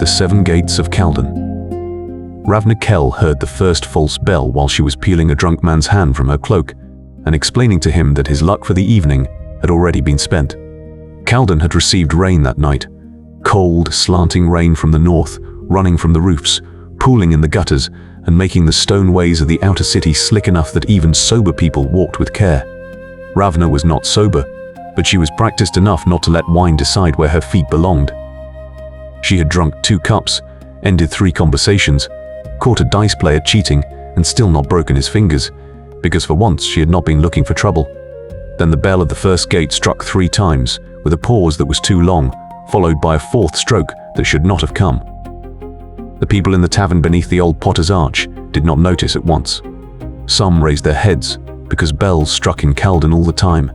7 gates of Kalden. Ravna Kell heard the first false bell while she was peeling a drunk man's hand from her cloak and explaining to him that his luck for the evening had already been spent. Kalden had received rain that night. Cold, slanting rain from the north, running from the roofs, pooling in the gutters, and making the stone ways of the outer city slick enough that even sober people walked with care. Ravna was not sober, but she was practiced enough not to let wine decide where her feet belonged. She had drunk 2 cups, ended 3 conversations, caught a dice player cheating, and still not broken his fingers, because for once she had not been looking for trouble. Then the bell of the first gate struck 3 times, with a pause that was too long, followed by a 4th stroke that should not have come. The people in the tavern beneath the old Potter's Arch did not notice at once. Some raised their heads, because bells struck in Kalden all the time,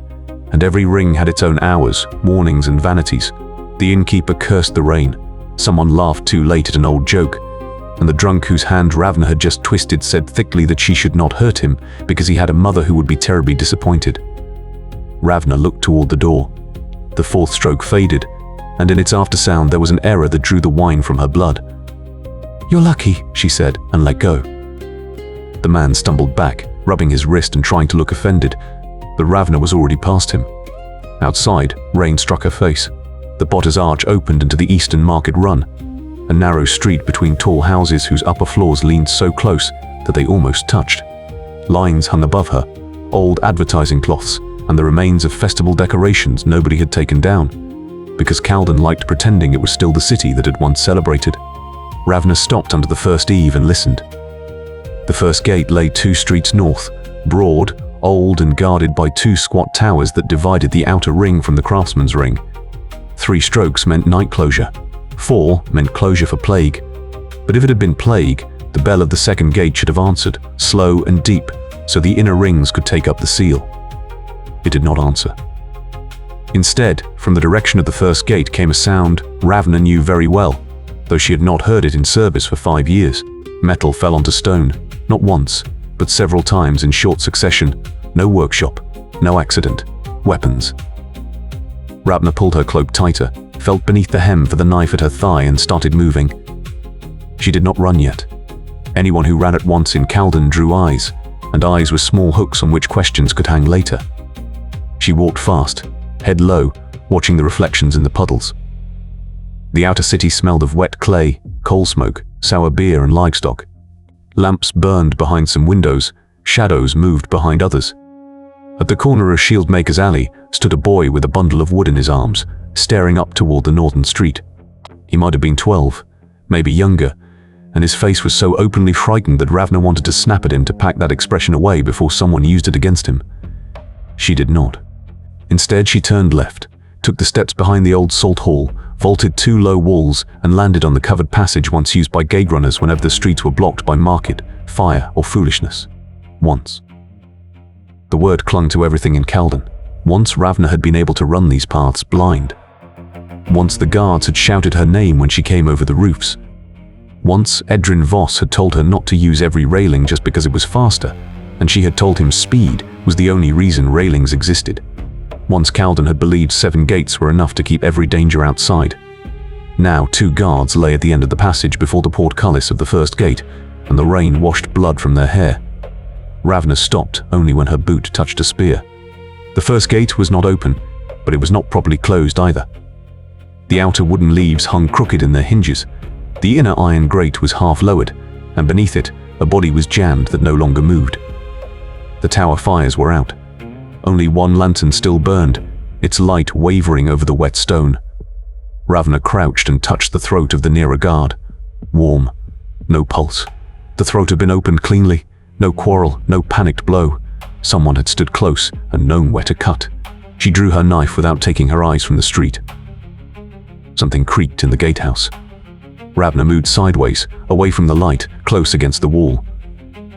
and every ring had its own hours, warnings and vanities. The innkeeper cursed the rain, someone laughed too late at an old joke, and the drunk whose hand Ravna had just twisted said thickly that she should not hurt him because he had a mother who would be terribly disappointed. Ravna looked toward the door. The 4th stroke faded, and in its aftersound there was an error that drew the wine from her blood. "You're lucky," she said, and let go. The man stumbled back, rubbing his wrist and trying to look offended, but Ravna was already past him. Outside, rain struck her face. The Potter's Arch opened into the eastern market run, a narrow street between tall houses whose upper floors leaned so close that they almost touched. Lines hung above her, old advertising cloths, and the remains of festival decorations nobody had taken down, because Kalden liked pretending it was still the city that had once celebrated. Ravna stopped under the first eave and listened. The first gate lay 2 streets north, broad, old and guarded by 2 squat towers that divided the outer ring from the craftsman's ring. 3 strokes meant night closure. 4 meant closure for plague. But if it had been plague, the bell of the second gate should have answered, slow and deep, so the inner rings could take up the seal. It did not answer. Instead, from the direction of the first gate came a sound Ravna knew very well, though she had not heard it in service for 5 years. Metal fell onto stone, not once, but several times in short succession. No workshop, no accident, weapons. Ravna pulled her cloak tighter, felt beneath the hem for the knife at her thigh and started moving. She did not run yet. Anyone who ran at once in Kalden drew eyes, and eyes were small hooks on which questions could hang later. She walked fast, head low, watching the reflections in the puddles. The outer city smelled of wet clay, coal smoke, sour beer and livestock. Lamps burned behind some windows, shadows moved behind others. At the corner of Shieldmaker's Alley stood a boy with a bundle of wood in his arms, staring up toward the northern street. He might have been 12, maybe younger, and his face was so openly frightened that Ravna wanted to snap at him to pack that expression away before someone used it against him. She did not. Instead, she turned left, took the steps behind the old salt hall, vaulted 2 low walls, and landed on the covered passage once used by gate runners whenever the streets were blocked by market, fire, or foolishness. Once. The word clung to everything in Kalden. Once Ravna had been able to run these paths blind. Once the guards had shouted her name when she came over the roofs. Once Edrin Voss had told her not to use every railing just because it was faster, and she had told him speed was the only reason railings existed. Once Kalden had believed 7 gates were enough to keep every danger outside. Now 2 guards lay at the end of the passage before the portcullis of the first gate, and the rain washed blood from their hair. Ravna stopped only when her boot touched a spear. The first gate was not open, but it was not properly closed either. The outer wooden leaves hung crooked in their hinges. The inner iron grate was half lowered, and beneath it, a body was jammed that no longer moved. The tower fires were out. Only 1 lantern still burned, its light wavering over the wet stone. Ravna crouched and touched the throat of the nearer guard. Warm. No pulse. The throat had been opened cleanly. No quarrel, no panicked blow. Someone had stood close and known where to cut. She drew her knife without taking her eyes from the street. Something creaked in the gatehouse. Ravna moved sideways, away from the light, close against the wall.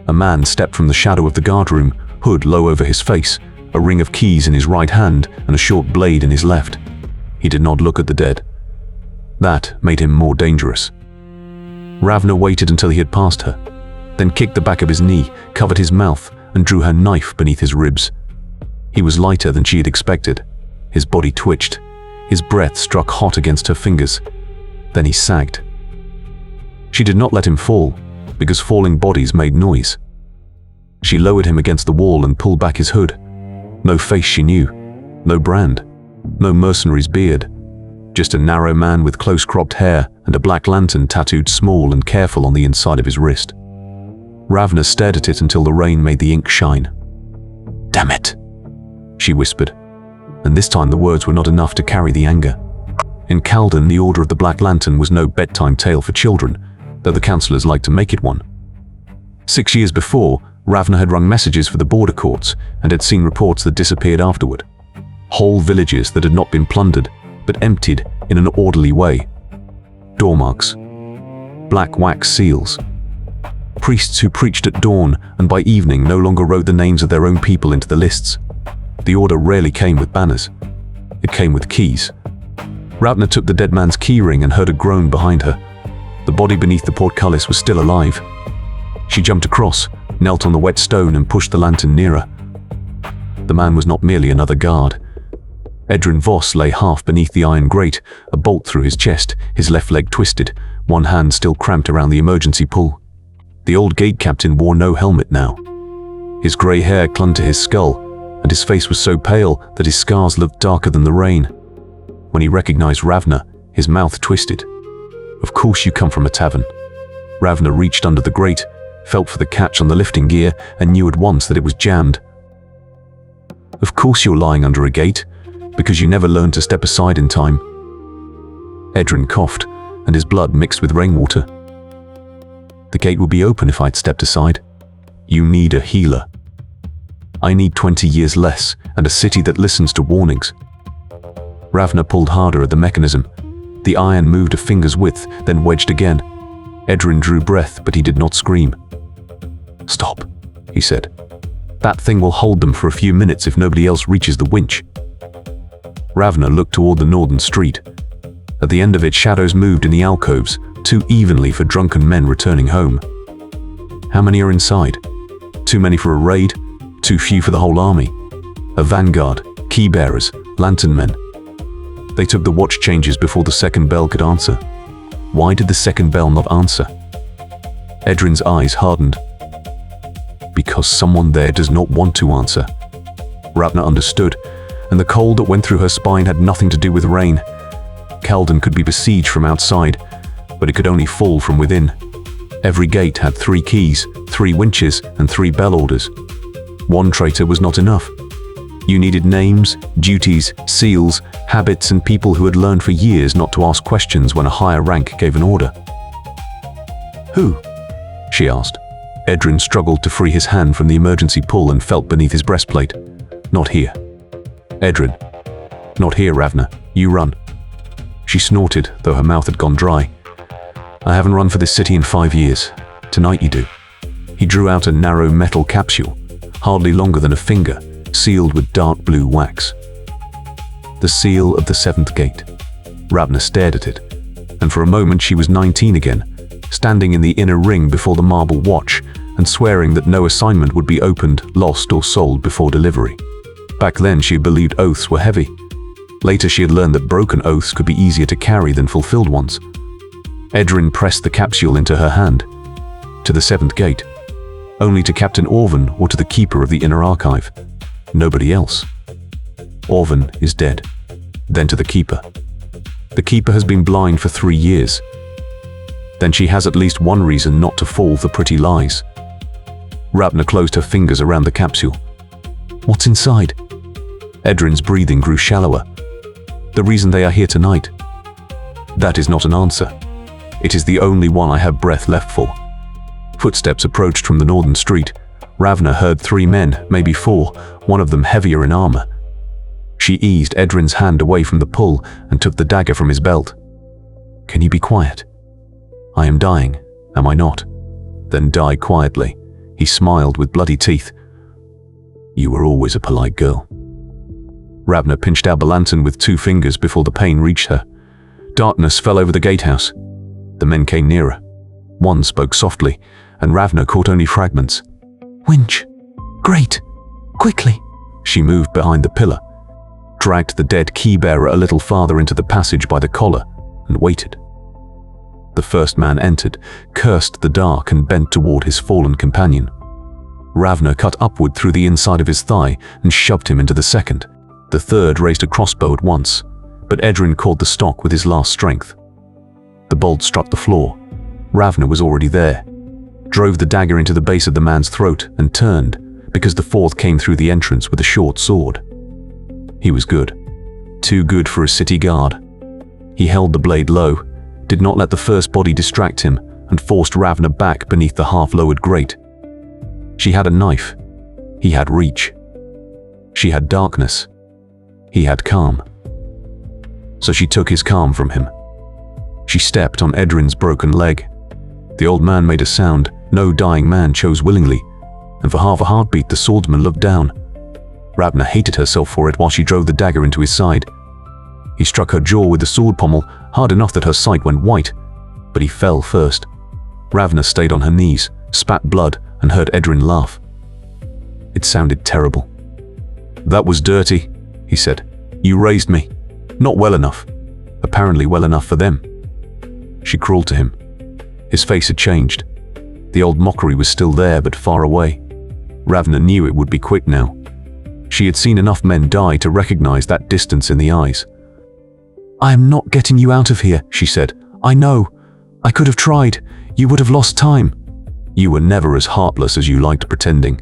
A man stepped from the shadow of the guardroom, hood low over his face, a ring of keys in his right hand and a short blade in his left. He did not look at the dead. That made him more dangerous. Ravna waited until he had passed her, then kicked the back of his knee, covered his mouth, and drew her knife beneath his ribs. He was lighter than she had expected. His body twitched. His breath struck hot against her fingers. Then he sagged. She did not let him fall, because falling bodies made noise. She lowered him against the wall and pulled back his hood. No face she knew, no brand, no mercenary's beard, just a narrow man with close-cropped hair and a black lantern tattooed small and careful on the inside of his wrist. Ravna stared at it until the rain made the ink shine. "Damn it," she whispered, and this time the words were not enough to carry the anger. In Kalden, the Order of the Black Lantern was no bedtime tale for children, though the councillors liked to make it one. 6 years before, Ravna had rung messages for the border courts and had seen reports that disappeared afterward. Whole villages that had not been plundered, but emptied in an orderly way. Door marks. Black wax seals. Priests who preached at dawn and by evening no longer wrote the names of their own people into the lists. The order rarely came with banners. It came with keys. Ravna took the dead man's key ring and heard a groan behind her. The body beneath the portcullis was still alive. She jumped across, knelt on the wet stone and pushed the lantern nearer. The man was not merely another guard. Edrin Voss lay half beneath the iron grate, a bolt through his chest, his left leg twisted, one hand still cramped around the emergency pull. The old gate captain wore no helmet now. His grey hair clung to his skull, and his face was so pale that his scars looked darker than the rain. When he recognized Ravna, his mouth twisted. "Of course you come from a tavern." Ravna reached under the grate, felt for the catch on the lifting gear, and knew at once that it was jammed. "Of course you're lying under a gate, because you never learned to step aside in time." Edrin coughed, and his blood mixed with rainwater. "The gate would be open if I'd stepped aside. You need a healer. I need 20 years less, and a city that listens to warnings." Ravna pulled harder at the mechanism. The iron moved a finger's width, then wedged again. Edrin drew breath, but he did not scream. "Stop," he said. "That thing will hold them for a few minutes if nobody else reaches the winch." Ravna looked toward the northern street. At the end of it, shadows moved in the alcoves, too evenly for drunken men returning home. How many are inside? Too many for a raid? Too few for the whole army? A vanguard, key bearers, lantern men. They took the watch changes before the second bell could answer. Why did the second bell not answer? Edrin's eyes hardened. Because someone there does not want to answer. Ravna understood, and the cold that went through her spine had nothing to do with rain. Kalden could be besieged from outside, but it could only fall from within. Every gate had 3 keys, 3 winches, and 3 bell orders. One traitor was not enough. You needed names, duties, seals, habits, and people who had learned for years not to ask questions when a higher rank gave an order. "Who?" she asked. Edrin struggled to free his hand from the emergency pull and felt beneath his breastplate. "Not here." "Edrin." "Not here, Ravna. You run." She snorted, though her mouth had gone dry. "I haven't run for this city in 5 years. Tonight you do." He drew out a narrow metal capsule, hardly longer than a finger, sealed with dark blue wax. The seal of the 7th gate. Ravna stared at it, and for a moment she was 19 again, standing in the inner ring before the marble watch and swearing that no assignment would be opened, lost, or sold before delivery. Back then she believed oaths were heavy. Later she had learned that broken oaths could be easier to carry than fulfilled ones. Edrin pressed the capsule into her hand. To the 7th gate. Only to Captain Orven or to the keeper of the inner archive. Nobody else. Orven is dead. Then to the keeper. The keeper has been blind for 3 years. Then she has at least one reason not to fall for pretty lies. Ravna closed her fingers around the capsule. "What's inside?" Edrin's breathing grew shallower. "The reason they are here tonight." "That is not an answer. It is the only one I have breath left for." Footsteps approached from the northern street. Ravna heard 3 men, maybe 4, one of them heavier in armor. She eased Edrin's hand away from the pull and took the dagger from his belt. "Can you be quiet? I am dying, am I not? Then die quietly." He smiled with bloody teeth. "You were always a polite girl." Ravna pinched out the lantern with 2 fingers before the pain reached her. Darkness fell over the gatehouse. The men came nearer. One spoke softly, and Ravna caught only fragments. "Winch! Great! Quickly!" She moved behind the pillar, dragged the dead key-bearer a little farther into the passage by the collar, and waited. The first man entered, cursed the dark, and bent toward his fallen companion. Ravna cut upward through the inside of his thigh and shoved him into the second. The third raised a crossbow at once, but Edrin caught the stock with his last strength. The bolt struck the floor. Ravna was already there, drove the dagger into the base of the man's throat, and turned, because the fourth came through the entrance with a short sword. He was good. Too good for a city guard. He held the blade low, did not let the first body distract him, and forced Ravna back beneath the half-lowered grate. She had a knife. He had reach. She had darkness. He had calm. So she took his calm from him. She stepped on Edrin's broken leg. The old man made a sound no dying man chose willingly, and for half a heartbeat the swordsman looked down. Ravna hated herself for it while she drove the dagger into his side. He struck her jaw with the sword pommel hard enough that her sight went white, but he fell first. Ravna stayed on her knees, spat blood, and heard Edrin laugh. It sounded terrible. "That was dirty," he said. "You raised me. Not well enough. Apparently well enough for them." She crawled to him. His face had changed. The old mockery was still there, but far away. Ravna knew it would be quick now. She had seen enough men die to recognize that distance in the eyes. "I am not getting you out of here," she said. "I know. I could have tried. You would have lost time." "You were never as heartless as you liked pretending."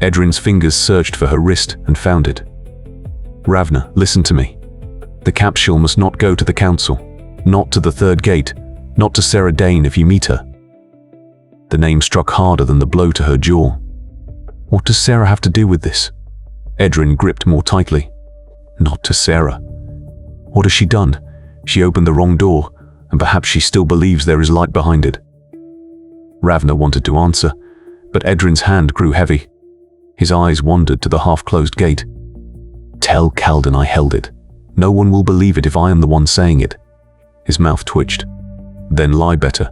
Edrin's fingers searched for her wrist and found it. "Ravna, listen to me. The capsule must not go to the council, not to the third gate, not to Sarah Dane if you meet her." The name struck harder than the blow to her jaw. What does Sarah have to do with this? Edrin gripped more tightly. Not to Sarah. What has she done? She opened the wrong door, and perhaps she still believes there is light behind it. Ravna wanted to answer, but Edrin's hand grew heavy. His eyes wandered to the half-closed gate. "Tell Kalden I held it. No one will believe it if I am the one saying it." His mouth twitched. "Then lie better."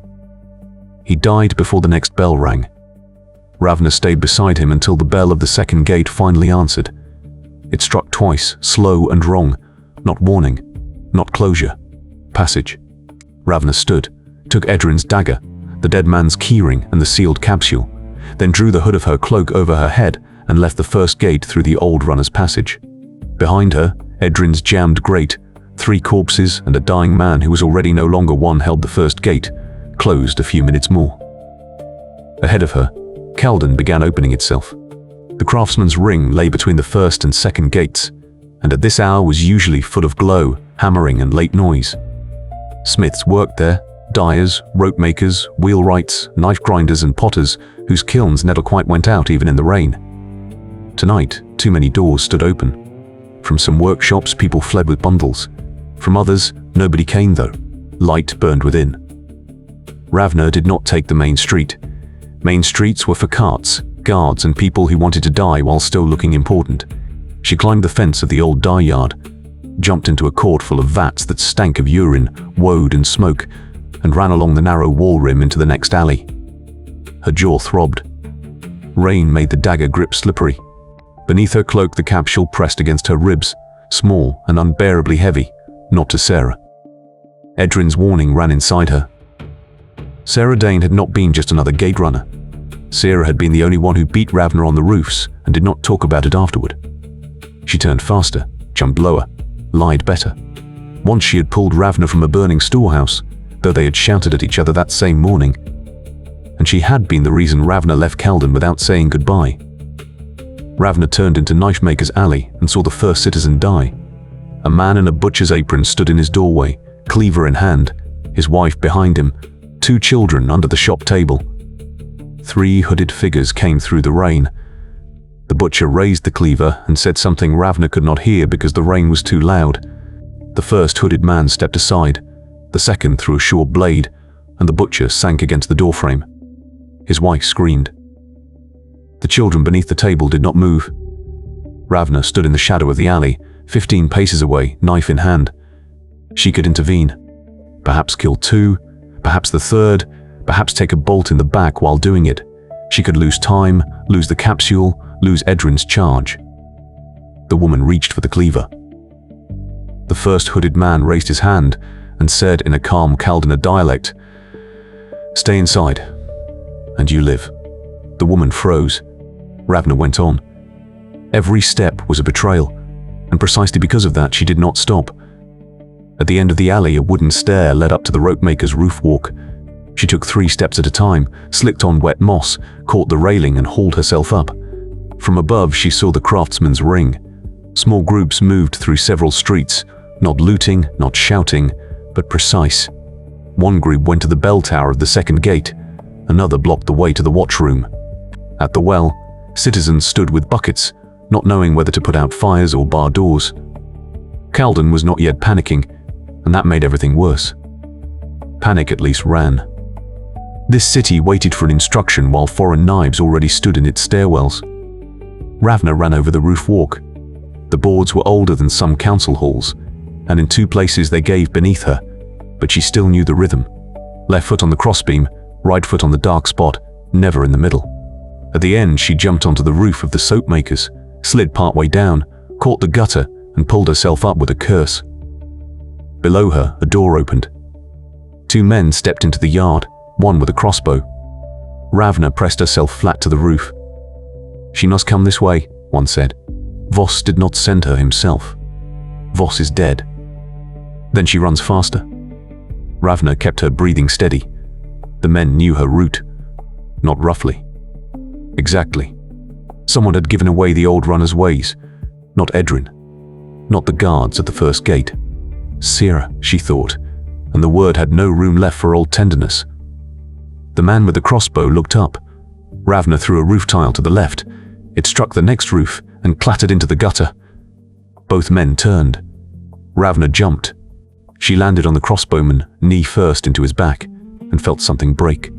He died before the next bell rang. Ravna stayed beside him until the bell of the second gate finally answered. It struck twice, slow and wrong. Not warning, not closure. Passage. Ravna stood, took Edrin's dagger, the dead man's keyring and the sealed capsule, then drew the hood of her cloak over her head and left the first gate through the old runner's passage. Behind her, Edrin's jammed grate, 3 corpses and a dying man who was already no longer one held the first gate, closed a few minutes more. Ahead of her, Kalden began opening itself. The craftsman's ring lay between the first and second gates, and at this hour was usually full of glow, hammering and late noise. Smiths worked there, dyers, rope makers, wheelwrights, knife grinders and potters whose kilns never quite went out even in the rain. Tonight, too many doors stood open. From some workshops, people fled with bundles. From others, nobody came though. Light burned within. Ravna did not take the main street. Main streets were for carts, guards and people who wanted to die while still looking important. She climbed the fence of the old dye yard, jumped into a court full of vats that stank of urine, woad and smoke, and ran along the narrow wall rim into the next alley. Her jaw throbbed. Rain made the dagger grip slippery. Beneath her cloak the capsule pressed against her ribs, small and unbearably heavy, not to Sarah. Edrin's warning ran inside her. Sarah Dane had not been just another gate runner. Sarah had been the only one who beat Ravna on the roofs and did not talk about it afterward. She turned faster, jumped lower, lied better. Once she had pulled Ravna from a burning storehouse, though they had shouted at each other that same morning. And she had been the reason Ravna left Kalden without saying goodbye. Ravna turned into Knife Maker's Alley and saw the first citizen die. A man in a butcher's apron stood in his doorway, cleaver in hand, his wife behind him, 2 children under the shop table. 3 hooded figures came through the rain. The butcher raised the cleaver and said something Ravna could not hear because the rain was too loud. The first hooded man stepped aside, the second threw a short blade, and the butcher sank against the doorframe. His wife screamed. The children beneath the table did not move. Ravna stood in the shadow of the alley, 15 paces away, knife in hand. She could intervene. Perhaps kill 2, perhaps the third, perhaps take a bolt in the back while doing it. She could lose time, lose the capsule, lose Edrin's charge. The woman reached for the cleaver. The first hooded man raised his hand and said in a calm Kaldana dialect, Stay inside, and you live." The woman froze. Ravna went on. Every step was a betrayal, and precisely because of that she did not stop. At the end of the alley, a wooden stair led up to the ropemaker's roof walk. She took 3 steps at a time, slipped on wet moss, caught the railing and hauled herself up. From above she saw the craftsman's ring. Small groups moved through several streets, not looting, not shouting, but precise. One group went to the bell tower of the second gate, another blocked the way to the watchroom. At the well, citizens stood with buckets, not knowing whether to put out fires or bar doors. Kalden was not yet panicking, and that made everything worse. Panic at least ran. This city waited for an instruction while foreign knives already stood in its stairwells. Ravna ran over the roof walk. The boards were older than some council halls, and in 2 places they gave beneath her, but she still knew the rhythm. Left foot on the crossbeam, right foot on the dark spot, never in the middle. At the end she jumped onto the roof of the soap makers, slid partway down, caught the gutter, and pulled herself up with a curse. Below her, a door opened. 2 men stepped into the yard, one with a crossbow. Ravna pressed herself flat to the roof. "She must come this way," one said. "Voss did not send her himself. Voss is dead." Then she runs faster. Ravna kept her breathing steady. The men knew her route. Not roughly. Exactly. Someone had given away the old runner's ways. Not Edrin. Not the guards at the first gate. Sira, she thought, and the word had no room left for old tenderness. The man with the crossbow looked up. Ravna threw a roof tile to the left. It struck the next roof and clattered into the gutter. Both men turned. Ravna jumped. She landed on the crossbowman, knee first into his back, and felt something break.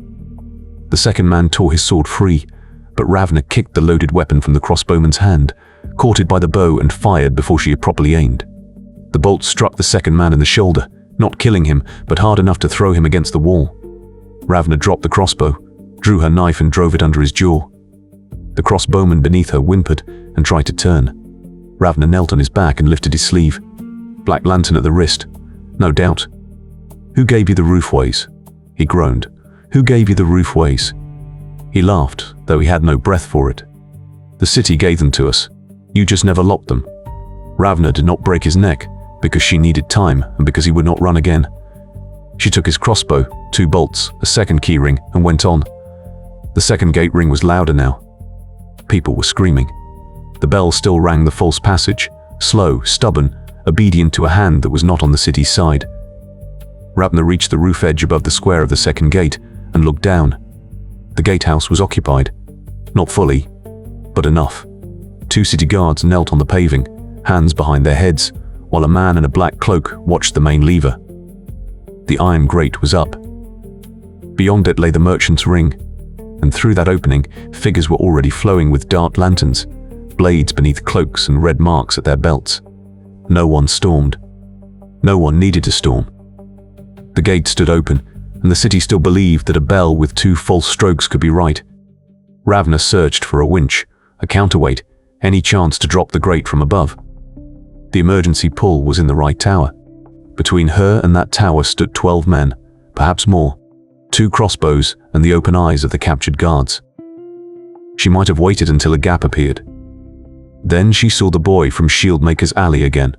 The second man tore his sword free, but Ravna kicked the loaded weapon from the crossbowman's hand, caught it by the bow and fired before she had properly aimed. The bolt struck the second man in the shoulder, not killing him, but hard enough to throw him against the wall. Ravna dropped the crossbow, drew her knife and drove it under his jaw. The crossbowman beneath her whimpered and tried to turn. Ravna knelt on his back and lifted his sleeve. Black lantern at the wrist. No doubt. "Who gave you the roofways?" he groaned. "Who gave you the roofways?" He laughed, though he had no breath for it. "The city gave them to us. You just never locked them." Ravna did not break his neck, because she needed time and because he would not run again. She took his crossbow, 2 bolts, a second keyring, and went on. The second gate ring was louder now. People were screaming. The bell still rang the false passage, slow, stubborn, obedient to a hand that was not on the city's side. Ravna reached the roof edge above the square of the second gate and looked down. The gatehouse was occupied. Not fully, but enough. 2 city guards knelt on the paving, hands behind their heads, while a man in a black cloak watched the main lever. The iron grate was up. Beyond it lay the merchant's ring, and through that opening, figures were already flowing with dark lanterns, blades beneath cloaks and red marks at their belts. No one stormed. No one needed to storm. The gate stood open, and the city still believed that a bell with 2 false strokes could be right. Ravna searched for a winch, a counterweight, any chance to drop the grate from above. The emergency pull was in the right tower. Between her and that tower stood 12 men, perhaps more, 2 crossbows and the open eyes of the captured guards. She might have waited until a gap appeared. Then she saw the boy from Shieldmaker's Alley again.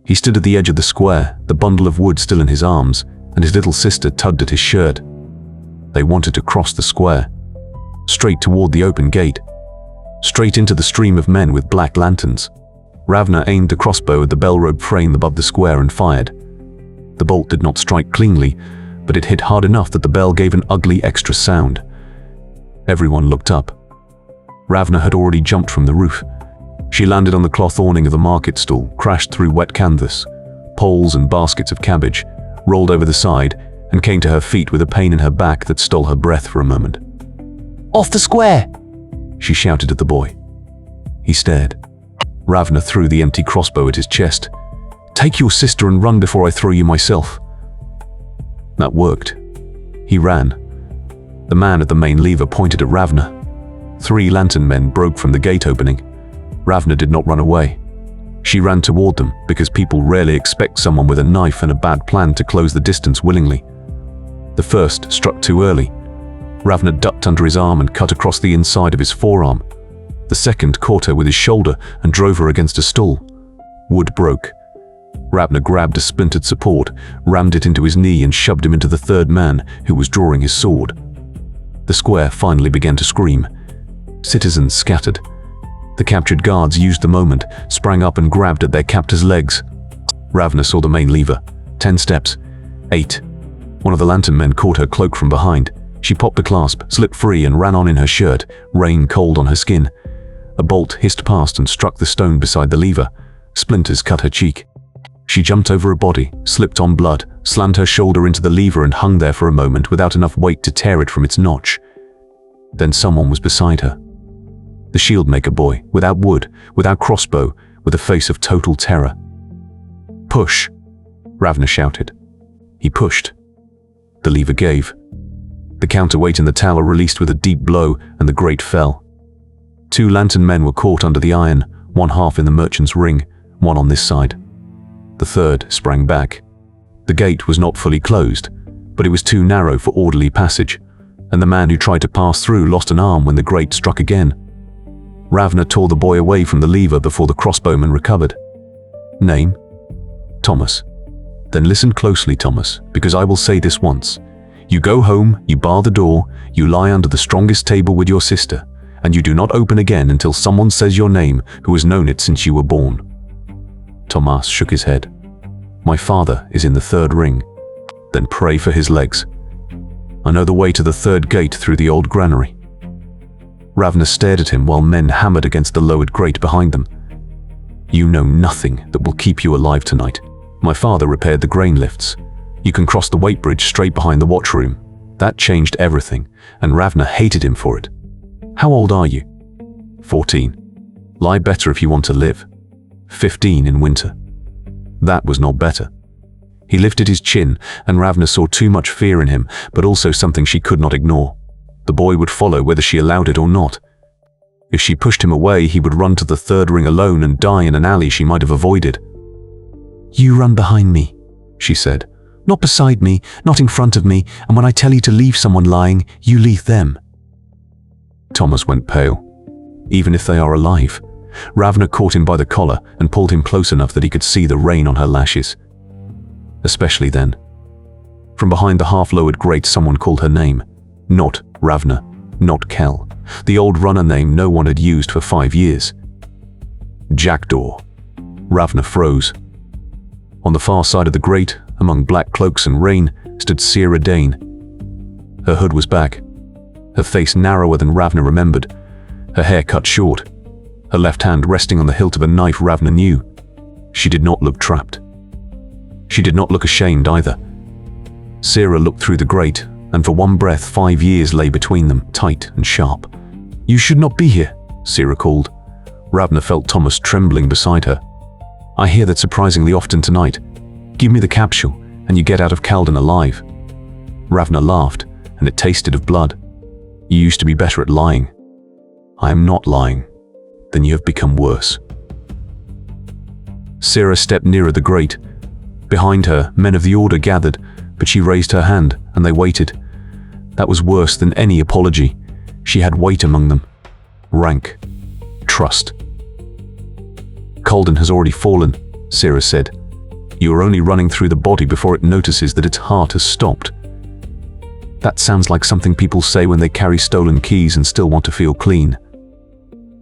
He stood at the edge of the square, the bundle of wood still in his arms, and his little sister tugged at his shirt. They wanted to cross the square, straight toward the open gate, straight into the stream of men with black lanterns. Ravna aimed the crossbow at the bell-rope frame above the square and fired. The bolt did not strike cleanly, but it hit hard enough that the bell gave an ugly extra sound. Everyone looked up. Ravna had already jumped from the roof. She landed on the cloth awning of the market stall, crashed through wet canvas, poles and baskets of cabbage, rolled over the side, and came to her feet with a pain in her back that stole her breath for a moment. "Off the square!" she shouted at the boy. He stared. Ravna threw the empty crossbow at his chest. "Take your sister and run before I throw you myself." That worked. He ran. The man at the main lever pointed at Ravna. 3 lantern men broke from the gate opening. Ravna did not run away. She ran toward them because people rarely expect someone with a knife and a bad plan to close the distance willingly. The first struck too early, Ravna ducked under his arm and cut across the inside of his forearm. The second caught her with his shoulder and drove her against a stool. Wood broke. Ravna grabbed a splintered support, rammed it into his knee and shoved him into the third man, who was drawing his sword. The square finally began to scream. Citizens scattered. The captured guards used the moment, sprang up and grabbed at their captor's legs. Ravna saw the main lever. 10 steps. 8. One of the lantern men caught her cloak from behind. She popped the clasp, slipped free and ran on in her shirt, rain cold on her skin. A bolt hissed past and struck the stone beside the lever. Splinters cut her cheek. She jumped over a body, slipped on blood, slammed her shoulder into the lever and hung there for a moment without enough weight to tear it from its notch. Then someone was beside her. The shieldmaker boy, without wood, without crossbow, with a face of total terror. "Push!" Ravna shouted. He pushed. The lever gave. The counterweight in the tower released with a deep blow, and the grate fell. 2 lantern men were caught under the iron, one half in the merchant's ring, one on this side. The third sprang back. The gate was not fully closed, but it was too narrow for orderly passage, and the man who tried to pass through lost an arm when the grate struck again. Ravna tore the boy away from the lever before the crossbowman recovered. "Name?" "Tomas." "Then listen closely, Tomas, because I will say this once. You go home, you bar the door, you lie under the strongest table with your sister, and you do not open again until someone says your name who has known it since you were born." Tomas shook his head. "My father is in the 3rd ring." "Then pray for his legs. I know the way to the 3rd gate through the old granary." Ravna stared at him while men hammered against the lowered grate behind them. "You know nothing that will keep you alive tonight. My father repaired the grain lifts. You can cross the weight bridge straight behind the watchroom. That changed everything, and Ravna hated him for it. How old are you?" 14. "Lie better if you want to live." 15 in winter. That was not better. He lifted his chin, and Ravna saw too much fear in him, but also something she could not ignore. The boy would follow whether she allowed it or not. If she pushed him away, he would run to the 3rd ring alone and die in an alley she might have avoided. "You run behind me," she said. "Not beside me, not in front of me, and when I tell you to leave someone lying, you leave them." Tomas went pale. Even if they are alive. Ravna caught him by the collar and pulled him close enough that he could see the rain on her lashes. Especially then. From behind the half-lowered grate someone called her name. Not Ravna, not Kell. The old runner name no one had used for 5 years. Jackdaw. Ravna froze. On the far side of the grate, among black cloaks and rain, stood Sira Dane. Her hood was back. Her face narrower than Ravna remembered. Her hair cut short. Her left hand resting on the hilt of a knife Ravna knew. She did not look trapped. She did not look ashamed either. Sira looked through the grate, and for one breath 5 years lay between them, tight and sharp. "You should not be here," Sira called. Ravna felt Tomas trembling beside her. "I hear that surprisingly often tonight. Give me the capsule, and you get out of Kalden alive." Ravna laughed, and it tasted of blood. "You used to be better at lying." "I am not lying." "Then you have become worse." Sira stepped nearer the grate. Behind her, men of the order gathered, but she raised her hand, and they waited. That was worse than any apology. She had weight among them. Rank. Trust. "Kalden has already fallen," Sira said. "You are only running through the body before it notices that its heart has stopped." That sounds like something people say when they carry stolen keys and still want to feel clean.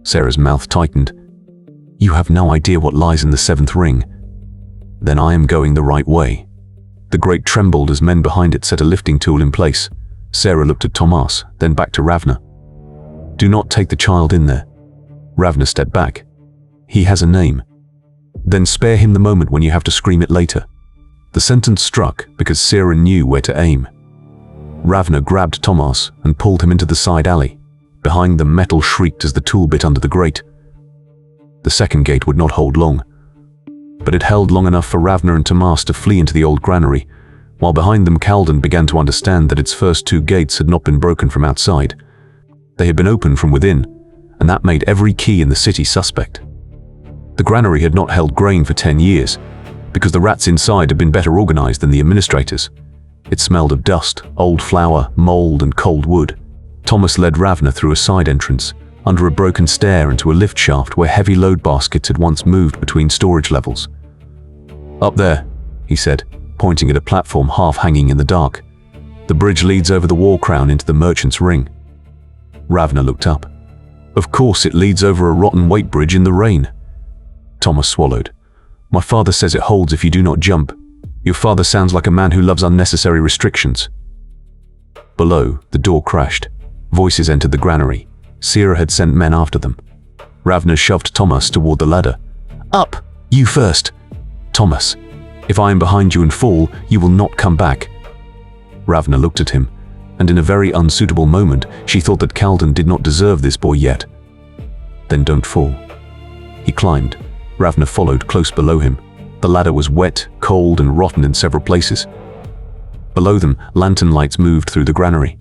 Sarah's mouth tightened. "You have no idea what lies in the 7th ring." "Then I am going the right way." The grate trembled as men behind it set a lifting tool in place. Sarah looked at Tomas, then back to Ravna. "Do not take the child in there." Ravna stepped back. "He has a name." "Then spare him the moment when you have to scream it later." The sentence struck because Sarah knew where to aim. Ravna grabbed Tomas and pulled him into the side alley. Behind them, metal shrieked as the tool bit under the grate. The second gate would not hold long. But it held long enough for Ravna and Tomas to flee into the old granary, while behind them Kalden began to understand that its first 2 gates had not been broken from outside. They had been opened from within, and that made every key in the city suspect. The granary had not held grain for 10 years, because the rats inside had been better organized than the administrators. It smelled of dust, old flour, mold, and cold wood. Tomas led Ravna through a side entrance, under a broken stair into a lift shaft where heavy load baskets had once moved between storage levels. "Up there," he said, pointing at a platform half hanging in the dark. "The bridge leads over the wall crown into the merchant's ring." Ravna looked up. "Of course it leads over a rotten weight bridge in the rain." Tomas swallowed. "My father says it holds if you do not jump. Your father sounds like a man who loves unnecessary restrictions." Below, the door crashed. Voices entered the granary. Sira had sent men after them. Ravna shoved Tomas toward the ladder. "Up! You first!" "Tomas, if I am behind you and fall, you will not come back." Ravna looked at him, and in a very unsuitable moment, she thought that Kalden did not deserve this boy yet. "Then don't fall." He climbed. Ravna followed close below him. The ladder was wet, cold, and rotten in several places. Below them, lantern lights moved through the granary.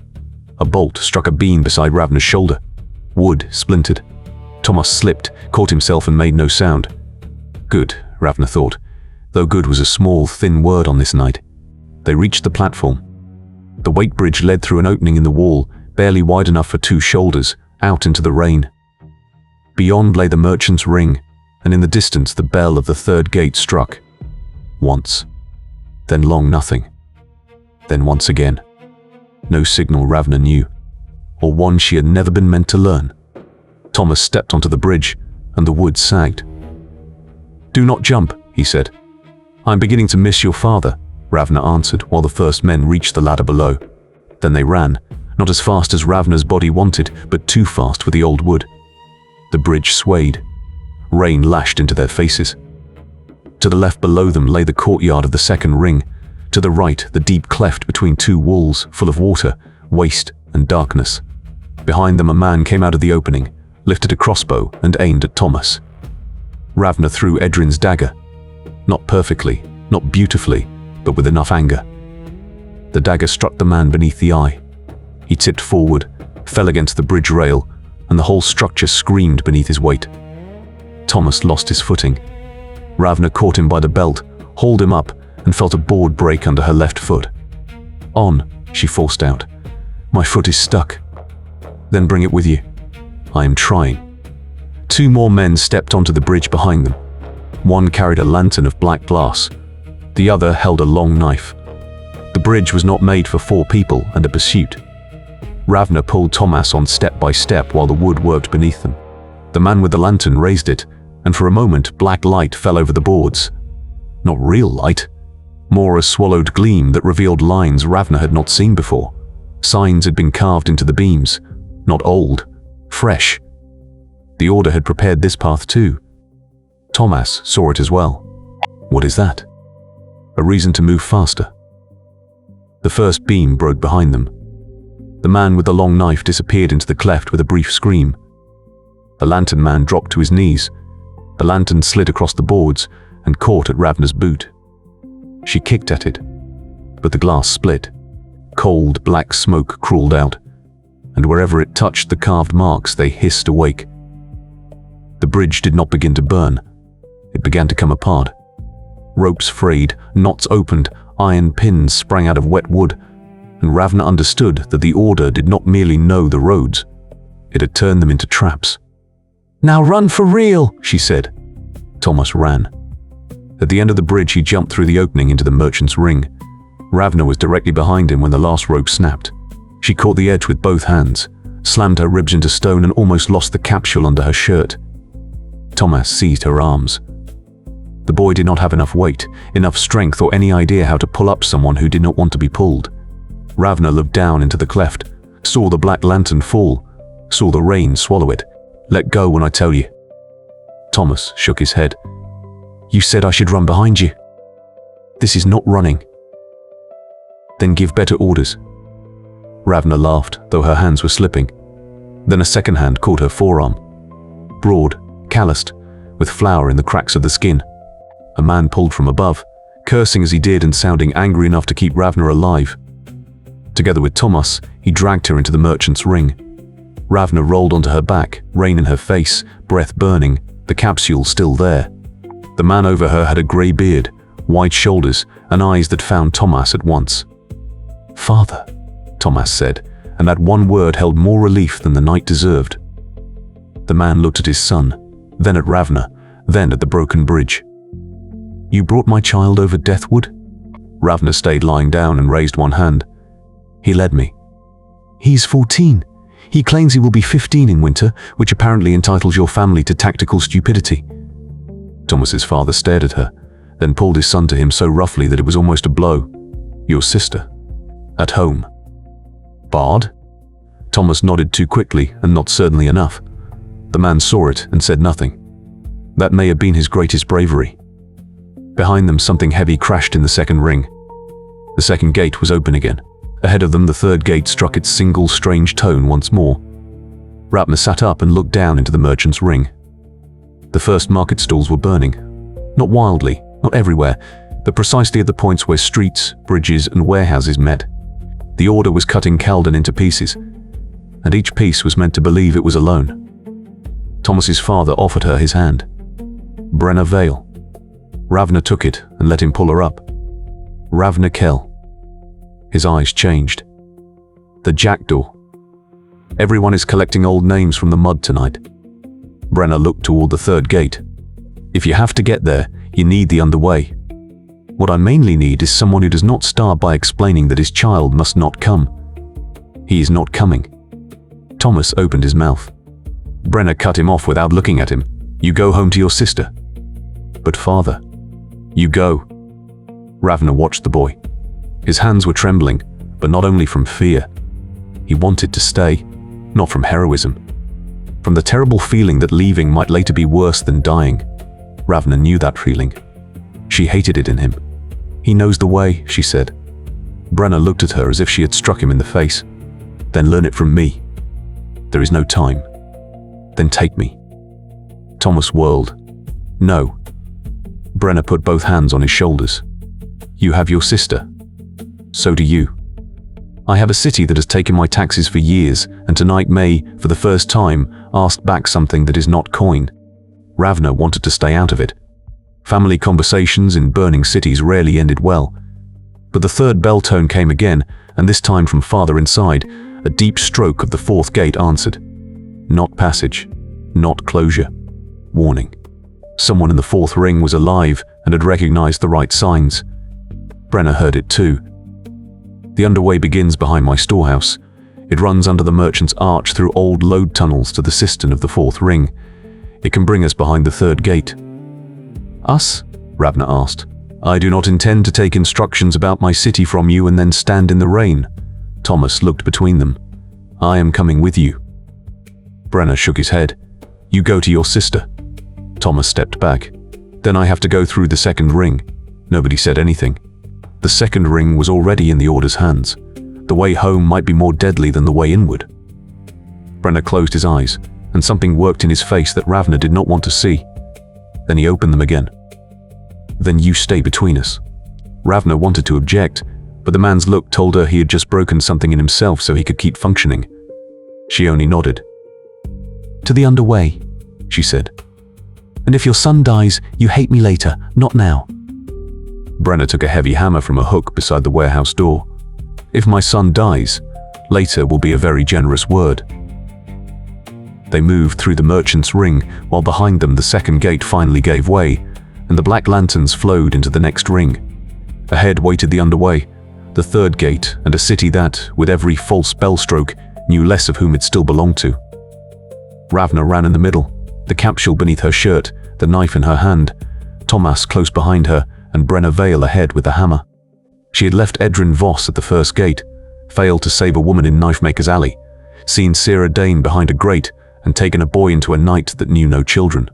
A bolt struck a beam beside Ravna's shoulder. Wood splintered. Tomas slipped, caught himself, and made no sound. Good, Ravna thought, though good was a small, thin word on this night. They reached the platform. The weight bridge led through an opening in the wall, barely wide enough for 2 shoulders, out into the rain. Beyond lay the merchant's ring, and in the distance the bell of the 3rd gate struck. Once. Then long nothing. Then once again. No signal Ravna knew, or one she had never been meant to learn. Tomas stepped onto the bridge, and the wood sagged. "Do not jump," he said. "I'm beginning to miss your father," Ravna answered while the first men reached the ladder below. Then they ran, not as fast as Ravna's body wanted, but too fast for the old wood. The bridge swayed. Rain lashed into their faces. To the left below them lay the courtyard of the 2nd ring. To the right, the deep cleft between 2 walls, full of water, waste, and darkness. Behind them a man came out of the opening, lifted a crossbow, and aimed at Tomas. Ravna threw Edrin's dagger. Not perfectly, not beautifully, but with enough anger. The dagger struck the man beneath the eye. He tipped forward, fell against the bridge rail, and the whole structure screamed beneath his weight. Tomas lost his footing. Ravna caught him by the belt, hauled him up, and felt a board break under her left foot. "On," she forced out. "My foot is stuck." "Then bring it with you." "I am trying." 2 more men stepped onto the bridge behind them. One carried a lantern of black glass. The other held a long knife. The bridge was not made for 4 people and a pursuit. Ravna pulled Tomas on step by step while the wood worked beneath them. The man with the lantern raised it, and for a moment black light fell over the boards. Not real light. More a swallowed gleam that revealed lines Ravna had not seen before. Signs had been carved into the beams. Not old. Fresh. The Order had prepared this path too. Tomas saw it as well. What is that? A reason to move faster. The first beam broke behind them. The man with the long knife disappeared into the cleft with a brief scream. The lantern man dropped to his knees. The lantern slid across the boards and caught at Ravna's boot. She kicked at it, but the glass split. Cold, black smoke crawled out, and wherever it touched the carved marks, they hissed awake. The bridge did not begin to burn. It began to come apart. Ropes frayed, knots opened, iron pins sprang out of wet wood, and Ravna understood that the Order did not merely know the roads. It had turned them into traps. "Now run for real," she said. Tomas ran. At the end of the bridge, he jumped through the opening into the merchant's ring. Ravna was directly behind him when the last rope snapped. She caught the edge with both hands, slammed her ribs into stone, and almost lost the capsule under her shirt. Tomas seized her arms. The boy did not have enough weight, enough strength, or any idea how to pull up someone who did not want to be pulled. Ravna looked down into the cleft, saw the black lantern fall, saw the rain swallow it. "Let go when I tell you." Tomas shook his head. "You said I should run behind you. This is not running." "Then give better orders." Ravna laughed, though her hands were slipping. Then a second hand caught her forearm. Broad, calloused, with flour in the cracks of the skin. A man pulled from above, cursing as he did and sounding angry enough to keep Ravna alive. Together with Tomas, he dragged her into the merchant's ring. Ravna rolled onto her back, rain in her face, breath burning, the capsule still there. The man over her had a grey beard, wide shoulders, and eyes that found Tomas at once. "Father," Tomas said, and that one word held more relief than the night deserved. The man looked at his son, then at Ravna, then at the broken bridge. "You brought my child over Deathwood?" Ravna stayed lying down and raised one hand. "He led me." "He's 14. He claims he will be 15 in winter, which apparently entitles your family to tactical stupidity." Tomas's father stared at her, then pulled his son to him so roughly that it was almost a blow. "Your sister. At home." "Bard?" Tomas nodded too quickly and not certainly enough. The man saw it and said nothing. That may have been his greatest bravery. Behind them, something heavy crashed in the second ring. The second gate was open again. Ahead of them, the third gate struck its single strange tone once more. Ravna sat up and looked down into the merchant's ring. The first market stalls were burning. Not wildly, not everywhere, but precisely at the points where streets, bridges, and warehouses met. The order was cutting Kalden into pieces, and each piece was meant to believe it was alone. Tomas's father offered her his hand. "Brenna Veil." Ravna took it and let him pull her up. "Ravna Kell." His eyes changed. "The jackdaw. Everyone is collecting old names from the mud tonight." Brenna looked toward the third gate. "If you have to get there, you need the underway. What I mainly need is someone who does not start by explaining that his child must not come. He is not coming." Tomas opened his mouth. Brenna cut him off without looking at him. "You go home to your sister." "But father." "You go." Ravna watched the boy. His hands were trembling, but not only from fear. He wanted to stay, not from heroism. From the terrible feeling that leaving might later be worse than dying. Ravna knew that feeling. She hated it in him. "He knows the way," she said. Brenna looked at her as if she had struck him in the face. "Then learn it from me. There is no time." "Then take me." Tomas whirled. "No." Brenna put both hands on his shoulders. "You have your sister. So do you. I have a city that has taken my taxes for years, and tonight may, for the first time, ask back something that is not coin." Ravna wanted to stay out of it. Family conversations in burning cities rarely ended well. But the third bell tone came again, and this time from farther inside, a deep stroke of the fourth gate answered. Not passage, not closure. Warning. Someone in the fourth ring was alive and had recognized the right signs. Brenna heard it too. "The underway begins behind my storehouse. It runs under the merchant's arch through old load tunnels to the cistern of the fourth ring. It can bring us behind the third gate." "Us?" Ravna asked. "I do not intend to take instructions about my city from you and then stand in the rain." Tomas looked between them. "I am coming with you." Brenna shook his head. "You go to your sister." Tomas stepped back. "Then I have to go through the second ring." Nobody said anything. The second ring was already in the Order's hands. The way home might be more deadly than the way inward. Brenna closed his eyes, and something worked in his face that Ravna did not want to see. Then he opened them again. "Then you stay between us." Ravna wanted to object, but the man's look told her he had just broken something in himself so he could keep functioning. She only nodded. "To the underway," she said. "And if your son dies, you hate me later, not now." Brenna took a heavy hammer from a hook beside the warehouse door. "If my son dies, later will be a very generous word." They moved through the merchant's ring, while behind them the second gate finally gave way, and the black lanterns flowed into the next ring. Ahead waited the underway, the third gate, and a city that, with every false bell stroke, knew less of whom it still belonged to. Ravna ran in the middle, the capsule beneath her shirt, the knife in her hand, Tomas close behind her, and Brenna Veil ahead with the hammer. She had left Edrin Voss at the first gate, failed to save a woman in Knifemaker's Alley, seen Sarah Dane behind a grate, and taken a boy into a night that knew no children.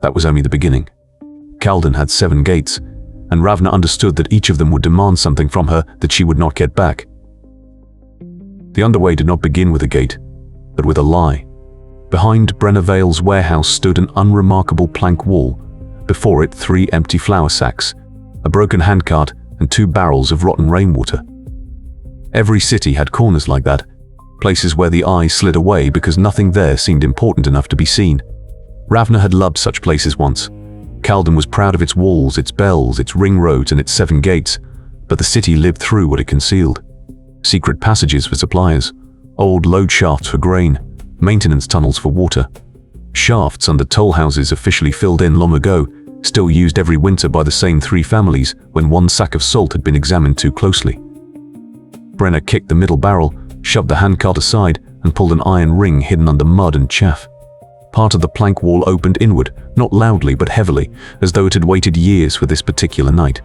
That was only the beginning. Kalden had 7 gates, and Ravna understood that each of them would demand something from her that she would not get back. The underway did not begin with a gate, but with a lie. Behind Brenna Veil's warehouse stood an unremarkable plank wall, before it 3 empty flour sacks, a broken handcart, and 2 barrels of rotten rainwater. Every city had corners like that, places where the eye slid away because nothing there seemed important enough to be seen. Ravna had loved such places once. Kalden was proud of its walls, its bells, its ring roads, and its 7 gates, but the city lived through what it concealed. secret passages for suppliers, old load shafts for grain, maintenance tunnels for water. Shafts under toll houses officially filled in long ago, still used every winter by the same 3 families when one sack of salt had been examined too closely. Brenna kicked the middle barrel, shoved the handcart aside, and pulled an iron ring hidden under mud and chaff. Part of the plank wall opened inward, not loudly but heavily, as though it had waited years for this particular night.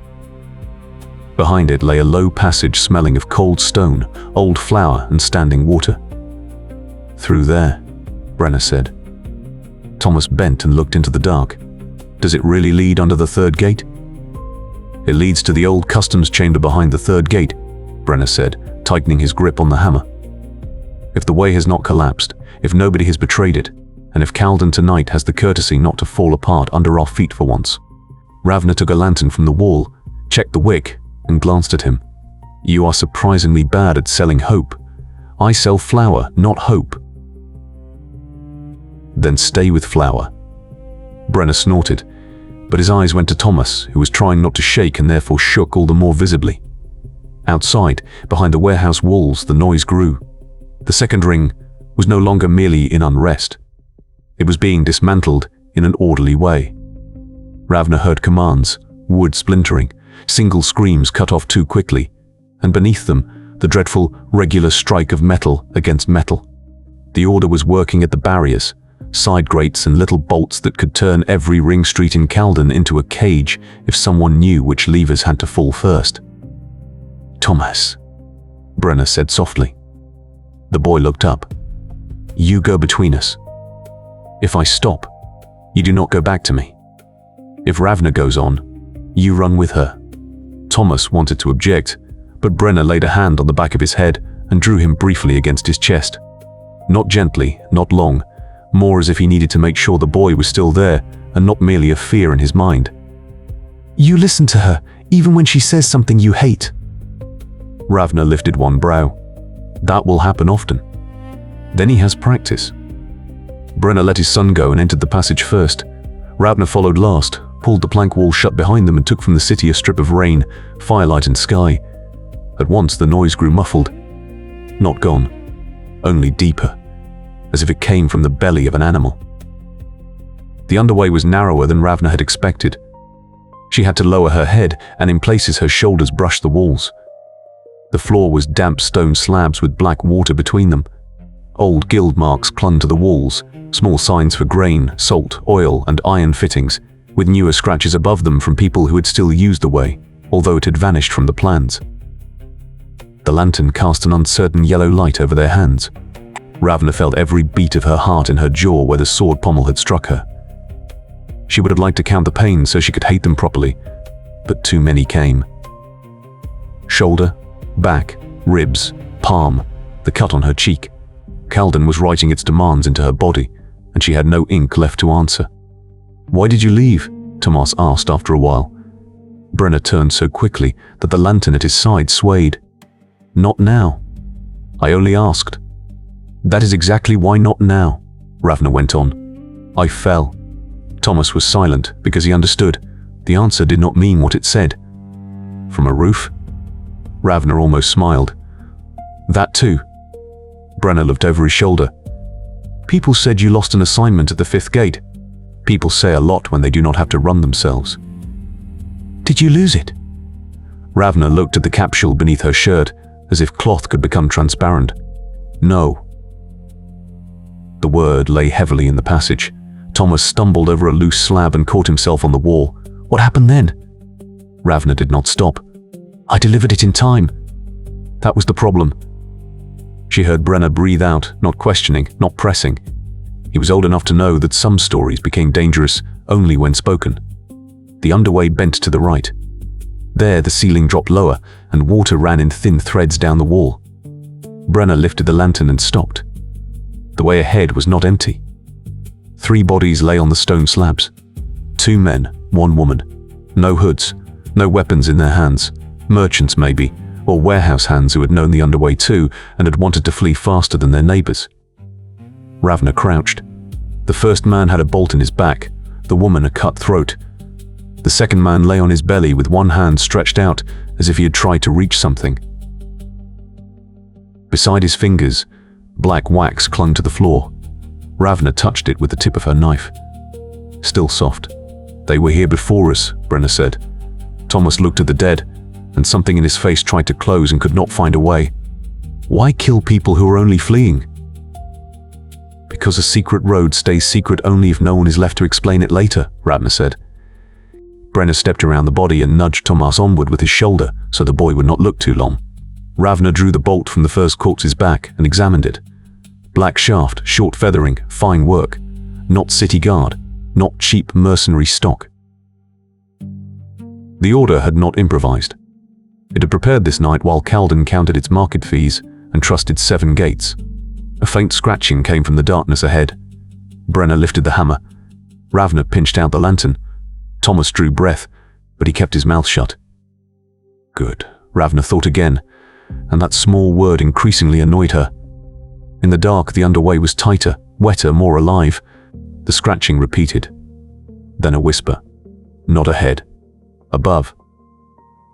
Behind it lay a low passage smelling of cold stone, old flour, and standing water. "Through there," Brenna said. Tomas bent and looked into the dark. "Does it really lead under the 3rd gate?" "It leads to the old customs chamber behind the 3rd gate," Brenna said, tightening his grip on the hammer. "If the way has not collapsed, if nobody has betrayed it, and if Kalden tonight has the courtesy not to fall apart under our feet for once." Ravna took a lantern from the wall, checked the wick, and glanced at him. "You are surprisingly bad at selling hope. I sell flour, not hope." "Then stay with flour." Brenna snorted, but his eyes went to Tomas, who was trying not to shake and therefore shook all the more visibly. Outside, behind the warehouse walls, the noise grew. The 2nd ring was no longer merely in unrest. It was being dismantled in an orderly way. Ravna heard commands, wood splintering, single screams cut off too quickly, and beneath them, the dreadful, regular strike of metal against metal. The order was working at the barriers, side grates and little bolts that could turn every ring street in Kalden into a cage if someone knew which levers had to fall first. "Tomas," Brenna said softly. The boy looked up. "You go between us. If I stop, you do not go back to me. If Ravna goes on, you run with her." Tomas wanted to object, but Brenna laid a hand on the back of his head and drew him briefly against his chest. Not gently, not long, more as if he needed to make sure the boy was still there and not merely a fear in his mind. "You listen to her, even when she says something you hate." Ravna lifted one brow. "That will happen often. Then he has practice." Brenna let his son go and entered the passage first. Ravna followed last, pulled the plank wall shut behind them and took from the city a strip of rain, firelight and sky. At once the noise grew muffled. Not gone, only deeper, as if it came from the belly of an animal. The underway was narrower than Ravna had expected. She had to lower her head, and in places her shoulders brushed the walls. The floor was damp stone slabs with black water between them. Old gild marks clung to the walls, small signs for grain, salt, oil, and iron fittings, with newer scratches above them from people who had still used the way, although it had vanished from the plans. The lantern cast an uncertain yellow light over their hands. Ravna felt every beat of her heart in her jaw where the sword pommel had struck her. She would have liked to count the pains so she could hate them properly, but too many came. Shoulder, back, ribs, palm, the cut on her cheek. Kalden was writing its demands into her body, and she had no ink left to answer. "Why did you leave?" Tomas asked after a while. Brenna turned so quickly that the lantern at his side swayed. "Not now. I only asked." "That is exactly why not now," Ravna went on. "I fell." Tomas was silent because he understood. The answer did not mean what it said. "From a roof?" Ravna almost smiled. "That too." Brenna looked over his shoulder. "People said you lost an assignment at the 5th gate. People say a lot when they do not have to run themselves." "Did you lose it?" Ravna looked at the capsule beneath her shirt, as if cloth could become transparent. "No." The word lay heavily in the passage. Tomas stumbled over a loose slab and caught himself on the wall. "What happened then?" Ravna did not stop. "I delivered it in time." That was the problem. She heard Brenna breathe out, not questioning, not pressing. He was old enough to know that some stories became dangerous only when spoken. The underway bent to the right. There the ceiling dropped lower, and water ran in thin threads down the wall. Brenna lifted the lantern and stopped. The way ahead was not empty. 3 bodies lay on the stone slabs. 2 men, 1 woman. No hoods, no weapons in their hands. Merchants maybe, or warehouse hands who had known the underway too and had wanted to flee faster than their neighbors. Ravna crouched. The first man had a bolt in his back, the woman a cut throat. The second man lay on his belly with one hand stretched out as if he had tried to reach something. Beside his fingers, black wax clung to the floor. Ravna touched it with the tip of her knife. Still soft. "They were here before us," Brenna said. Tomas looked at the dead, and something in his face tried to close and could not find a way. "Why kill people who are only fleeing?" "Because a secret road stays secret only if no one is left to explain it later," Ravna said. Brenna stepped around the body and nudged Tomas onward with his shoulder so the boy would not look too long. Ravna drew the bolt from the first corpse's back and examined it. Black shaft, short feathering, fine work. Not city guard, not cheap mercenary stock. The order had not improvised. It had prepared this night while Kalden counted its market fees and trusted 7 gates. A faint scratching came from the darkness ahead. Brenna lifted the hammer. Ravna pinched out the lantern. Tomas drew breath, but he kept his mouth shut. Good, Ravna thought again, and that small word increasingly annoyed her. In the dark, the underway was tighter, wetter, more alive. The scratching repeated. Then a whisper. Not ahead. Above.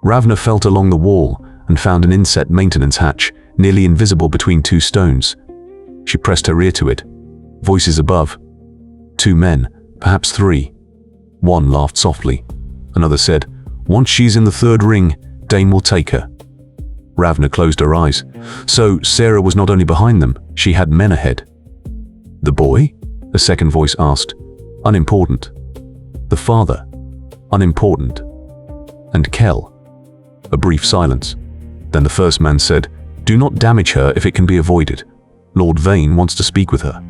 Ravna felt along the wall and found an inset maintenance hatch, nearly invisible between 2 stones. She pressed her ear to it. Voices above. 2 men, perhaps 3. One laughed softly. Another said, "Once she's in the 3rd ring, Dame will take her." Ravna closed her eyes. So Sarah was not only behind them, she had men ahead. "The boy?" a second voice asked. "Unimportant." "The father?" "Unimportant." "And Kell?" A brief silence. Then the first man said, "Do not damage her if it can be avoided. Lord Veyn wants to speak with her."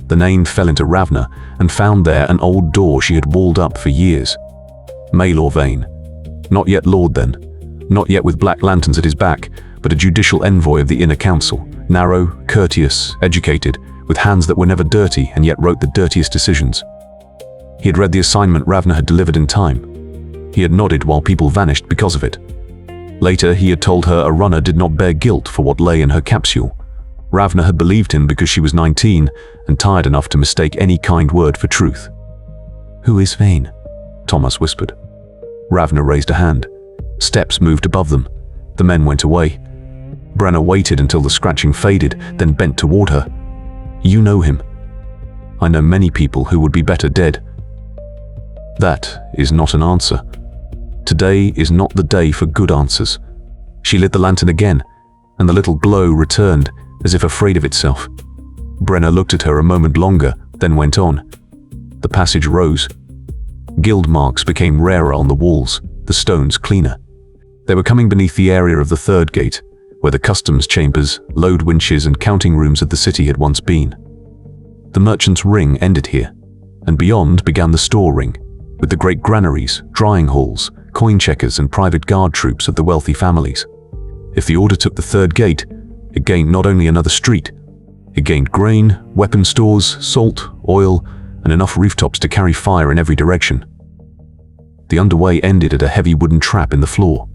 The name fell into Ravna and found there an old door she had walled up for years. Maelor Veyn. Not yet lord then. Not yet with black lanterns at his back, but a judicial envoy of the inner council. Narrow, courteous, educated, with hands that were never dirty and yet wrote the dirtiest decisions. He had read the assignment Ravna had delivered in time. He had nodded while people vanished because of it. Later, he had told her a runner did not bear guilt for what lay in her capsule. Ravna had believed him because she was 19 and tired enough to mistake any kind word for truth. "Who is Veyn?" Tomas whispered. Ravna raised a hand. Steps moved above them. The men went away. Brenna waited until the scratching faded, then bent toward her. "You know him." "I know many people who would be better dead." That is not an answer. Today is not the day for good answers. She lit the lantern again, and the little glow returned, as if afraid of itself. Brenna looked at her a moment longer, then went on. The passage rose. Guild marks became rarer on the walls, the stones cleaner. They were coming beneath the area of the 3rd gate, where the customs chambers, load winches and counting rooms of the city had once been. The merchant's ring ended here, and beyond began the store ring, with the great granaries, drying halls, coin checkers and private guard troops of the wealthy families. If the order took the 3rd gate, it gained not only another street, it gained grain, weapon stores, salt, oil, and enough rooftops to carry fire in every direction. The underway ended at a heavy wooden trap in the floor.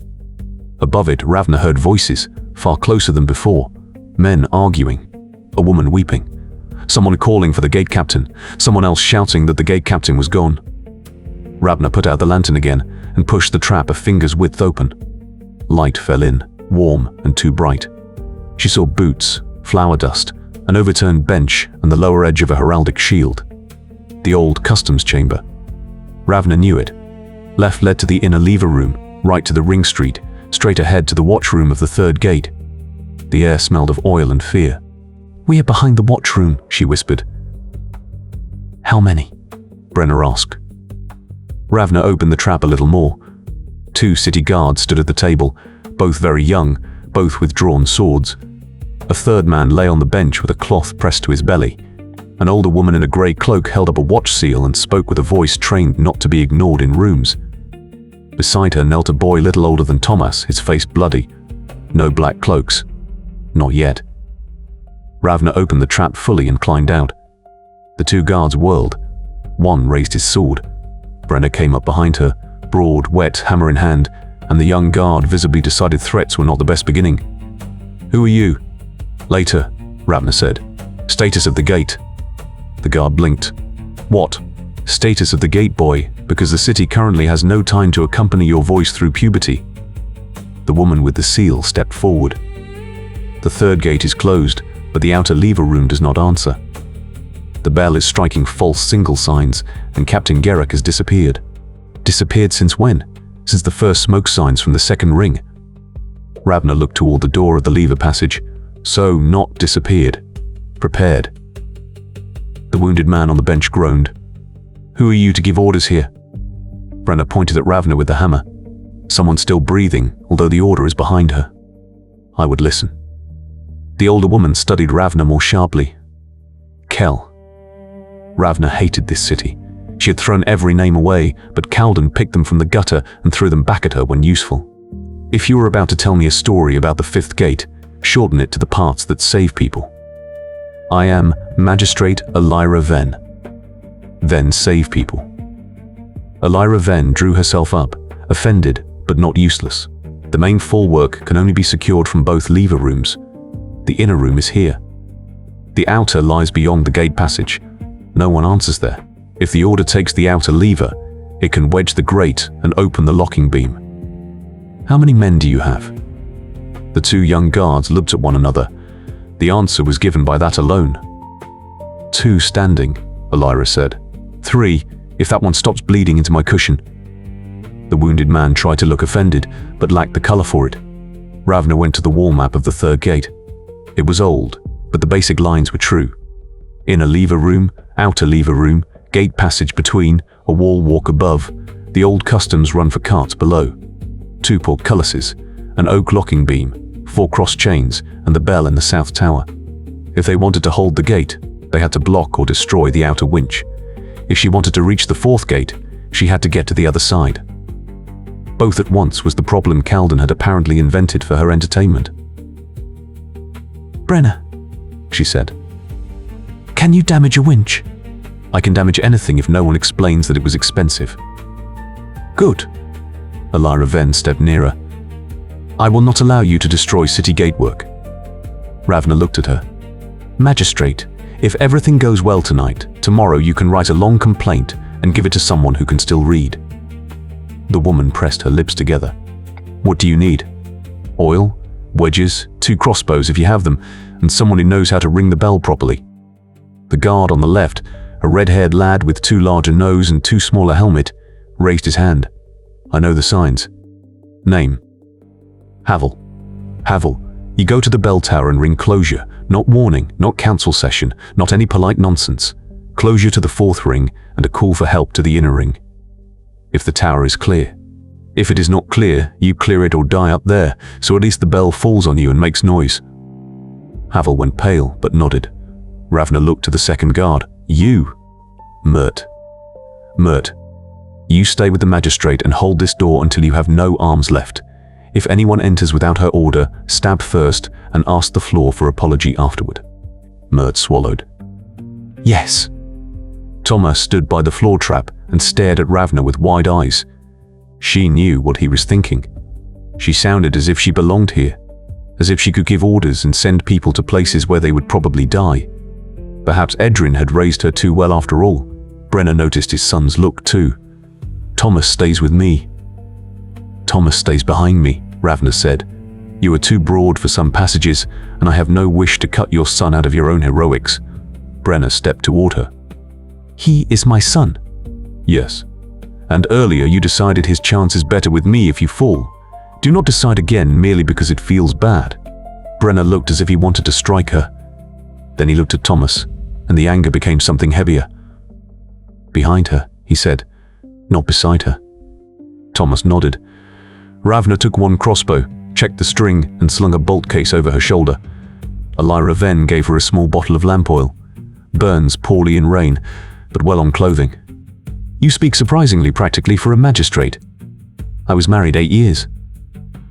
Above it, Ravna heard voices, far closer than before, men arguing, a woman weeping, someone calling for the gate captain, someone else shouting that the gate captain was gone. Ravna put out the lantern again and pushed the trap a finger's width open. Light fell in, warm and too bright. She saw boots, flour dust, an overturned bench and the lower edge of a heraldic shield. The old customs chamber. Ravna knew it. Left led to the inner lever room, right to the ring street, straight ahead to the watch room of the 3rd gate. The air smelled of oil and fear. "We are behind the watch room," she whispered. "How many?" Brenna asked. Ravna opened the trap a little more. 2 city guards stood at the table, both very young, both with drawn swords. A 3rd man lay on the bench with a cloth pressed to his belly. An older woman in a grey cloak held up a watch seal and spoke with a voice trained not to be ignored in rooms. Beside her knelt a boy little older than Tomas, his face bloody. No black cloaks. Not yet. Ravna opened the trap fully and climbed out. The 2 guards whirled. One raised his sword. Brenna came up behind her, broad, wet, hammer in hand, and the young guard visibly decided threats were not the best beginning. "Who are you?" "Later," Ravna said. "Status of the gate." The guard blinked. "What?" "Status of the gate, boy, because the city currently has no time to accompany your voice through puberty." The woman with the seal stepped forward. The third gate is closed, but the outer lever room does not answer. The bell is striking false signal signs, and Captain Garrick has disappeared. Disappeared since when? Since the first smoke signs from the second ring. Ravna looked toward the door of the lever passage. So, not disappeared. Prepared. The wounded man on the bench groaned. "Who are you to give orders here?" Brenna pointed at Ravna with the hammer. Someone still breathing, although the order is behind her. I would listen. The older woman studied Ravna more sharply. Kell. Ravna hated this city. She had thrown every name away, but Kalden picked them from the gutter and threw them back at her when useful. If you were about to tell me a story about the fifth gate, shorten it to the parts that save people. I am Magistrate Maelor Veyn. Then save people. Maelor Veyn drew herself up, offended but not useless. The main formwork can only be secured from both lever rooms. The inner room is here. The outer lies beyond the gate passage. No one answers there. If the order takes the outer lever, it can wedge the grate and open the locking beam. How many men do you have? The two young guards looked at one another. The answer was given by that alone. 2 standing, Elira said. 3, if that one stops bleeding into my cushion. The wounded man tried to look offended, but lacked the color for it. Ravna went to the wall map of the third gate. It was old, but the basic lines were true. Inner lever room, outer lever room, gate passage between, a wall walk above, the old customs run for carts below. 2 portcullises, an oak locking beam, 4 cross chains, and the bell in the south tower. If they wanted to hold the gate, they had to block or destroy the outer winch. If she wanted to reach the fourth gate, she had to get to the other side. Both at once was the problem Kalden had apparently invented for her entertainment. Brenna, she said, can you damage a winch? I can damage anything if no one explains that it was expensive. Good. Maelor Veyn stepped nearer. I will not allow you to destroy city gatework. Ravna looked at her. Magistrate, if everything goes well tonight, tomorrow you can write a long complaint and give it to someone who can still read. The woman pressed her lips together. What do you need? Oil, wedges, 2 crossbows if you have them, and someone who knows how to ring the bell properly. The guard on the left, a red-haired lad with too large a nose and too small a helmet, raised his hand. I know the signs. Name? Havel. Havel, you go to the bell tower and ring closure, not warning, not council session, not any polite nonsense. Closure to the 4th ring and a call for help to the inner ring. If the tower is clear. If it is not clear, you clear it or die up there, so at least the bell falls on you and makes noise. Havel went pale, but nodded. Ravna looked to the second guard. You. Mert. Mert. You stay with the magistrate and hold this door until you have no arms left. If anyone enters without her order, stab first and ask the floor for apology afterward. Mert swallowed. Yes. Tomas stood by the floor trap and stared at Ravna with wide eyes. She knew what he was thinking. She sounded as if she belonged here, as if she could give orders and send people to places where they would probably die. Perhaps Edrin had raised her too well after all. Brenna noticed his son's look too. Tomas stays with me. Tomas stays behind me, Ravna said. You are too broad for some passages, and I have no wish to cut your son out of your own heroics. Brenna stepped toward her. He is my son. Yes. And earlier you decided his chance is better with me if you fall. Do not decide again merely because it feels bad. Brenna looked as if he wanted to strike her. Then he looked at Tomas, and the anger became something heavier. Behind her, he said, not beside her. Tomas nodded. Ravna took 1 crossbow, checked the string, and slung a bolt case over her shoulder. Maelor Veyn gave her a small bottle of lamp oil. Burns poorly in rain, but well on clothing. You speak surprisingly practically for a magistrate. I was married 8 years.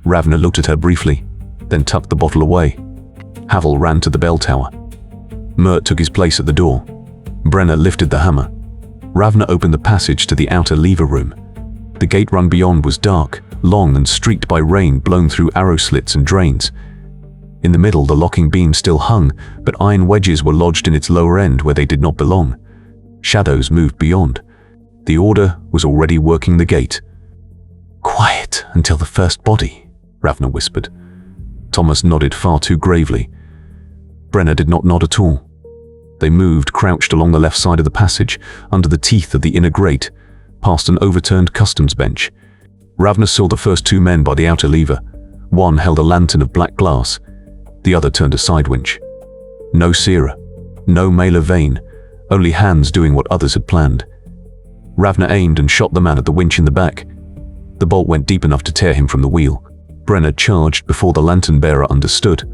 Ravna looked at her briefly, then tucked the bottle away. Havel ran to the bell tower. Mert took his place at the door. Brenna lifted the hammer. Ravna opened the passage to the outer lever room. The gate run beyond was dark, long and streaked by rain blown through arrow slits and drains. In the middle, the locking beam still hung, but iron wedges were lodged in its lower end where they did not belong. Shadows moved beyond. The order was already working the gate. Quiet until the first body, Ravna whispered. Tomas nodded far too gravely. Brenna did not nod at all. They moved, crouched along the left side of the passage, under the teeth of the inner grate, past an overturned customs bench. Ravna saw the first two men by the outer lever. One held a lantern of black glass. The other turned a side winch. No Sierra, no Maelor Veyn, only hands doing what others had planned. Ravna aimed and shot the man at the winch in the back. The bolt went deep enough to tear him from the wheel. Brenna charged before the lantern bearer understood.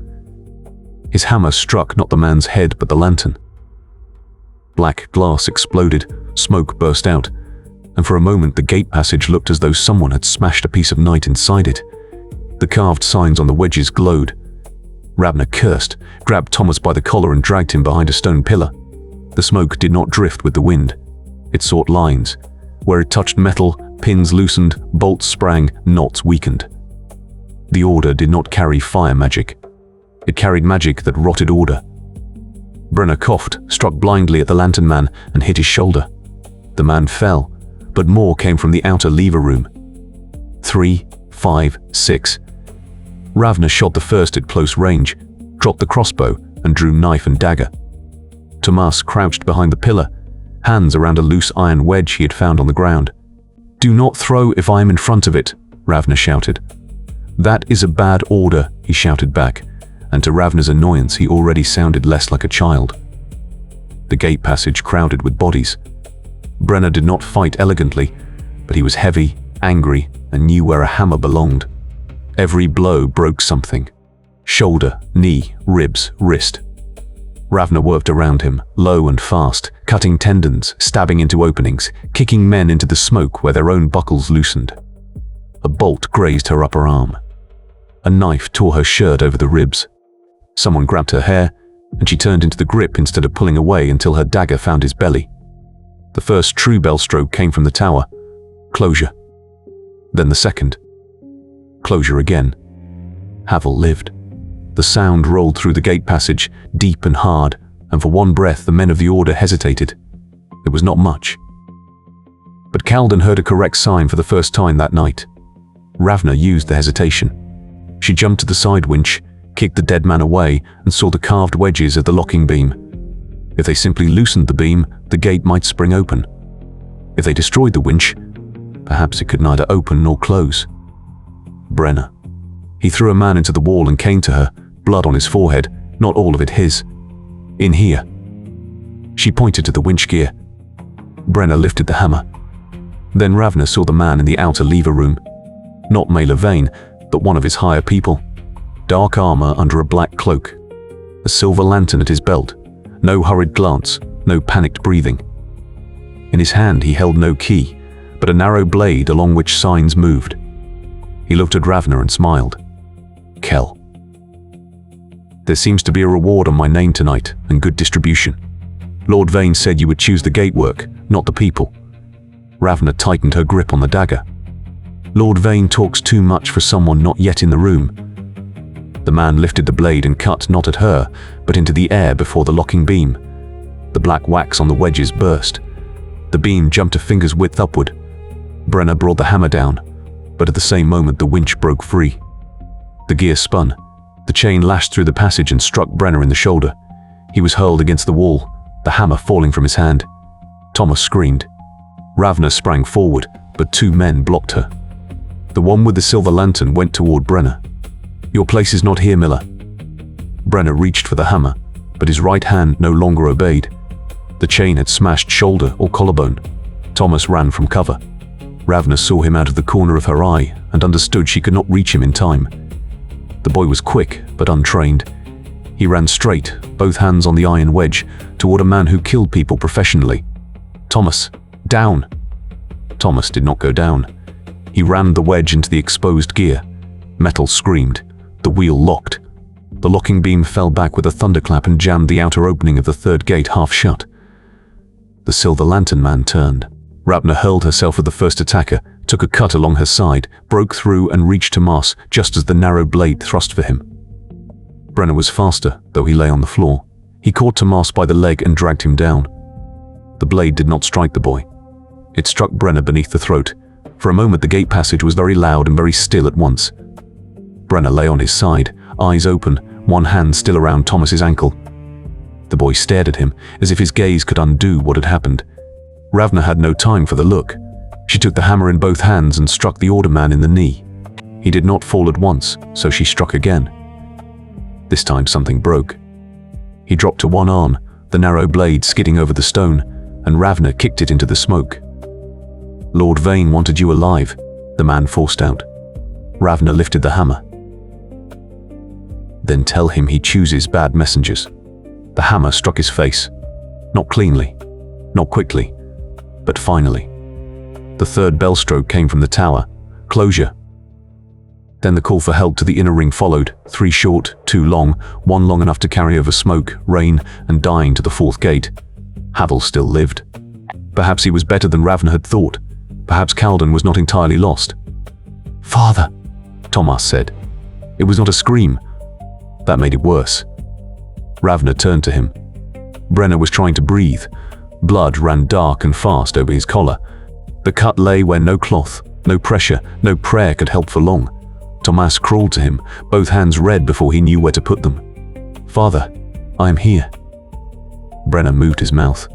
His hammer struck not the man's head but the lantern. Black glass exploded, smoke burst out, and for a moment the gate passage looked as though someone had smashed a piece of night inside it. The carved signs on the wedges glowed. Ravna cursed, grabbed Tomas by the collar and dragged him behind a stone pillar. The smoke did not drift with the wind. It sought lines. Where it touched metal, pins loosened, bolts sprang, knots weakened. The order did not carry fire magic. It carried magic that rotted order. Brenna coughed, struck blindly at the lantern man, and hit his shoulder. The man fell, but more came from the outer lever room. 3, 5, 6. Ravna shot the first at close range, dropped the crossbow, and drew knife and dagger. Tomas crouched behind the pillar, hands around a loose iron wedge he had found on the ground. "Do not throw if I am in front of it," Ravna shouted. "That is a bad order," he shouted back, and to Ravna's annoyance he already sounded less like a child. The gate passage crowded with bodies. Brenna did not fight elegantly, but he was heavy, angry, and knew where a hammer belonged. Every blow broke something. Shoulder, knee, ribs, wrist. Ravna worked around him, low and fast, cutting tendons, stabbing into openings, kicking men into the smoke where their own buckles loosened. A bolt grazed her upper arm. A knife tore her shirt over the ribs. Someone grabbed her hair, and she turned into the grip instead of pulling away until her dagger found his belly. The first true bell stroke came from the tower. Closure. Then the second. Closure again. Havel lived. The sound rolled through the gate passage, deep and hard, and for one breath the men of the order hesitated. It was not much. But Kalden heard a correct sign for the first time that night. Ravna used the hesitation. She jumped to the side winch, kicked the dead man away, and saw the carved wedges of the locking beam. If they simply loosened the beam, the gate might spring open. If they destroyed the winch, perhaps it could neither open nor close. Brenna. He threw a man into the wall and came to her, blood on his forehead, not all of it his. "In here." She pointed to the winch gear. Brenna lifted the hammer. Then Ravna saw the man in the outer lever room. Not Maelor Veyn, but one of his higher people. Dark armor under a black cloak. A silver lantern at his belt. No hurried glance, no panicked breathing. In his hand he held no key, but a narrow blade along which signs moved. He looked at Ravna and smiled. "Kell. There seems to be a reward on my name tonight, and good distribution. Lord Veyn said you would choose the gatework, not the people." Ravna tightened her grip on the dagger. "Lord Veyn talks too much for someone not yet in the room." The man lifted the blade and cut not at her, but into the air before the locking beam. The black wax on the wedges burst. The beam jumped a finger's width upward. Brenna brought the hammer down, but at the same moment the winch broke free. The gear spun. The chain lashed through the passage and struck Brenna in the shoulder. He was hurled against the wall, the hammer falling from his hand. Tomas screamed. Ravna sprang forward, but two men blocked her. The one with the silver lantern went toward Brenna. "Your place is not here, Miller." Brenna reached for the hammer, but his right hand no longer obeyed. The chain had smashed shoulder or collarbone. Tomas ran from cover. Ravna saw him out of the corner of her eye and understood she could not reach him in time. The boy was quick, but untrained. He ran straight, both hands on the iron wedge, toward a man who killed people professionally. "Tomas, down!" Tomas did not go down. He rammed the wedge into the exposed gear. Metal screamed. The wheel locked. The locking beam fell back with a thunderclap and jammed the outer opening of the third gate half shut. The silver lantern man turned. Ravna hurled herself at the first attacker, took a cut along her side, broke through and reached Tomas just as the narrow blade thrust for him. Brenna was faster, though he lay on the floor. He caught Tomas by the leg and dragged him down. The blade did not strike the boy. It struck Brenna beneath the throat. For a moment the gate passage was very loud and very still at once. Brenna lay on his side, eyes open, one hand still around Tomas's ankle. The boy stared at him as if his gaze could undo what had happened. Ravna had no time for the look. She took the hammer in both hands and struck the alderman in the knee. He did not fall at once, so she struck again. This time something broke. He dropped to one arm, the narrow blade skidding over the stone, and Ravna kicked it into the smoke. "Lord Veyn wanted you alive," the man forced out. Ravna lifted the hammer. "Then tell him he chooses bad messengers." The hammer struck his face. Not cleanly, not quickly, but finally. The third bell stroke came from the tower. Closure. Then the call for help to the inner ring followed, 3 short, 2 long, 1 long enough to carry over smoke, rain, and dying to the 4th gate. Havel still lived. Perhaps he was better than Ravna had thought. Perhaps Kalden was not entirely lost. "Father," Tomas said. It was not a scream. That made it worse. Ravna turned to him. Brenna was trying to breathe. Blood ran dark and fast over his collar. The cut lay where no cloth, no pressure, no prayer could help for long. Tomas crawled to him, both hands red before he knew where to put them. "Father, I am here." Brenna moved his mouth.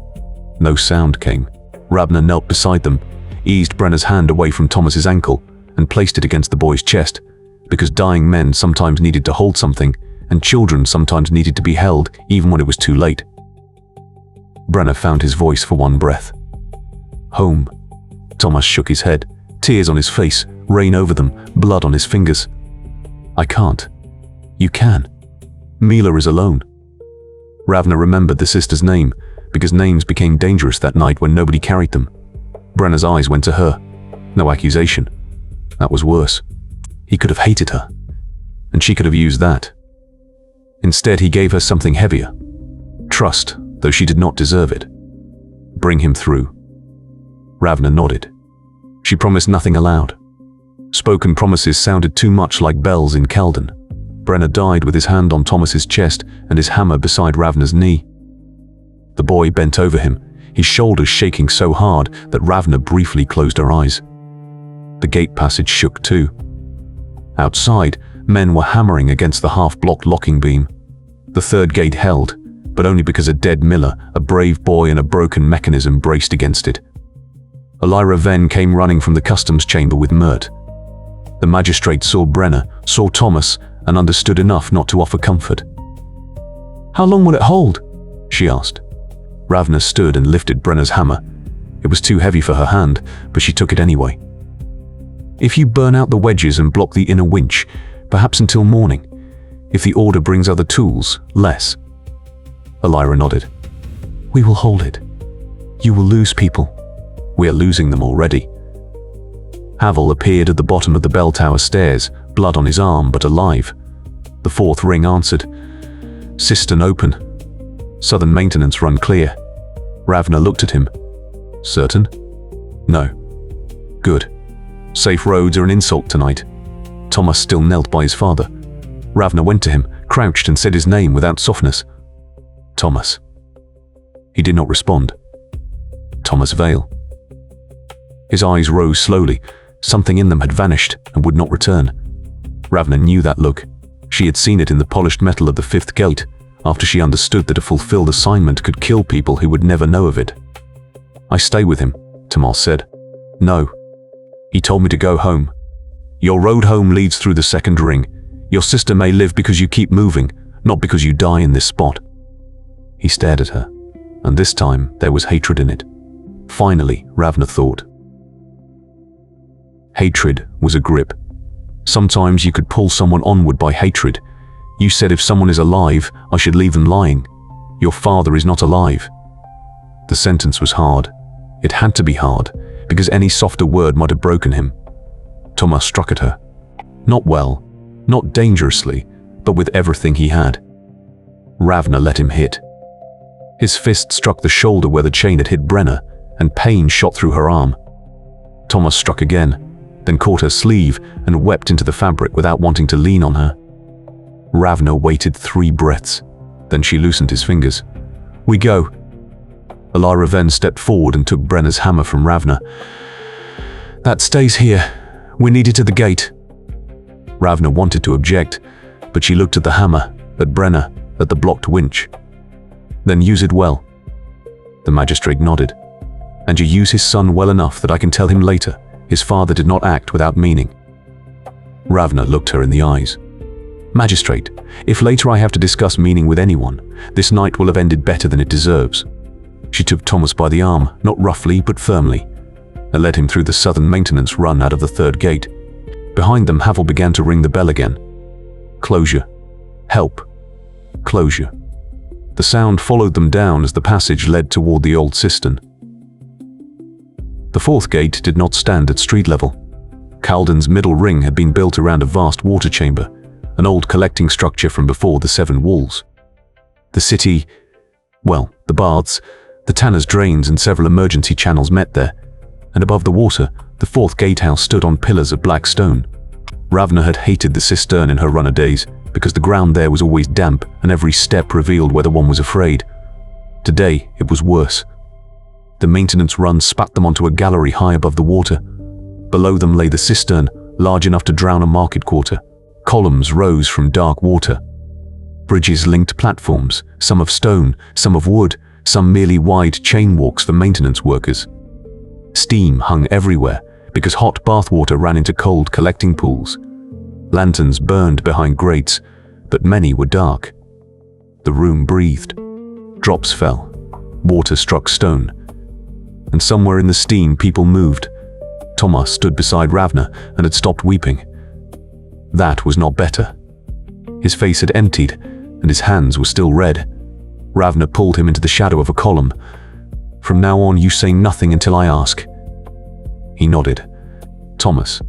No sound came. Ravna knelt beside them, eased Brenna's hand away from Tomas's ankle, and placed it against the boy's chest, because dying men sometimes needed to hold something, and children sometimes needed to be held, even when it was too late. Brenna found his voice for one breath. "Home." Tomas shook his head, tears on his face, rain over them, blood on his fingers. "I can't." "You can. Maelor is alone." Ravna remembered the sister's name, because names became dangerous that night when nobody carried them. Brenna's eyes went to her. No accusation. That was worse. He could have hated her, and she could have used that. Instead, he gave her something heavier. Trust, though she did not deserve it. Bring him through. Ravna nodded. She promised nothing aloud. Spoken promises sounded too much like bells in Kalden. Brenna died with his hand on Tomas's chest and his hammer beside Ravna's knee. The boy bent over him, his shoulders shaking so hard that Ravna briefly closed her eyes. The gate passage shook too. Outside, men were hammering against the half-blocked locking beam. The 3rd gate held, but only because a dead miller, a brave boy and a broken mechanism braced against it. Maelor Veyn came running from the customs chamber with Mert. The magistrate saw Brenna, saw Tomas, and understood enough not to offer comfort. "How long will it hold?" she asked. Ravna stood and lifted Brenna's hammer. It was too heavy for her hand, but she took it anyway. "If you burn out the wedges and block the inner winch, perhaps until morning. If the order brings other tools, less." Maelor nodded. "We will hold it. You will lose people. We are losing them already." Havel appeared at the bottom of the bell tower stairs, blood on his arm but alive. The 4th ring answered. "Cistern open. Southern maintenance run clear." Ravna looked at him. "Certain?" "No." "Good. Safe roads are an insult tonight." Tomas still knelt by his father. Ravna went to him, crouched and said his name without softness. "Tomas." He did not respond. "Tomas Veyn." His eyes rose slowly. Something in them had vanished and would not return. Ravna knew that look. She had seen it in the polished metal of the 5th gate, after she understood that a fulfilled assignment could kill people who would never know of it. "I stay with him," Tomas said. "No. He told me to go home. Your road home leads through the 2nd ring. Your sister may live because you keep moving, not because you die in this spot." He stared at her, and this time there was hatred in it. Finally, Ravna thought. Hatred was a grip. Sometimes you could pull someone onward by hatred. You said if someone is alive, I should leave them lying. Your father is not alive. The sentence was hard. It had to be hard, because any softer word might have broken him. Tomas struck at her. Not well, not dangerously, but with everything he had. Ravna let him hit. His fist struck the shoulder where the chain had hit Brenna, and pain shot through her arm. Tomas struck again, then caught her sleeve and wept into the fabric without wanting to lean on her. Ravna waited 3 breaths. Then she loosened his fingers. "We go." Maelor Veyn stepped forward and took Brenna's hammer from Ravna. "That stays here. We need it at the gate." Ravna wanted to object, but she looked at the hammer, at Brenna, at the blocked winch. "Then use it well." The magistrate nodded. "And you use his son well enough that I can tell him later his father did not act without meaning." Ravna looked her in the eyes. "Magistrate, if later I have to discuss meaning with anyone, this night will have ended better than it deserves." She took Tomas by the arm, not roughly but firmly, and led him through the southern maintenance run out of the third gate. Behind them, Havel began to ring the bell again. Closure. Help. Closure. The sound followed them down as the passage led toward the old cistern. The fourth gate did not stand at street level. Kalden's middle ring had been built around a vast water chamber, an old collecting structure from before the Seven Walls. The city, well, the baths, the tanner's drains and several emergency channels met there, and above the water, the fourth gatehouse stood on pillars of black stone. Ravna had hated the cistern in her runner days because the ground there was always damp and every step revealed whether one was afraid. Today, it was worse. The maintenance run spat them onto a gallery high above the water. Below them lay the cistern, large enough to drown a market quarter. Columns rose from dark water. Bridges linked platforms, some of stone, some of wood, some merely wide chain walks for maintenance workers. Steam hung everywhere because hot bathwater ran into cold collecting pools. Lanterns burned behind grates, but many were dark. The room breathed. Drops fell. Water struck stone. And somewhere in the steam people moved. Tomas stood beside Ravna and had stopped weeping. That was not better. His face had emptied, and his hands were still red. Ravna pulled him into the shadow of a column. "From now on, you say nothing until I ask." He nodded. "Tomas."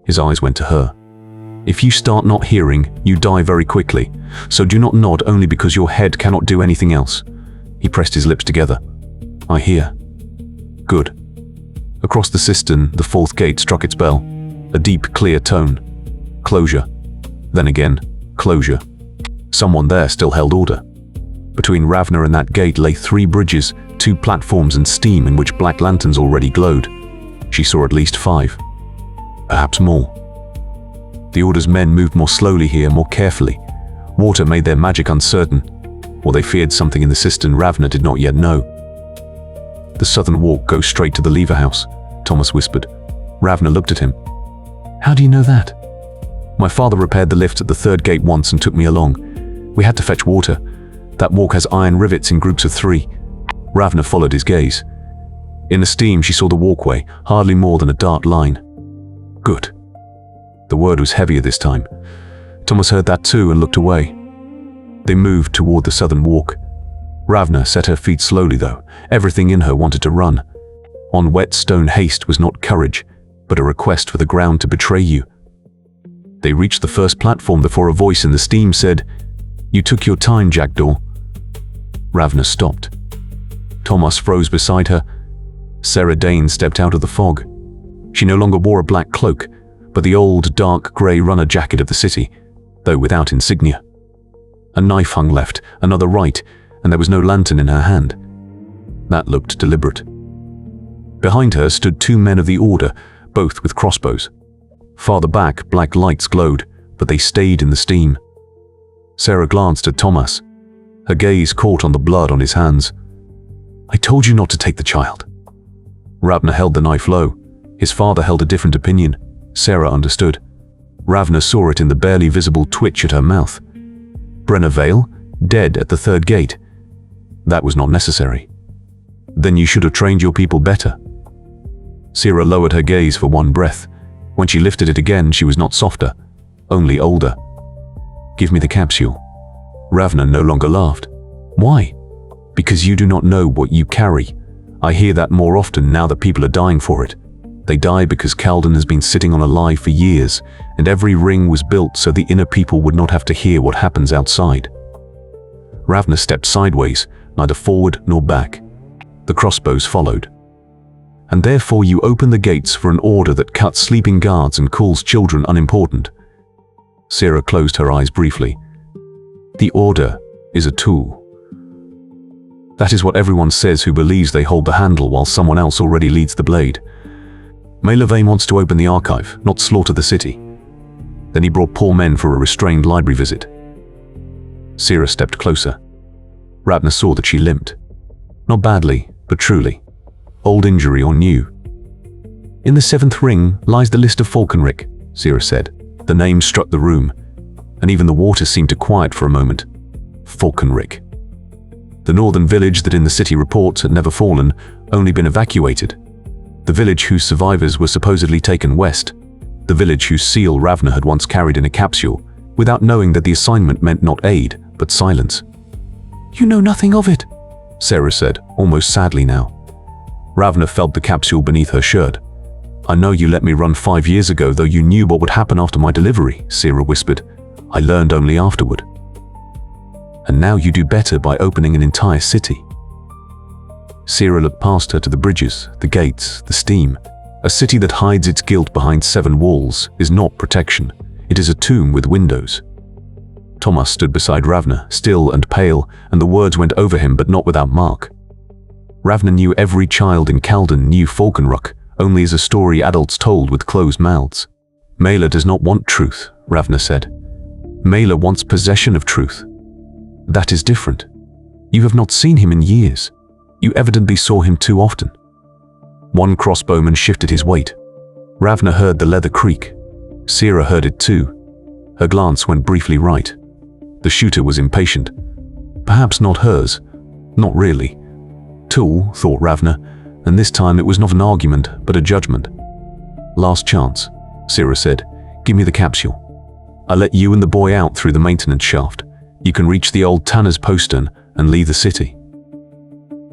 His eyes went to her. "If you start not hearing, you die very quickly, so do not nod only because your head cannot do anything else." He pressed his lips together. "I hear." "Good." Across the cistern, the fourth gate struck its bell, a deep, clear tone. Closure. Then again, closure. Someone there still held order. Between Ravna and that gate lay 3 bridges, 2 platforms and steam in which black lanterns already glowed. She saw at least 5. Perhaps more. The Order's men moved more slowly here, more carefully. Water made their magic uncertain, or they feared something in the cistern Ravna did not yet know. "The southern walk goes straight to the lever house," Tomas whispered. Ravna looked at him. "How do you know that?" "My father repaired the lift at the third gate once and took me along. We had to fetch water. That walk has iron rivets in groups of 3. Ravna followed his gaze. In the steam she saw the walkway, hardly more than a dark line. "Good." The word was heavier this time. Tomas heard that too and looked away. They moved toward the southern walk. Ravna set her feet slowly though. Everything in her wanted to run. On wet stone, haste was not courage, but a request for the ground to betray you. They reached the first platform before a voice in the steam said, "You took your time, Jackdaw." Ravna stopped. Tomas froze beside her. Sarah Dane stepped out of the fog. She no longer wore a black cloak, but the old, dark grey runner jacket of the city, though without insignia. A knife hung left, another right, and there was no lantern in her hand. That looked deliberate. Behind her stood 2 men of the Order, both with crossbows. Farther back, black lights glowed, but they stayed in the steam. Sarah glanced at Tomas. Her gaze caught on the blood on his hands. "I told you not to take the child." Ravna held the knife low. His father held a different opinion. Sarah understood. Ravna saw it in the barely visible twitch at her mouth. Brenna Veyn, dead at the third gate. That was not necessary. Then you should have trained your people better. Sarah lowered her gaze for one breath. When she lifted it again, she was not softer, only older. "Give me the capsule." Ravna no longer laughed. "Why?" "Because you do not know what you carry. I hear that more often now that people are dying for it. They die because Kalden has been sitting on a lie for years, and every ring was built so the inner people would not have to hear what happens outside." Ravna stepped sideways, neither forward nor back. The crossbows followed. "And therefore you open the gates for an order that cuts sleeping guards and calls children unimportant." Sarah closed her eyes briefly. "The Order is a tool. That is what everyone says who believes they hold the handle while someone else already leads the blade. Maelor Veyn wants to open the archive, not slaughter the city. Then he brought poor men for a restrained library visit. Sira stepped closer. Ravna saw that she limped. Not badly, but truly. Old injury or new. "In the 7th ring lies the list of Falkenried," Sira said. The name struck the room, and even the water seemed to quiet for a moment. Falkenried. The northern village that in the city reports had never fallen, only been evacuated. The village whose survivors were supposedly taken west. The village whose seal Ravna had once carried in a capsule, without knowing that the assignment meant not aid, but silence. "You know nothing of it," Sira said, almost sadly now. Ravna felt the capsule beneath her shirt. "I know you let me run 5 years ago, though you knew what would happen after my delivery," Sira whispered. "I learned only afterward. And now you do better by opening an entire city." Sira looked past her to the bridges, the gates, the steam. A city that hides its guilt behind 7 walls is not protection. It is a tomb with windows. Tomas stood beside Ravna, still and pale, and the words went over him but not without mark. Ravna knew every child in Kalden knew Falkenried, only as a story adults told with closed mouths. "Maelor does not want truth," Ravna said. "Maelor wants possession of truth. That is different. You have not seen him in years. You evidently saw him too often." One crossbowman shifted his weight. Ravna heard the leather creak. Sira heard it too. Her glance went briefly right. The shooter was impatient. Perhaps not hers. Not really. Tool, thought Ravna, and this time it was not an argument, but a judgment. "Last chance," Sira said. "Give me the capsule. I let you and the boy out through the maintenance shaft. You can reach the old tanner's postern and leave the city."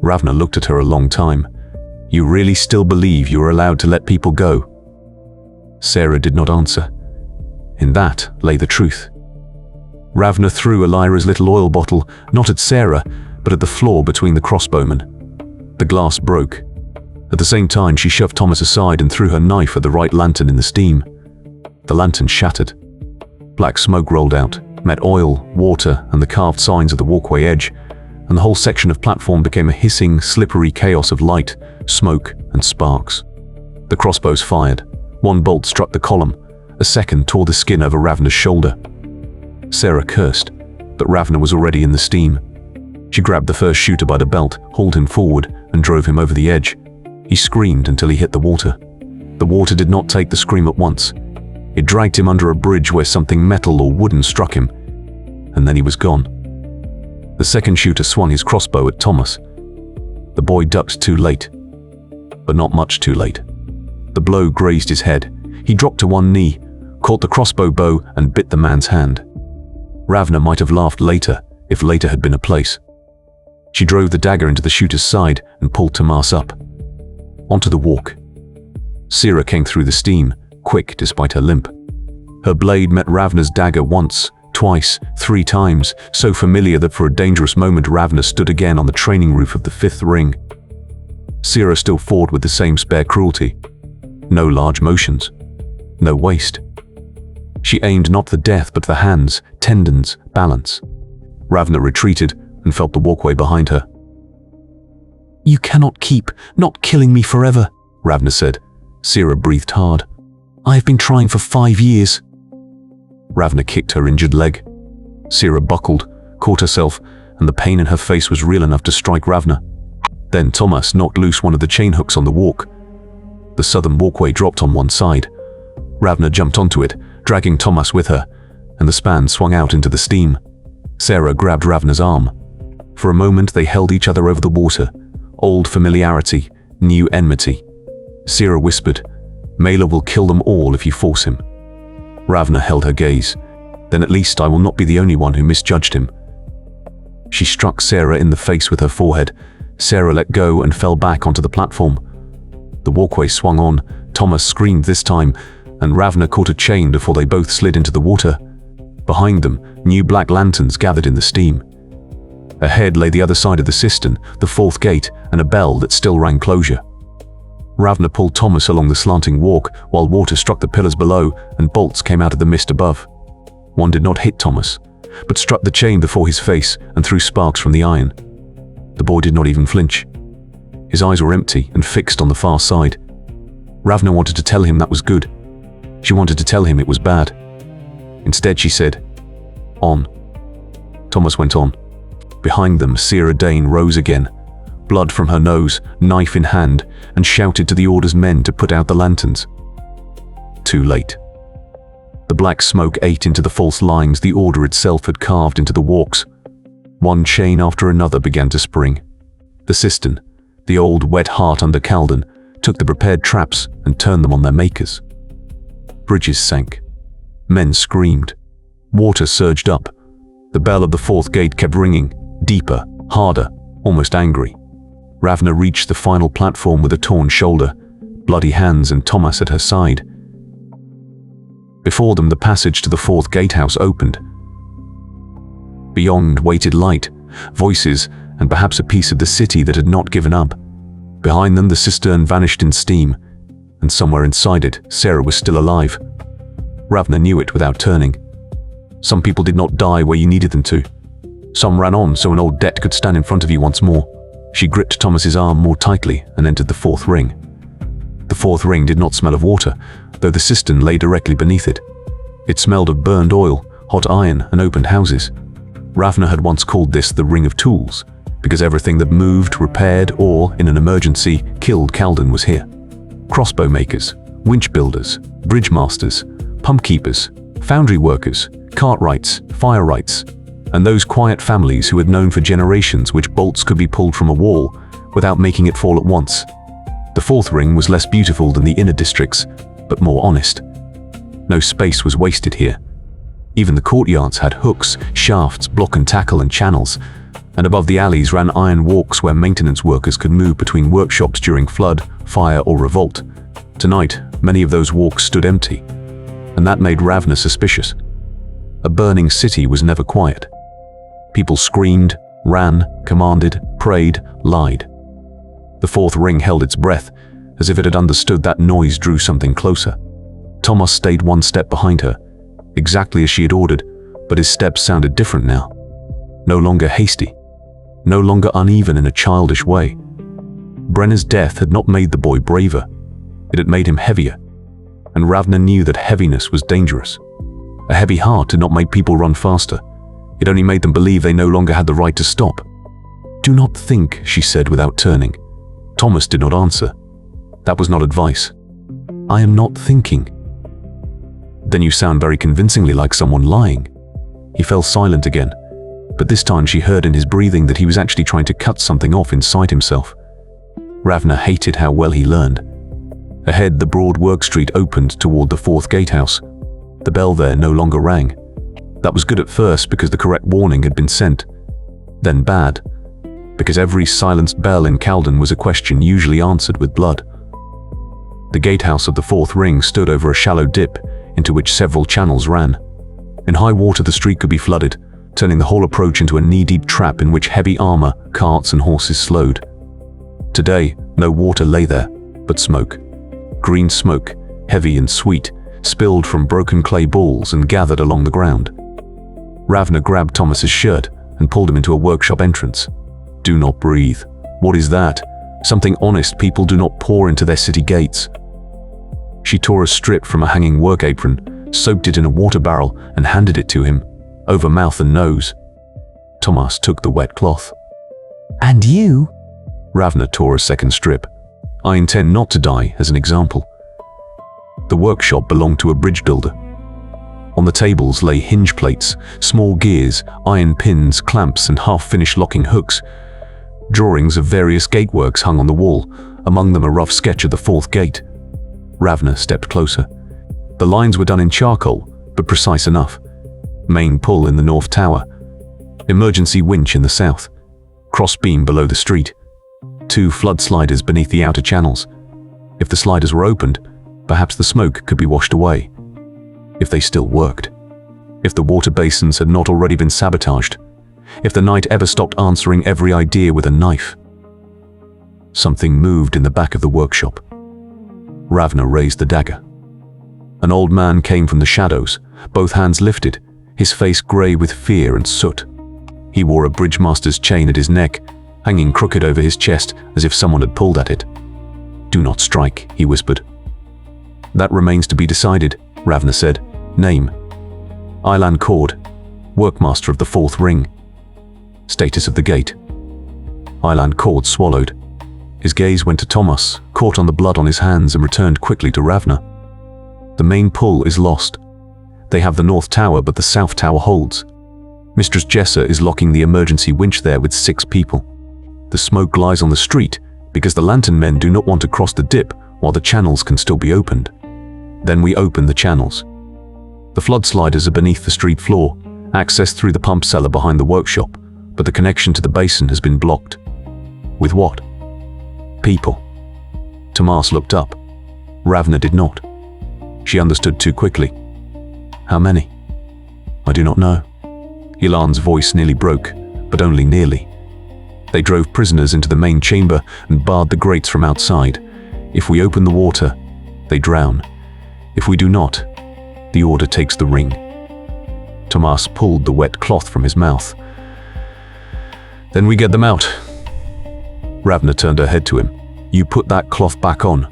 Ravna looked at her a long time. "You really still believe you are allowed to let people go?" Sira did not answer. In that lay the truth. Ravna threw Elira's little oil bottle, not at Sira, but at the floor between the crossbowmen. The glass broke. At the same time, she shoved Tomas aside and threw her knife at the right lantern in the steam. The lantern shattered. Black smoke rolled out, met oil, water, and the carved signs of the walkway edge, and the whole section of platform became a hissing, slippery chaos of light, smoke, and sparks. The crossbows fired. One bolt struck the column. A second tore the skin over Ravna's shoulder. Sira cursed, but Ravna was already in the steam. She grabbed the first shooter by the belt, hauled him forward, and drove him over the edge. He screamed until he hit the water. The water did not take the scream at once. It dragged him under a bridge where something metal or wooden struck him, and then he was gone. The second shooter swung his crossbow at Tomas. The boy ducked too late, but not much too late. The blow grazed his head. He dropped to one knee, caught the crossbow bow, and bit the man's hand. Ravna might have laughed later, if later had been a place. She drove the dagger into the shooter's side and pulled Tomas up. Onto the walk. Sira came through the steam, quick despite her limp. Her blade met Ravna's dagger once, twice, 3 times, so familiar that for a dangerous moment Ravna stood again on the training roof of the 5th ring. Sira still fought with the same spare cruelty. No large motions. No waste. She aimed not the death but the hands, tendons, balance. Ravna retreated and felt the walkway behind her. "You cannot keep not killing me forever," Ravna said. Sira breathed hard. "I have been trying for 5 years." Ravna kicked her injured leg. Sira buckled, caught herself, and the pain in her face was real enough to strike Ravna. Then Tomas knocked loose one of the chain hooks on the walk. The southern walkway dropped on one side. Ravna jumped onto it, dragging Tomas with her, and the span swung out into the steam. Sira grabbed Ravna's arm. For a moment they held each other over the water. Old familiarity, new enmity. Sira whispered, "Maelor will kill them all if you force him." Ravna held her gaze. "Then at least I will not be the only one who misjudged him." She struck Sira in the face with her forehead. Sira let go and fell back onto the platform. The walkway swung on. Tomas screamed this time, and Ravna caught a chain before they both slid into the water. Behind them, new black lanterns gathered in the steam. Ahead lay the other side of the cistern, the 4th gate, and a bell that still rang closure. Ravna pulled Tomas along the slanting walk while water struck the pillars below and bolts came out of the mist above. One did not hit Tomas, but struck the chain before his face and threw sparks from the iron. The boy did not even flinch. His eyes were empty and fixed on the far side. Ravna wanted to tell him that was good. She wanted to tell him it was bad. Instead, she said, "On." Tomas went on. Behind them, Sira Dane rose again, blood from her nose, knife in hand, and shouted to the Order's men to put out the lanterns. Too late. The black smoke ate into the false lines the Order itself had carved into the walks. One chain after another began to spring. The cistern, the old wet heart under Kalden, took the prepared traps and turned them on their makers. Bridges sank. Men screamed. Water surged up. The bell of the fourth gate kept ringing, deeper, harder, almost angry. Ravna reached the final platform with a torn shoulder, bloody hands, and Tomas at her side. Before them, the passage to the fourth gatehouse opened. Beyond waited light, voices, and perhaps a piece of the city that had not given up. Behind them, the cistern vanished in steam, and somewhere inside it, Sarah was still alive. Ravna knew it without turning. Some people did not die where you needed them to. Some ran on so an old debt could stand in front of you once more. She gripped Tomas's arm more tightly and entered the fourth ring. The fourth ring did not smell of water, though the cistern lay directly beneath it. It smelled of burned oil, hot iron, and opened houses. Ravna had once called this the Ring of Tools, because everything that moved, repaired, or, in an emergency, killed Kalden was here. Crossbow makers, winch builders, bridge masters, pump keepers, foundry workers, cartwrights, firewrights, and those quiet families who had known for generations which bolts could be pulled from a wall without making it fall at once. The fourth ring was less beautiful than the inner districts, but more honest. No space was wasted here. Even the courtyards had hooks, shafts, block and tackle, and channels, and above the alleys ran iron walks where maintenance workers could move between workshops during flood, fire, or revolt. Tonight, many of those walks stood empty, and that made Ravna suspicious. A burning city was never quiet. People screamed, ran, commanded, prayed, lied. The fourth ring held its breath, as if it had understood that noise drew something closer. Tomas stayed one step behind her, exactly as she had ordered, but his steps sounded different now. No longer hasty, no longer uneven in a childish way. Brenna's death had not made the boy braver, it had made him heavier, and Ravna knew that heaviness was dangerous. A heavy heart did not make people run faster, it only made them believe they no longer had the right to stop. "Do not think," she said without turning. Tomas did not answer. That was not advice. "I am not thinking." "Then you sound very convincingly like someone lying." He fell silent again, but this time she heard in his breathing that he was actually trying to cut something off inside himself. Ravna hated how well he learned. Ahead, the broad work street opened toward the fourth gatehouse. The bell there no longer rang. That was good at first because the correct warning had been sent. Then bad, because every silenced bell in Kalden was a question usually answered with blood. The gatehouse of the fourth ring stood over a shallow dip into which several channels ran. In high water, the street could be flooded, turning the whole approach into a knee-deep trap in which heavy armor, carts, and horses slowed. Today, no water lay there, but smoke. Green smoke, heavy and sweet, spilled from broken clay balls and gathered along the ground. Ravna grabbed Tomas's shirt and pulled him into a workshop entrance. "Do not breathe. What is that? Something honest people do not pour into their city gates." She tore a strip from a hanging work apron, soaked it in a water barrel, and handed it to him, over mouth and nose. Tomas took the wet cloth. "And you?" Ravna tore a second strip. "I intend not to die, as an example." The workshop belonged to a bridge builder. On the tables lay hinge plates, small gears, iron pins, clamps, and half-finished locking hooks. Drawings of various gateworks hung on the wall, among them a rough sketch of the fourth gate. Ravna stepped closer. The lines were done in charcoal, but precise enough. Main pull in the north tower. Emergency winch in the south. Crossbeam below the street. 2 flood sliders beneath the outer channels. If the sliders were opened, perhaps the smoke could be washed away. If they still worked. If the water basins had not already been sabotaged. If the night ever stopped answering every idea with a knife. Something moved in the back of the workshop. Ravna raised the dagger. An old man came from the shadows, both hands lifted, his face grey with fear and soot. He wore a bridgemaster's chain at his neck, hanging crooked over his chest as if someone had pulled at it. "Do not strike," he whispered. "That remains to be decided," Ravna said. "Name." Maelor Veyn, workmaster of the fourth ring. Status of the gate. Maelor Veyn swallowed. His gaze went to Tomas, caught on the blood on his hands, and returned quickly to Ravna. The main pull is lost. They have the north tower, but the south tower holds. Mistress Jessa is locking the emergency winch there with 6 people. The smoke lies on the street because the lantern men do not want to cross the dip while the channels can still be opened. Then we open the channels. The flood sliders are beneath the street floor, accessed through the pump cellar behind the workshop, but the connection to the basin has been blocked. With what? People. Tomas looked up. Ravna did not. She understood too quickly. How many? I do not know. Ilan's voice nearly broke, but only nearly. They drove prisoners into the main chamber and barred the grates from outside. If we open the water, they drown. If we do not, the order takes the ring. Tomas pulled the wet cloth from his mouth. Then we get them out. Ravna turned her head to him. You put that cloth back on.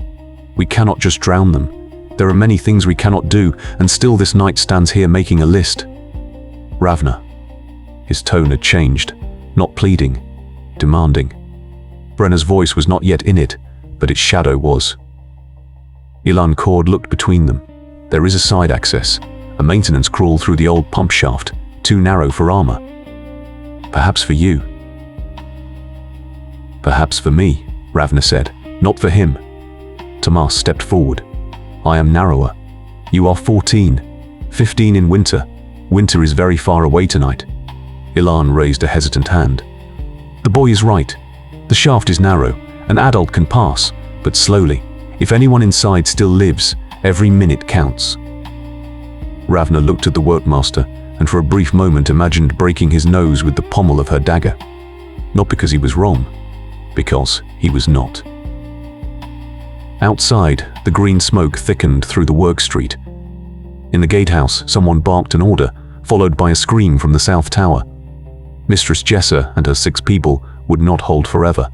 We cannot just drown them. There are many things we cannot do, and still this knight stands here making a list. Ravna. His tone had changed, not pleading, demanding. Brenna's voice was not yet in it, but its shadow was. Maelor Veyn looked between them. There is a side access, a maintenance crawl through the old pump shaft, too narrow for armor. Perhaps for you. Perhaps for me, Ravna said, not for him. Tomas stepped forward. I am narrower. You are 14, 15 in winter. Winter is very far away tonight. Maelor raised a hesitant hand. The boy is right. The shaft is narrow. An adult can pass, but slowly. If anyone inside still lives, every minute counts. Ravna looked at the workmaster and for a brief moment imagined breaking his nose with the pommel of her dagger. Not because he was wrong, because he was not. Outside, the green smoke thickened through the work street. In the gatehouse, someone barked an order, followed by a scream from the south tower. Mistress Jessa and her 6 people would not hold forever.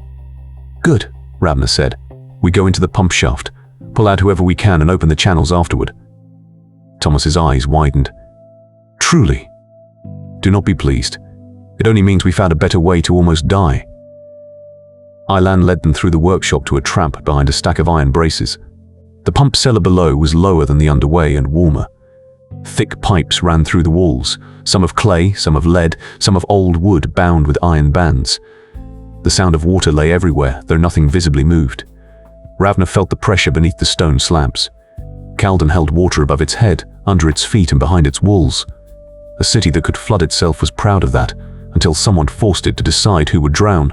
Good, Ravna said. We go into the pump shaft, pull out whoever we can and open the channels afterward. Tomas's eyes widened. Truly? Do not be pleased. It only means we found a better way to almost die. Maelor led them through the workshop to a trap behind a stack of iron braces. The pump cellar below was lower than the underway and warmer. Thick pipes ran through the walls, some of clay, some of lead, some of old wood bound with iron bands. The sound of water lay everywhere, though nothing visibly moved. Ravna felt the pressure beneath the stone slabs. Kalden held water above its head, under its feet and behind its walls. A city that could flood itself was proud of that, until someone forced it to decide who would drown.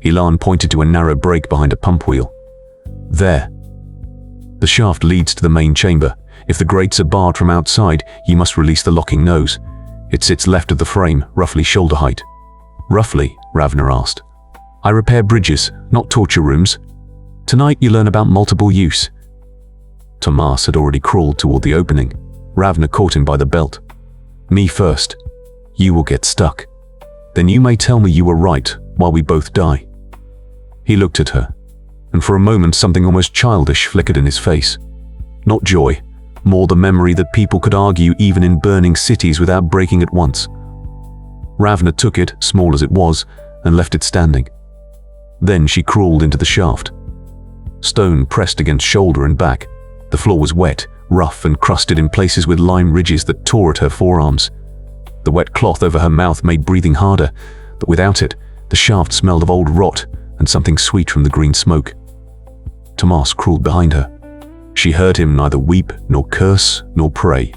Maelor pointed to a narrow break behind a pump wheel. There. The shaft leads to the main chamber. If the grates are barred from outside, you must release the locking nose. It sits left of the frame, roughly shoulder height. Roughly, Ravna asked. I repair bridges, not torture rooms. Tonight you learn about multiple use. Tomas had already crawled toward the opening. Ravna caught him by the belt. Me first. You will get stuck. Then you may tell me you were right while we both die. He looked at her, and for a moment something almost childish flickered in his face. Not joy, more the memory that people could argue even in burning cities without breaking at once. Ravna took it, small as it was, and left it standing. Then she crawled into the shaft. Stone pressed against shoulder and back. The floor was wet, rough and crusted in places with lime ridges that tore at her forearms. The wet cloth over her mouth made breathing harder, but without it, the shaft smelled of old rot and something sweet from the green smoke. Tomas crawled behind her. She heard him neither weep, nor curse, nor pray.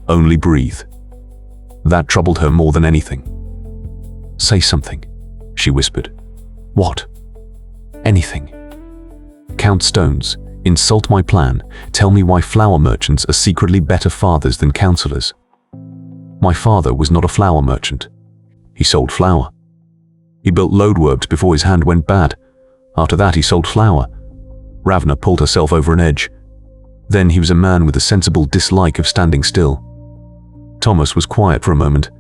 Only breathe. That troubled her more than anything. Say something, she whispered. What? Anything. Count stones, insult my plan, tell me why flour merchants are secretly better fathers than counselors. My father was not a flour merchant. He sold flour. He built loadworks before his hand went bad. After that he sold flour. Ravna pulled herself over an edge. Then he was a man with a sensible dislike of standing still. Tomas was quiet for a moment.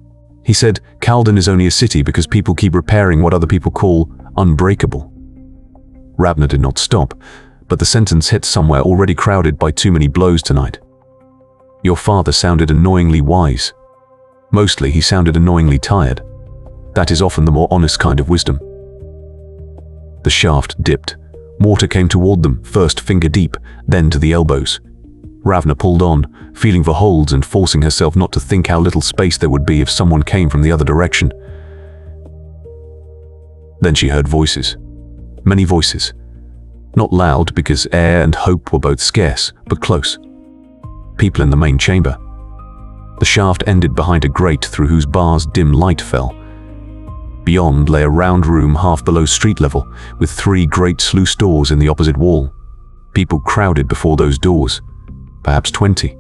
He said, Kalden is only a city because people keep repairing what other people call unbreakable. Ravna did not stop, but the sentence hit somewhere already crowded by too many blows tonight. Your father sounded annoyingly wise, Mostly he sounded annoyingly tired. That is often the more honest kind of wisdom. The shaft dipped. Water came toward them, first finger deep, then to the elbows. Ravna pulled on, feeling for holds and forcing herself not to think how little space there would be if someone came from the other direction. Then she heard voices. Many voices. Not loud because air and hope were both scarce, but close. People in the main chamber. The shaft ended behind a grate through whose bars dim light fell. Beyond lay a round room half below street level, with 3 great sluice doors in the opposite wall. People crowded before those doors. Perhaps 20.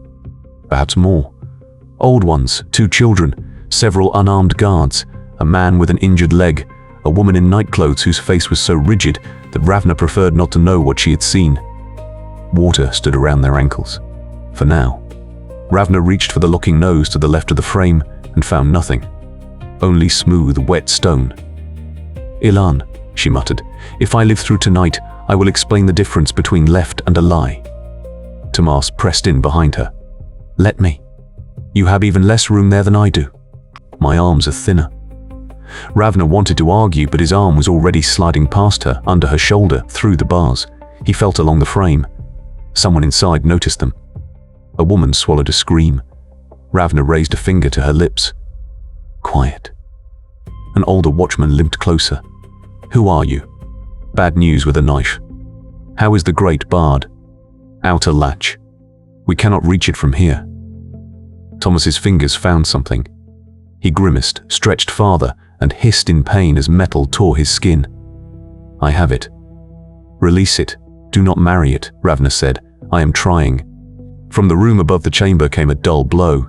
Perhaps more. Old ones, 2 children, several unarmed guards, a man with an injured leg, a woman in nightclothes whose face was so rigid that Ravna preferred not to know what she had seen. Water stood around their ankles. For now. Ravna reached for the locking nose to the left of the frame and found nothing. Only smooth, wet stone. "Ilan," she muttered, "if I live through tonight, I will explain the difference between left and a lie." Tomas pressed in behind her. "Let me. You have even less room there than I do. My arms are thinner." Ravna wanted to argue, but his arm was already sliding past her, under her shoulder, through the bars. He felt along the frame. Someone inside noticed them. A woman swallowed a scream. Ravna raised a finger to her lips. Quiet. An older watchman limped closer. "Who are you?" "Bad news with a knife." "How is the grate barred?" "Outer latch. We cannot reach it from here." Tomas's fingers found something. He grimaced, stretched farther, and hissed in pain as metal tore his skin. "I have it." "Release it. Do not marry it," Ravna said. "I am trying." From the room above the chamber came a dull blow.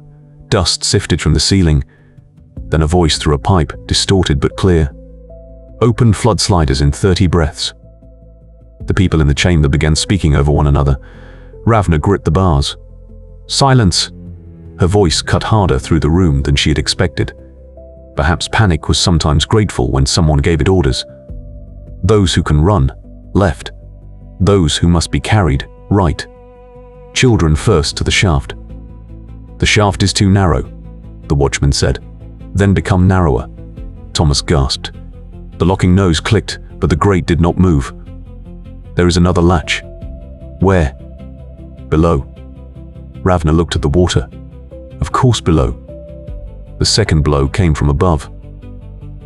Dust sifted from the ceiling. Then a voice through a pipe, distorted but clear. "Open flood sliders in 30 breaths." The people in the chamber began speaking over one another. Ravna gripped the bars. "Silence!" Her voice cut harder through the room than she had expected. Perhaps panic was sometimes grateful when someone gave it orders. "Those who can run, left. Those who must be carried, right. Children first to the shaft." "The shaft is too narrow," the watchman said. "Then become narrower." Tomas gasped. The locking nose clicked, but the grate did not move. "There is another latch." "Where?" "Below." Ravna looked at the water. Of course below. The second blow came from above.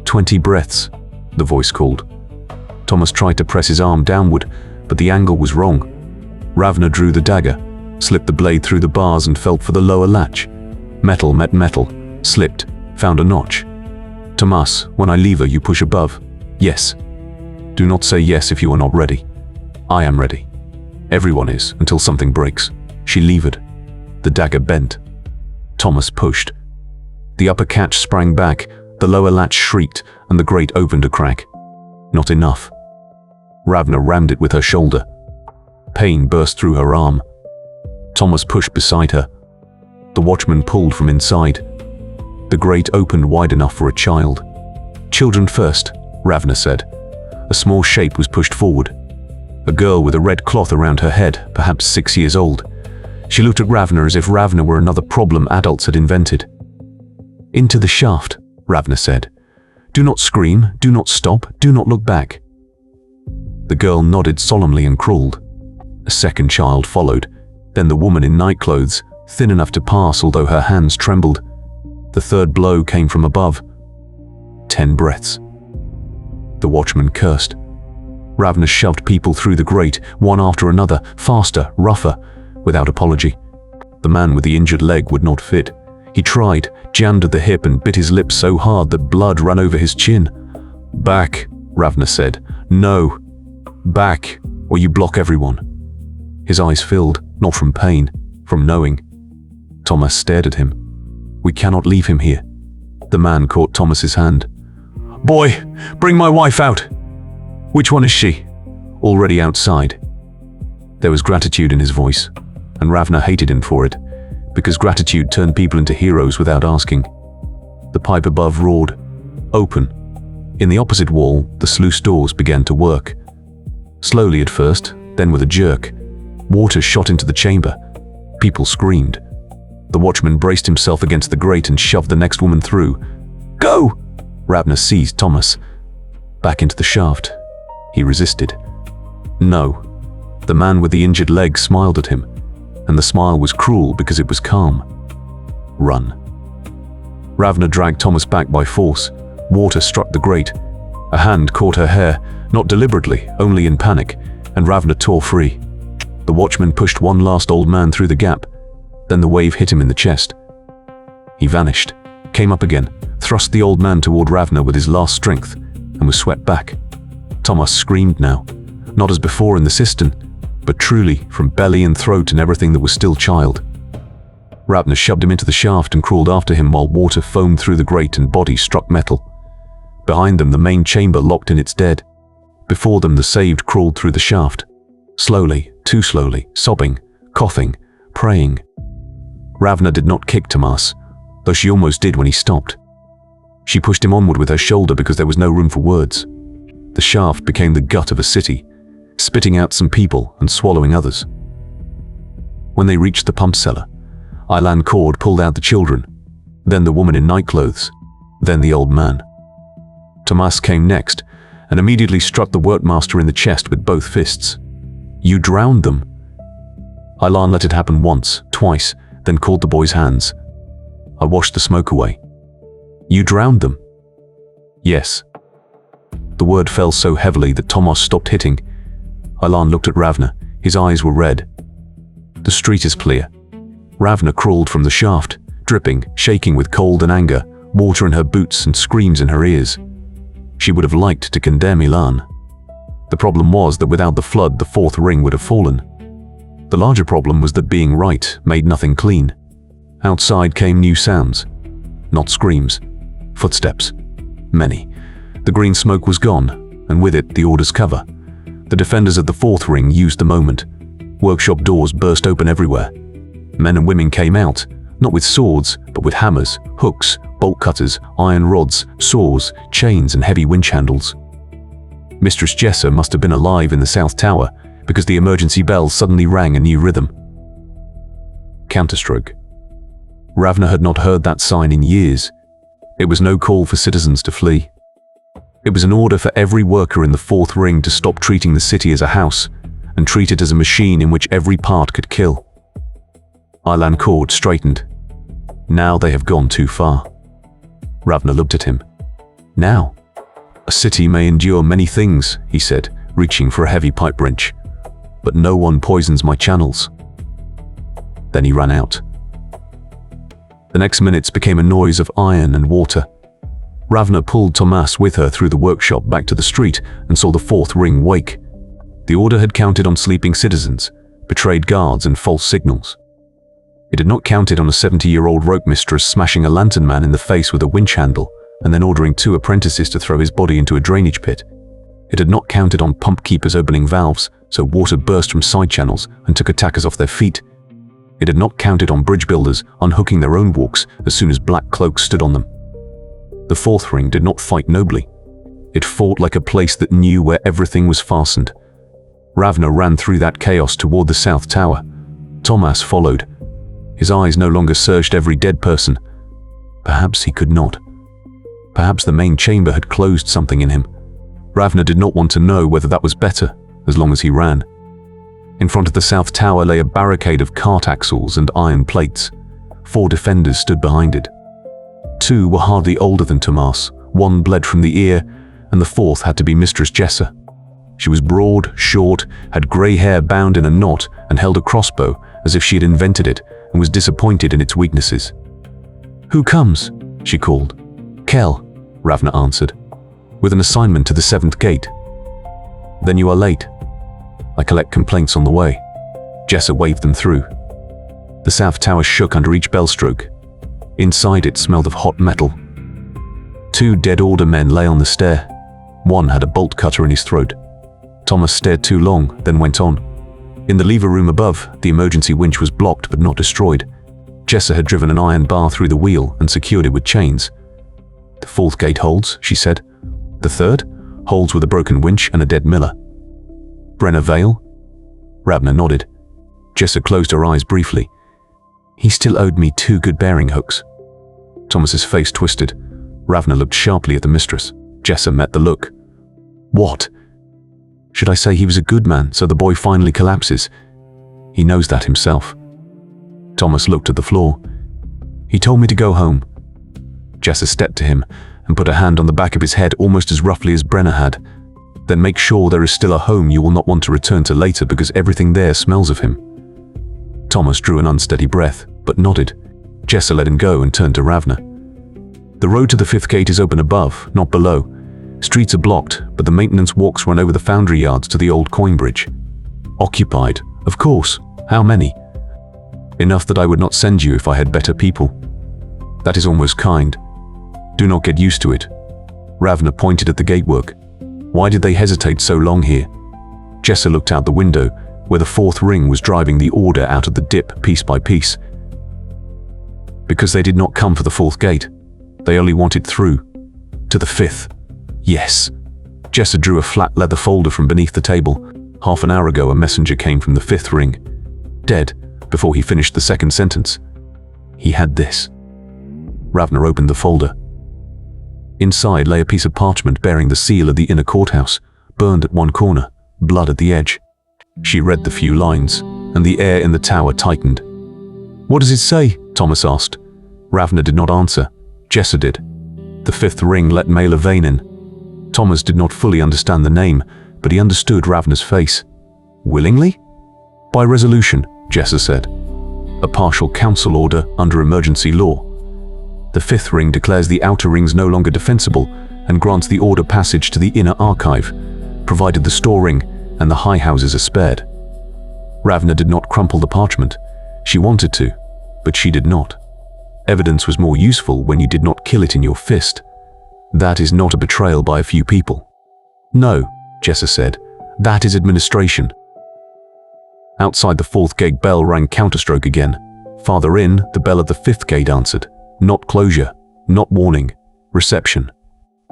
20 breaths, the voice called. Tomas tried to press his arm downward, but the angle was wrong. Ravna drew the dagger, slipped the blade through the bars and felt for the lower latch. Metal met metal, slipped, found a notch. "Tomas, when I lever, you push above." "Yes." "Do not say yes if you are not ready." "I am ready." "Everyone is, until something breaks." She levered. The dagger bent. Tomas pushed. The upper catch sprang back, the lower latch shrieked, and the grate opened a crack. Not enough. Ravna rammed it with her shoulder. Pain burst through her arm. Tomas pushed beside her. The watchman pulled from inside. The grate opened wide enough for a child. "Children first," Ravna said. A small shape was pushed forward. A girl with a red cloth around her head, perhaps 6 years old. She looked at Ravna as if Ravna were another problem adults had invented. "Into the shaft," Ravna said. "Do not scream, do not stop, do not look back." The girl nodded solemnly and crawled. A second child followed, then the woman in nightclothes, thin enough to pass although her hands trembled. The third blow came from above. 10 breaths. The watchman cursed. Ravna shoved people through the grate, one after another, faster, rougher, without apology. The man with the injured leg would not fit. He tried, jammed at the hip and bit his lips so hard that blood ran over his chin. "Back," Ravna said. "No. Back, or you block everyone." His eyes filled, not from pain, from knowing. Tomas stared at him. "We cannot leave him here." The man caught Tomas's hand. "Boy, bring my wife out." "Which one is she?" "Already outside." There was gratitude in his voice, and Ravna hated him for it, because gratitude turned people into heroes without asking. The pipe above roared. "Open." In the opposite wall, the sluice doors began to work. Slowly at first, then with a jerk. Water shot into the chamber. People screamed. The watchman braced himself against the grate and shoved the next woman through. "Go!" Ravna seized Tomas. Back into the shaft. He resisted. No. The man with the injured leg smiled at him, and the smile was cruel because it was calm. Run. Ravna dragged Tomas back by force. Water struck the grate. A hand caught her hair, not deliberately, only in panic, and Ravna tore free. The watchman pushed one last old man through the gap. Then the wave hit him in the chest. He vanished, came up again, thrust the old man toward Ravna with his last strength, and was swept back. Tomas screamed now, not as before in the cistern, but truly from belly and throat and everything that was still child. Ravna shoved him into the shaft and crawled after him while water foamed through the grate and bodies struck metal. Behind them, the main chamber locked in its dead. Before them, the saved crawled through the shaft. Slowly, too slowly, sobbing, coughing, praying. Ravna did not kick Tomas, though she almost did when he stopped. She pushed him onward with her shoulder because there was no room for words. The shaft became the gut of a city, spitting out some people and swallowing others. When they reached the pump cellar, Aylan Cord pulled out the children, then the woman in nightclothes, then the old man. Tomas came next and immediately struck the workmaster in the chest with both fists. "You drowned them." Aylan let it happen once, twice, then caught the boy's hands. I washed the smoke away. "You drowned them?" "Yes." The word fell so heavily that Tomas stopped hitting. Aylan looked at Ravna. His eyes were red. "The street is clear." Ravna crawled from the shaft, dripping, shaking with cold and anger, water in her boots and screams in her ears. She would have liked to condemn Aylan. The problem was that without the flood, the fourth ring would have fallen. The larger problem was that being right made nothing clean. Outside came new sounds. Not screams. Footsteps. Many. The green smoke was gone, and with it the order's cover. The defenders of the fourth ring used the moment. Workshop doors burst open everywhere. Men and women came out, not with swords, but with hammers, hooks, bolt cutters, iron rods, saws, chains, and heavy winch handles. Mistress Jessa must have been alive in the South Tower, because the emergency bell suddenly rang a new rhythm. Counterstroke. Ravna had not heard that sign in years. It was no call for citizens to flee. It was an order for every worker in the fourth ring to stop treating the city as a house, and treat it as a machine in which every part could kill. Aylan Cord straightened. Now they have gone too far. Ravna looked at him. Now? "A city may endure many things," he said, reaching for a heavy pipe wrench. "But no one poisons my channels." Then he ran out. The next minutes became a noise of iron and water. Ravna pulled Tomas with her through the workshop back to the street and saw the fourth ring wake. The order had counted on sleeping citizens, betrayed guards and false signals. It had not counted on a 70-year-old rope mistress smashing a lantern man in the face with a winch handle and then ordering 2 apprentices to throw his body into a drainage pit. It had not counted on pump keepers opening valves so water burst from side channels and took attackers off their feet. It had not counted on bridge builders unhooking their own walks as soon as black cloaks stood on them. The fourth ring did not fight nobly. It fought like a place that knew where everything was fastened. Ravna ran through that chaos toward the South Tower. Tomas followed. His eyes no longer searched every dead person. Perhaps he could not. Perhaps the main chamber had closed something in him. Ravna did not want to know whether that was better, as long as he ran. In front of the South Tower lay a barricade of cart axles and iron plates. 4 defenders stood behind it. 2 were hardly older than Tomas, 1 bled from the ear, and the 4th had to be Mistress Jessa. She was broad, short, had grey hair bound in a knot, and held a crossbow as if she had invented it and was disappointed in its weaknesses. "Who comes?" she called. "Kell," Ravna answered, "with an assignment to the 7th gate." "Then you are late. I collect complaints on the way." Jessa waved them through. The South Tower shook under each bell stroke. Inside it smelled of hot metal. 2 dead order men lay on the stair. 1 had a bolt cutter in his throat. Tomas stared too long, then went on. In the lever room above, the emergency winch was blocked but not destroyed. Jessa had driven an iron bar through the wheel and secured it with chains. "The 4th gate holds," she said. "The 3rd holds with a broken winch and a dead miller." "Brenner Vale?" Ravna nodded. Jessa closed her eyes briefly. He still owed me 2 good bearing hooks. Tomas's face twisted. Ravna looked sharply at the mistress. Jessa met the look. What? Should I say he was a good man so the boy finally collapses? He knows that himself. Tomas looked at the floor. He told me to go home. Jessa stepped to him and put a hand on the back of his head almost as roughly as Brenna had. Then make sure there is still a home you will not want to return to later because everything there smells of him. Tomas drew an unsteady breath, but nodded. Jessa let him go and turned to Ravna. The road to the 5th gate is open above, not below. Streets are blocked, but the maintenance walks run over the foundry yards to the old coin bridge. Occupied, of course. How many? Enough that I would not send you if I had better people. That is almost kind. Do not get used to it. Ravna pointed at the gatework. Why did they hesitate so long here? Jessa looked out the window, where the 4th ring was driving the order out of the dip piece by piece. Because they did not come for the 4th gate. They only wanted through. To the 5th. Yes. Jessa drew a flat leather folder from beneath the table. Half an hour ago, a messenger came from the 5th ring. Dead, before he finished the 2nd sentence. He had this. Ravna opened the folder. Inside lay a piece of parchment bearing the seal of the inner courthouse, burned at one corner, blood at the edge. She read the few lines, and the air in the tower tightened. What does it say? Tomas asked. Ravna did not answer. Jessa did. The 5th ring let Maelor Veyn in. Tomas did not fully understand the name, but he understood Ravna's face. Willingly? By resolution, Jessa said. A partial council order under emergency law. The 5th ring declares the outer rings no longer defensible and grants the order passage to the inner archive, provided the store ring and the high houses are spared. Ravna did not crumple the parchment. She wanted to, but she did not. Evidence was more useful when you did not kill it in your fist. That is not a betrayal by a few people. No, Jessa said. That is administration. Outside the 4th gate bell rang counterstroke again. Farther in, the bell of the 5th gate answered. Not closure, not warning, reception.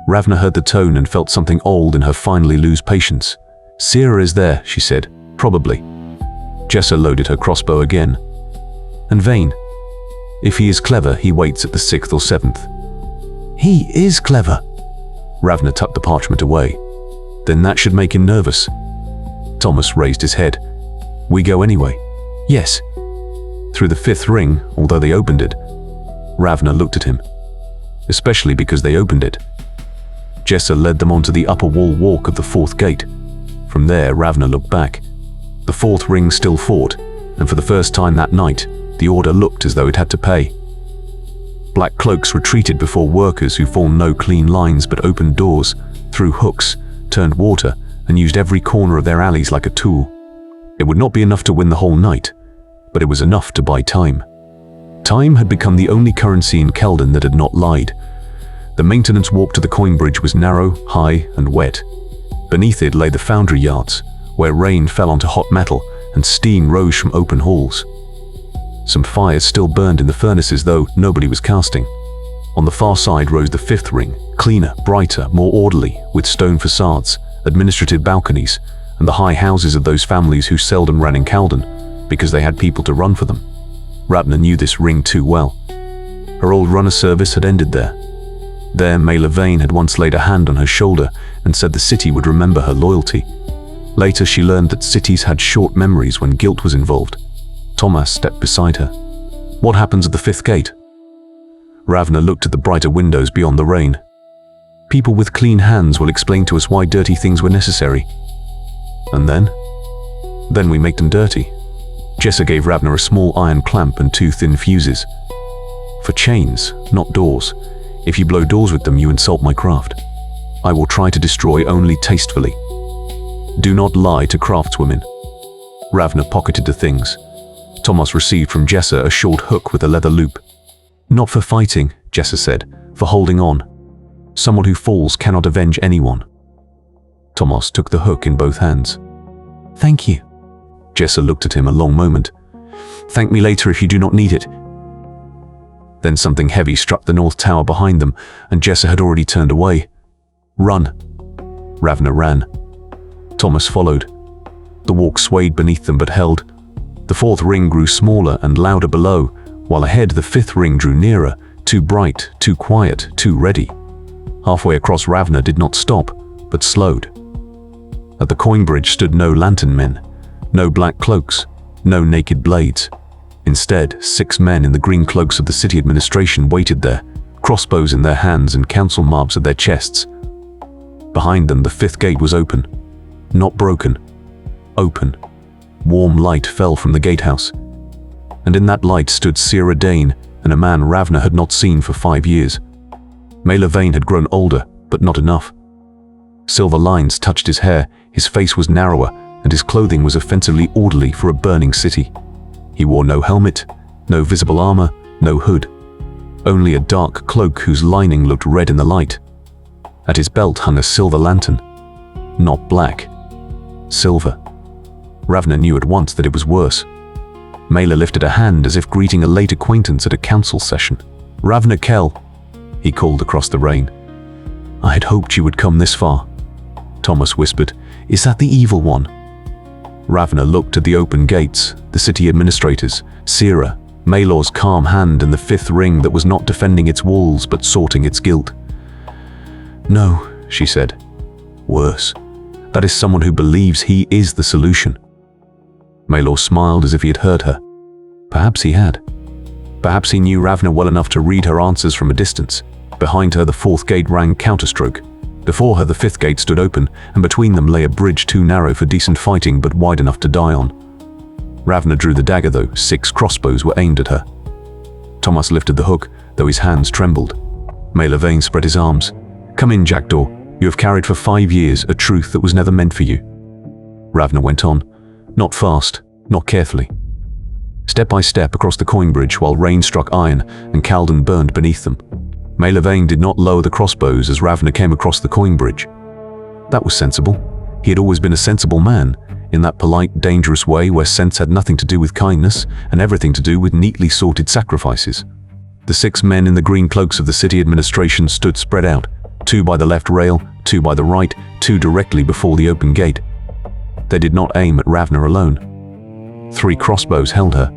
Ravna heard the tone and felt something old in her finally lose patience. Sira is there, she said. Probably. Jessa loaded her crossbow again. And Veyn. If he is clever, he waits at the 6th or 7th. He is clever. Ravna tucked the parchment away. Then that should make him nervous. Tomas raised his head. We go anyway. Yes. Through the 5th ring, although they opened it. Ravna looked at him. Especially because they opened it. Jessa led them onto the upper wall walk of the 4th gate. From there, Ravna looked back. The 4th ring still fought, and for the first time that night, the order looked as though it had to pay. Black cloaks retreated before workers who formed no clean lines but opened doors, threw hooks, turned water, and used every corner of their alleys like a tool. It would not be enough to win the whole night, but it was enough to buy time. Time had become the only currency in Kalden that had not lied. The maintenance walk to the coin bridge was narrow, high, and wet. Beneath it lay the foundry yards, where rain fell onto hot metal and steam rose from open halls. Some fires still burned in the furnaces, though nobody was casting. On the far side rose the 5th ring, cleaner, brighter, more orderly, with stone facades, administrative balconies, and the high houses of those families who seldom ran in Kalden, because they had people to run for them. Ravna knew this ring too well. Her old runner service had ended there. There, Maelor Veyn had once laid a hand on her shoulder and said the city would remember her loyalty. Later, she learned that cities had short memories when guilt was involved. Tomas stepped beside her. What happens at the 5th gate? Ravna looked at the brighter windows beyond the rain. People with clean hands will explain to us why dirty things were necessary. And then? Then we make them dirty. Jessa gave Ravna a small iron clamp and 2 thin fuses. For chains, not doors. If you blow doors with them, you insult my craft. I will try to destroy only tastefully. Do not lie to craftswomen. Ravna pocketed the things. Tomas received from Jessa a short hook with a leather loop. Not for fighting, Jessa said, for holding on. Someone who falls cannot avenge anyone. Tomas took the hook in both hands. Thank you. Jessa looked at him a long moment. Thank me later if you do not need it. Then something heavy struck the north tower behind them, and Jessa had already turned away. Run. Ravna ran. Tomas followed. The walk swayed beneath them but held. The 4th ring grew smaller and louder below, while ahead the fifth ring drew nearer, too bright, too quiet, too ready. Halfway across, Ravna did not stop, but slowed. At the coin bridge stood no lantern men, no black cloaks, no naked blades. Instead, 6 men in the green cloaks of the city administration waited there, crossbows in their hands and council marks at their chests. Behind them, the 5th gate was open. Not broken. Open. Warm light fell from the gatehouse. And in that light stood Maelor Veyn, and a man Ravna had not seen for 5 years. Maelor Veyn had grown older, but not enough. Silver lines touched his hair, his face was narrower, and his clothing was offensively orderly for a burning city. He wore no helmet, no visible armor, no hood. Only a dark cloak whose lining looked red in the light. At his belt hung a silver lantern. Not black. Silver. Ravna knew at once that it was worse. Maelor lifted a hand as if greeting a late acquaintance at a council session. "Ravna Kell," he called across the rain. "I had hoped you would come this far." Tomas whispered, "Is that the evil one?" Ravna looked at the open gates, the city administrators, Sira, Maelor's calm hand and the 5th ring that was not defending its walls but sorting its guilt. "No," she said. "Worse. That is someone who believes he is the solution." Maelor smiled as if he had heard her. Perhaps he had. Perhaps he knew Ravna well enough to read her answers from a distance. Behind her, the 4th gate rang counterstroke. Before her, the 5th gate stood open, and between them lay a bridge too narrow for decent fighting but wide enough to die on. Ravna drew the dagger, though 6 crossbows were aimed at her. Tomas lifted the hook, though his hands trembled. Maelor Veyn spread his arms. "Come in, jackdaw. You have carried for 5 years a truth that was never meant for you." Ravna went on, not fast, not carefully. Step by step across the coin bridge while rain struck iron and Kalden burned beneath them. Maelor Veyn did not lower the crossbows as Ravna came across the coin bridge. That was sensible. He had always been a sensible man, in that polite, dangerous way where sense had nothing to do with kindness and everything to do with neatly sorted sacrifices. The 6 men in the green cloaks of the city administration stood spread out, 2 by the left rail, 2 by the right, 2 directly before the open gate. They did not aim at Ravna alone. 3 crossbows held her.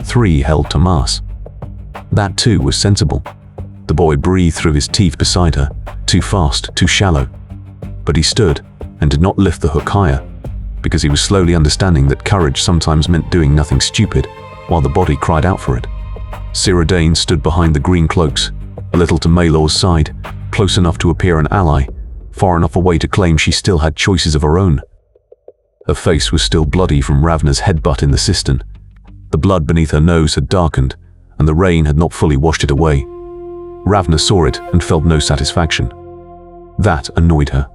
3 held Tomas. That too was sensible. The boy breathed through his teeth beside her, too fast, too shallow. But he stood and did not lift the hook higher, because he was slowly understanding that courage sometimes meant doing nothing stupid, while the body cried out for it. Maelor Veyn stood behind the green cloaks, a little to Maelor's side, close enough to appear an ally, far enough away to claim she still had choices of her own. Her face was still bloody from Ravna's headbutt in the cistern. The blood beneath her nose had darkened, and the rain had not fully washed it away. Ravna saw it and felt no satisfaction. That annoyed her.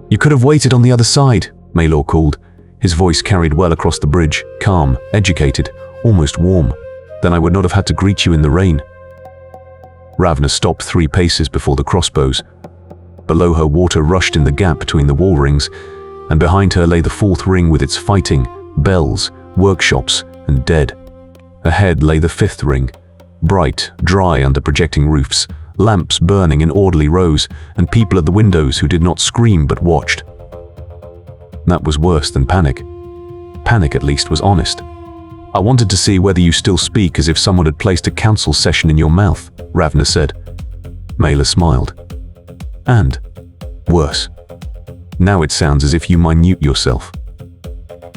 "You could have waited on the other side," Maelor called. His voice carried well across the bridge, calm, educated, almost warm. "Then I would not have had to greet you in the rain." Ravna stopped 3 paces before the crossbows. Below her, water rushed in the gap between the wall rings, and behind her lay the 4th ring with its fighting, bells, workshops, and dead. Ahead lay the 5th ring, bright, dry under projecting roofs, lamps burning in orderly rows, and people at the windows who did not scream but watched. That was worse than panic. Panic, at least, was honest. "I wanted to see whether you still speak as if someone had placed a council session in your mouth," Ravna said. Maelor smiled. "And worse. Now it sounds as if you minute yourself."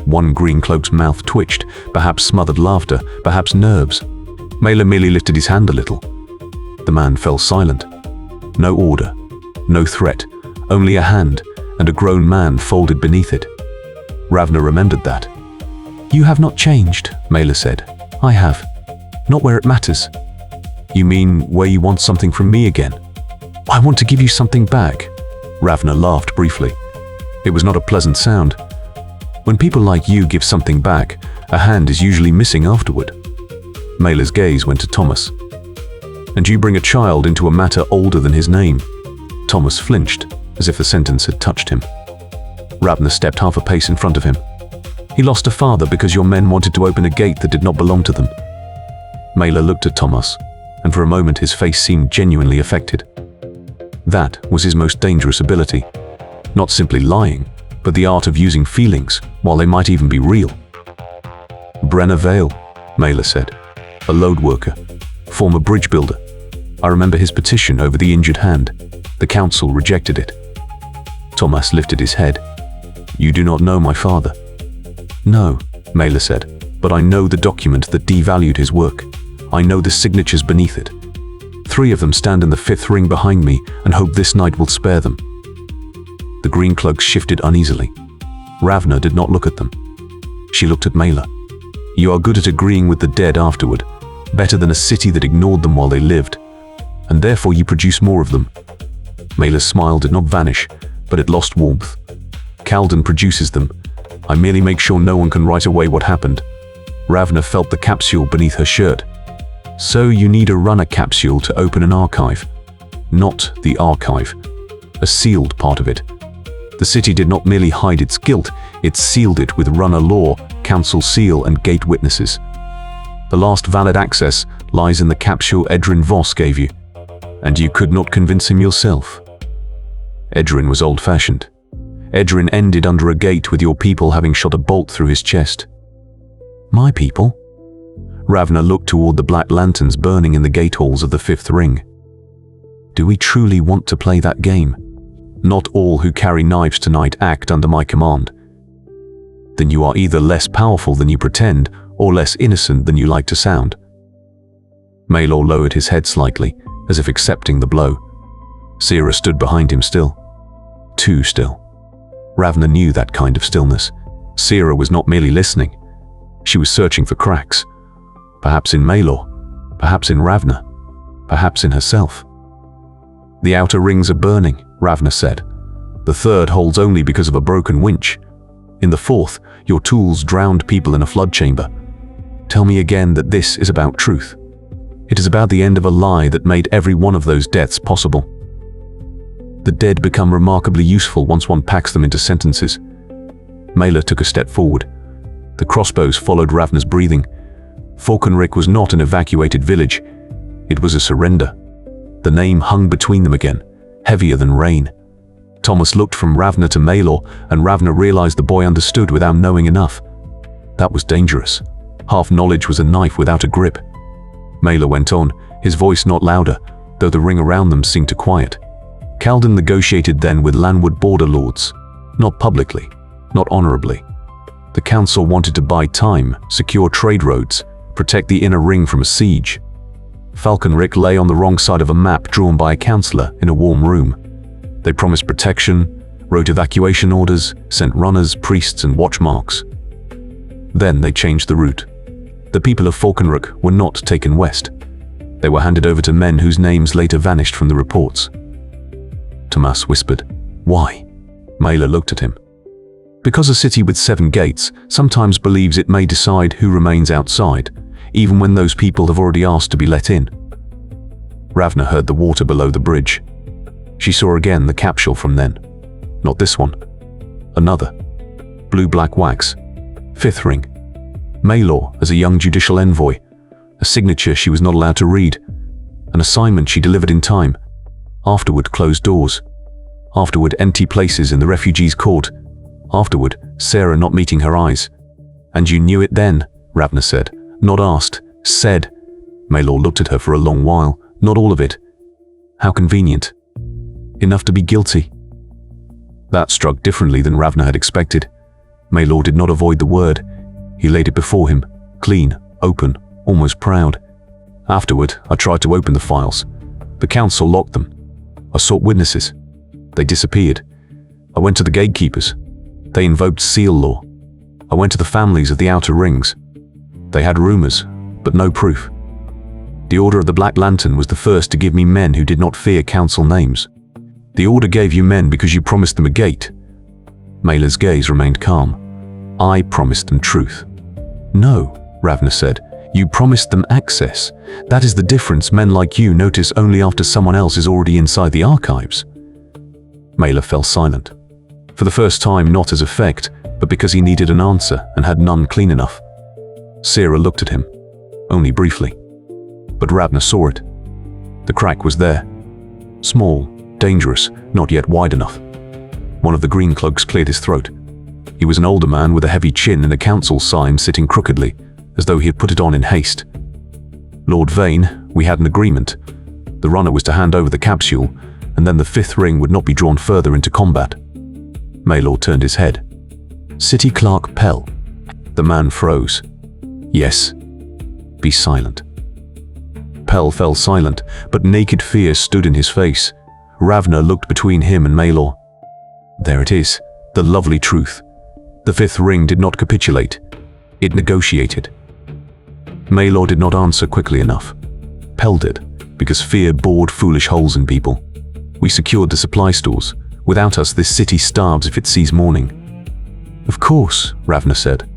One green cloak's mouth twitched, perhaps smothered laughter, perhaps nerves. Maelor merely lifted his hand a little. The man fell silent. No order, no threat, only a hand, and a grown man folded beneath it. Ravna remembered that. "You have not changed," Maelor said. "I have. Not where it matters." "You mean where you want something from me again?" "I want to give you something back." Ravna laughed briefly. It was not a pleasant sound. When people like you give something back, a hand is usually missing afterward. Maelor's gaze went to Tomas. "And you bring a child into a matter older than his name." Tomas flinched, as if the sentence had touched him. Ravna stepped half a pace in front of him. "He lost a father because your men wanted to open a gate that did not belong to them." Maelor looked at Tomas, and for a moment his face seemed genuinely affected. That was his most dangerous ability. Not simply lying, but the art of using feelings, while they might even be real. "Brenna Vale," Maelor said. a load worker, former bridge builder. I remember his petition over the injured hand. The council rejected it. Tomas lifted his head. You do not know my father. No, Maelor said, but I know the document that devalued his work. I know the signatures beneath it. 3 of them stand in the 5th ring behind me and hope this night will spare them. The green cloaks shifted uneasily. Ravna did not look at them. She looked at Maelor. You are good at agreeing with the dead afterward, better than a city that ignored them while they lived, and therefore you produce more of them. Maelor's smile did not vanish, but it lost warmth. Kalden produces them. I merely make sure no one can write away what happened. Ravna felt the capsule beneath her shirt. So you need a runner capsule to open an archive. Not the archive. A sealed part of it. The city did not merely hide its guilt, it sealed it with runner law, council seal and gate witnesses. The last valid access lies in the capsule Edrin Voss gave you, and you could not convince him yourself. Edrin was old-fashioned. Edrin ended under a gate with your people having shot a bolt through his chest. My people? Ravna looked toward the black lanterns burning in the gate halls of the 5th ring. Do we truly want to play that game? Not all who carry knives tonight act under my command. Then you are either less powerful than you pretend, or less innocent than you like to sound. Maelor lowered his head slightly, as if accepting the blow. Sira stood behind him still. Too still. Ravna knew that kind of stillness. Sira was not merely listening. She was searching for cracks. Perhaps in Maelor, perhaps in Ravna, perhaps in herself. The outer rings are burning, Ravna said. The 3rd holds only because of a broken winch. In the 4th, your tools drowned people in a flood chamber. Tell me again that this is about truth. It is about the end of a lie that made every one of those deaths possible. The dead become remarkably useful once one packs them into sentences. Maelor took a step forward. The crossbows followed Ravna's breathing. Falkenlied was not an evacuated village. It was a surrender. The name hung between them again, heavier than rain. Tomas looked from Ravna to Maelor, and Ravna realized the boy understood without knowing enough. That was dangerous. Half knowledge was a knife without a grip. Maelor went on, his voice not louder, though the ring around them seemed to quiet. Kalden negotiated then with landward border lords. Not publicly, not honorably. The council wanted to buy time, secure trade roads, protect the inner ring from a siege. Falkenlied lay on the wrong side of a map drawn by a councillor in a warm room. They promised protection, wrote evacuation orders, sent runners, priests and watch marks. Then they changed the route. The people of Falkenlied were not taken west. They were handed over to men whose names later vanished from the reports. Tomas whispered, Why? Maelor looked at him. Because a city with 7 gates sometimes believes it may decide who remains outside, even when those people have already asked to be let in. Ravna heard the water below the bridge. She saw again the capsule from then. Not this one. Another. Blue-black wax. 5th ring. Maelor as a young judicial envoy. A signature she was not allowed to read. An assignment she delivered in time. Afterward, closed doors. Afterward, empty places in the refugees' court. Afterward, Sarah not meeting her eyes. And you knew it then, Ravna said. Not asked, said. Maelor looked at her for a long while. Not all of it. How convenient. Enough to be guilty. That struck differently than Ravna had expected. Maelor did not avoid the word. He laid it before him, clean, open, almost proud. Afterward, I tried to open the files. The council locked them. I sought witnesses. They disappeared. I went to the gatekeepers. They invoked seal law. I went to the families of the outer rings. They had rumors, but no proof. The Order of the Black Lantern was the first to give me men who did not fear council names. The Order gave you men because you promised them a gate. Maelor's gaze remained calm. I promised them truth. No, Ravna said. You promised them access. That is the difference men like you notice only after someone else is already inside the archives. Maelor fell silent. For the first time, not as effect, but because he needed an answer and had none clean enough. Sarah looked at him, only briefly. But Ravna saw it. The crack was there. Small, dangerous, not yet wide enough. One of the green cloaks cleared his throat. He was an older man with a heavy chin and a council sign sitting crookedly, as though he had put it on in haste. Lord Veyn, we had an agreement. The runner was to hand over the capsule, and then the fifth ring would not be drawn further into combat. Maelor turned his head. City Clerk Pell. The man froze. Yes. Be silent. Pell fell silent, but naked fear stood in his face. Ravna looked between him and Maelor. There it is, the lovely truth. The fifth ring did not capitulate. It negotiated. Maelor did not answer quickly enough. Pell did, because fear bored foolish holes in people. We secured the supply stores. Without us, this city starves if it sees morning. Of course, Ravna said.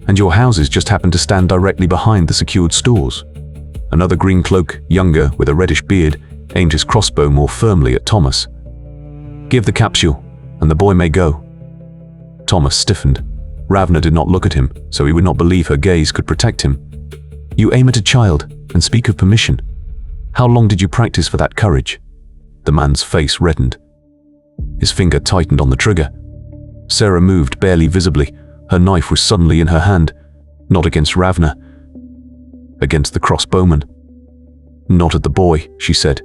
And your houses just happen to stand directly behind the secured stores. Another green cloak, younger, with a reddish beard, aimed his crossbow more firmly at Tomas. Give the capsule, and the boy may go. Tomas stiffened. Ravna did not look at him, so he would not believe her gaze could protect him. You aim at a child, and speak of permission. How long did you practice for that courage? The man's face reddened. His finger tightened on the trigger. Sarah moved barely visibly. Her knife was suddenly in her hand, not against Ravna, against the crossbowman. Not at the boy, she said.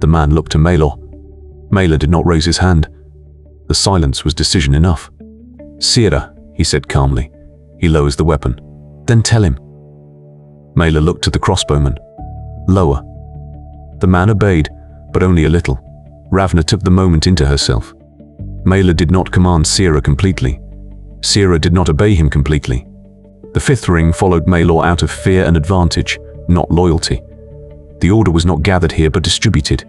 The man looked to Maelor. Maelor did not raise his hand. The silence was decision enough. Sarah, he said calmly. He lowers the weapon. Then tell him. Maelor looked at the crossbowman. Lower. The man obeyed, but only a little. Ravna took the moment into herself. Maelor did not command Sarah completely. Sarah did not obey him completely. The fifth ring followed Maelor out of fear and advantage, not loyalty. The order was not gathered here but distributed.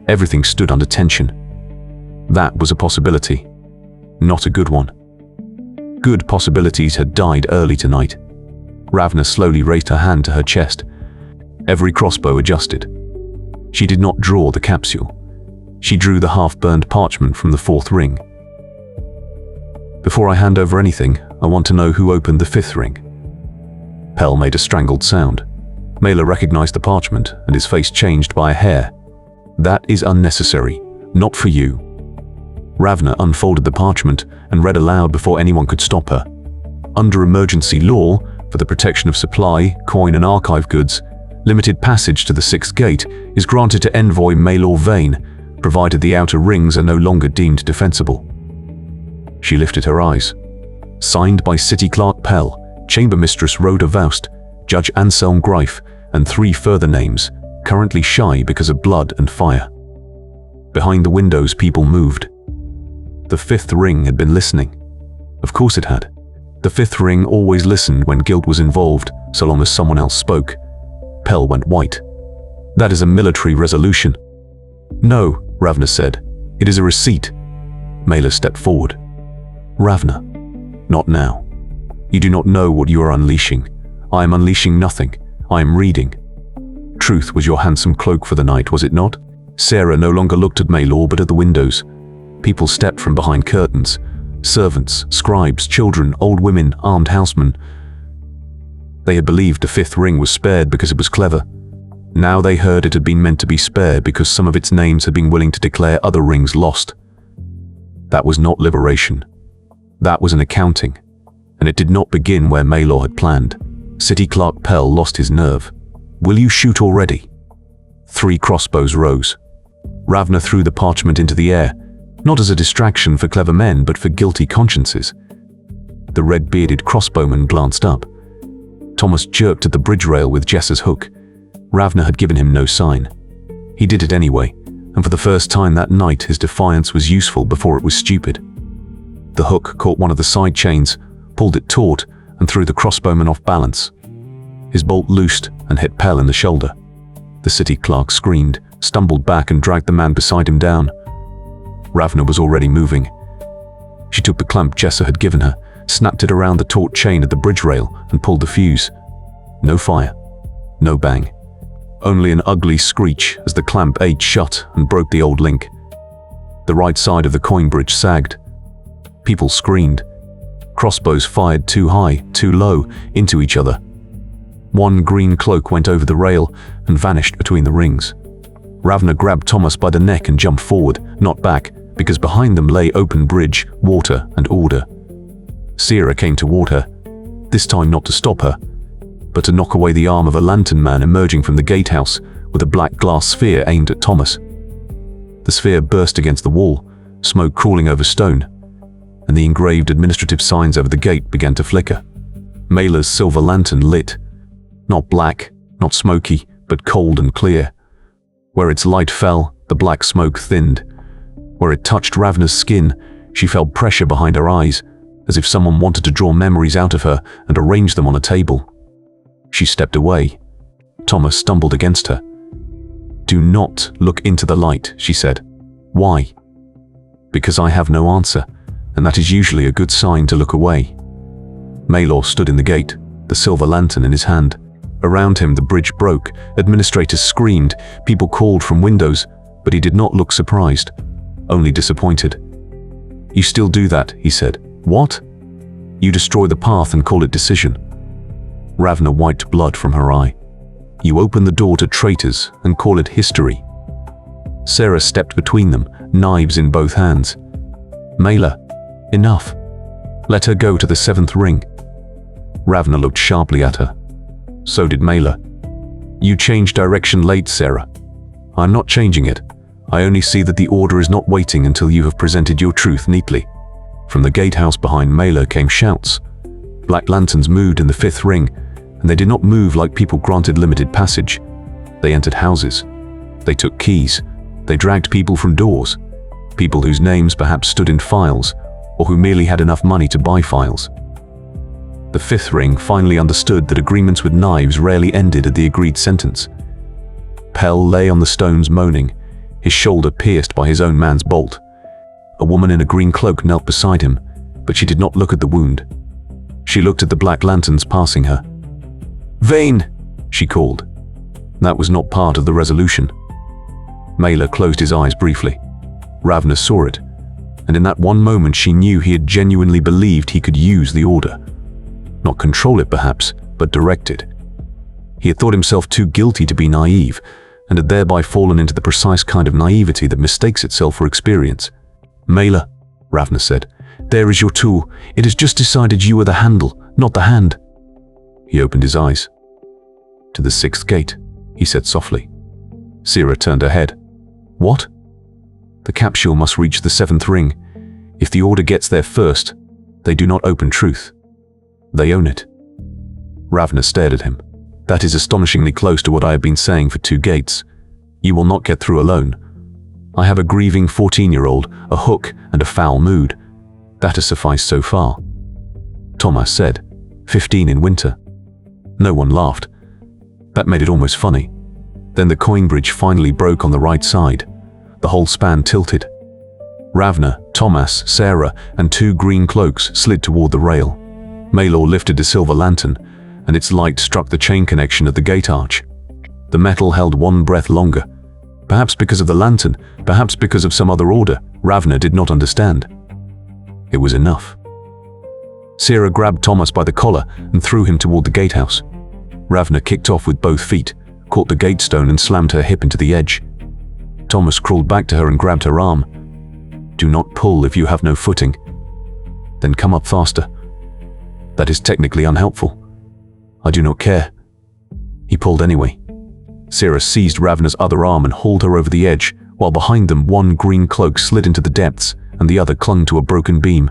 Everything stood under tension. That was a possibility, not a good one. Good possibilities had died early tonight. Ravna slowly raised her hand to her chest. Every crossbow adjusted. She did not draw the capsule. She drew the half-burned parchment from the fourth ring. Before I hand over anything, I want to know who opened the fifth ring. Pell made a strangled sound. Maelor recognized the parchment, and his face changed by a hair. That is unnecessary, not for you. Ravna unfolded the parchment and read aloud before anyone could stop her. Under emergency law, for the protection of supply, coin and archive goods, limited passage to the sixth gate is granted to envoy Maelor Veyn, provided the outer rings are no longer deemed defensible. She lifted her eyes. Signed by City Clerk Pell, Chamber Mistress Rhoda Voust, Judge Anselm Greif, and 3 further names, currently shy because of blood and fire. Behind the windows, people moved. The fifth ring had been listening. Of course it had. The fifth ring always listened when guilt was involved, so long as someone else spoke. Pell went white. That is a military resolution. No, Ravna said. It is a receipt. Maelor stepped forward. Ravna, not now. You do not know what you are unleashing. I am unleashing nothing. I am reading. Truth was your handsome cloak for the night, was it not? Sarah no longer looked at Maelor but at the windows. People stepped from behind curtains. Servants, scribes, children, old women, armed housemen. They had believed the fifth ring was spared because it was clever. Now they heard it had been meant to be spared because some of its names had been willing to declare other rings lost. That was not liberation. That was an accounting, and it did not begin where Maelor had planned. City Clerk Pell lost his nerve. Will you shoot already? 3 crossbows rose. Ravna threw the parchment into the air, not as a distraction for clever men, but for guilty consciences. The red-bearded crossbowman glanced up. Tomas jerked at the bridge rail with Jessa's hook. Ravna had given him no sign. He did it anyway, and for the first time that night his defiance was useful before it was stupid. The hook caught one of the side chains, pulled it taut, and threw the crossbowman off balance. His bolt loosed and hit Pell in the shoulder. The city clerk screamed, stumbled back and dragged the man beside him down. Ravna was already moving. She took the clamp Jessa had given her, snapped it around the taut chain at the bridge rail, and pulled the fuse. No fire. No bang. Only an ugly screech as the clamp ate shut and broke the old link. The right side of the coin bridge sagged. People screamed. Crossbows fired too high, too low, into each other. One green cloak went over the rail and vanished between the rings. Ravna grabbed Tomas by the neck and jumped forward, not back, because behind them lay open bridge, water, and order. Sarah came toward her, this time not to stop her, but to knock away the arm of a lantern man emerging from the gatehouse with a black glass sphere aimed at Tomas. The sphere burst against the wall, smoke crawling over stone, and the engraved administrative signs over the gate began to flicker. Maelor's silver lantern lit, not black, not smoky, but cold and clear. Where its light fell, the black smoke thinned. Where it touched Ravna's skin, she felt pressure behind her eyes, as if someone wanted to draw memories out of her and arrange them on a table. She stepped away. Tomas stumbled against her. "Do not look into the light," she said. "Why?" "Because I have no answer, and that is usually a good sign to look away." Maelor stood in the gate, the silver lantern in his hand. Around him the bridge broke, administrators screamed, people called from windows, but he did not look surprised, only disappointed. "You still do that," he said. "What?" "You destroy the path and call it decision." Ravna wiped blood from her eye. "You open the door to traitors and call it history." Sarah stepped between them, knives in both hands. "Maelor, enough. Let her go to the 7th ring." Ravna looked sharply at her. So did Maelor. "You changed direction late, Sarah." "I'm not changing it. I only see that the order is not waiting until you have presented your truth neatly." From the gatehouse behind Maelor came shouts. Black lanterns moved in the 5th ring, and they did not move like people granted limited passage. They entered houses. They took keys. They dragged people from doors. People whose names perhaps stood in files, or who merely had enough money to buy files. The 5th ring finally understood that agreements with knives rarely ended at the agreed sentence. Pell lay on the stones moaning, his shoulder pierced by his own man's bolt. A woman in a green cloak knelt beside him, but she did not look at the wound. She looked at the black lanterns passing her. "Veyn!" she called. That was not part of the resolution. Maelor closed his eyes briefly. Ravna saw it, and in that one moment she knew he had genuinely believed he could use the order. Not control it perhaps, but direct it. He had thought himself too guilty to be naive, and had thereby fallen into the precise kind of naivety that mistakes itself for experience. "Maelor," Ravna said, "there is your tool. It has just decided you are the handle, not the hand." He opened his eyes. "To the 6th gate," he said softly. Sarah turned her head. "What?" "The capsule must reach the 7th ring. If the order gets there first, they do not open truth. They own it." Ravna stared at him. "That is astonishingly close to what I have been saying for 2 gates. You will not get through alone. I have a grieving 14-year-old, a hook, and a foul mood. That has sufficed so far." Tomas said, 15 in winter. No one laughed. That made it almost funny. Then the coin bridge finally broke on the right side. The whole span tilted. Ravna, Tomas, Sarah, and 2 green cloaks slid toward the rail. Maelor lifted the silver lantern, and its light struck the chain connection at the gate arch. The metal held one breath longer. Perhaps because of the lantern, perhaps because of some other order, Ravna did not understand. It was enough. Sarah grabbed Tomas by the collar and threw him toward the gatehouse. Ravna kicked off with both feet, caught the gate stone and slammed her hip into the edge. Tomas crawled back to her and grabbed her arm. "Do not pull if you have no footing. Then come up faster. That is technically unhelpful. I do not care." He pulled anyway. Sarah seized Ravna's other arm and hauled her over the edge, while behind them one green cloak slid into the depths and the other clung to a broken beam.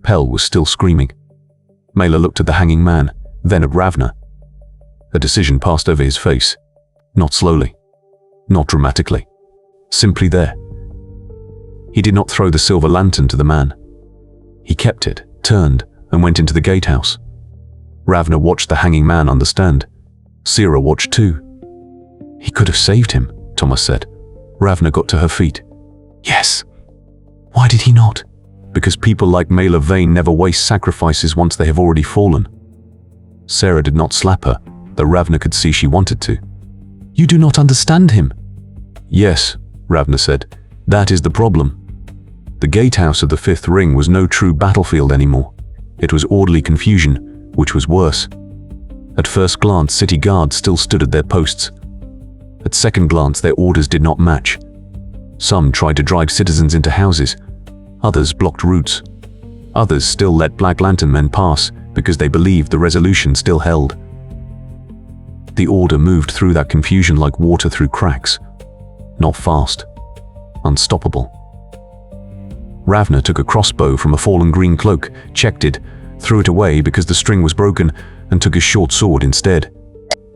Pell was still screaming. Maelor looked at the hanging man, then at Ravna. A decision passed over his face. Not slowly. Not dramatically. Simply there. He did not throw the silver lantern to the man. He kept it, turned, and went into the gatehouse. Ravna watched the hanging man understand. Sarah watched too. "He could have saved him," Tomas said. Ravna got to her feet. "Yes. Why did he not?" "Because people like Maelor Veyn never waste sacrifices once they have already fallen." Sarah did not slap her, though Ravna could see she wanted to. "You do not understand him." "Yes," Ravna said. "That is the problem." The gatehouse of the 5th ring was no true battlefield anymore. It was orderly confusion, which was worse. At first glance, city guards still stood at their posts. At second glance, their orders did not match. Some tried to drive citizens into houses. Others blocked routes. Others still let Black Lantern men pass because they believed the resolution still held. The order moved through that confusion like water through cracks. Not fast. Unstoppable. Ravna took a crossbow from a fallen green cloak, checked it, threw it away because the string was broken, and took his short sword instead.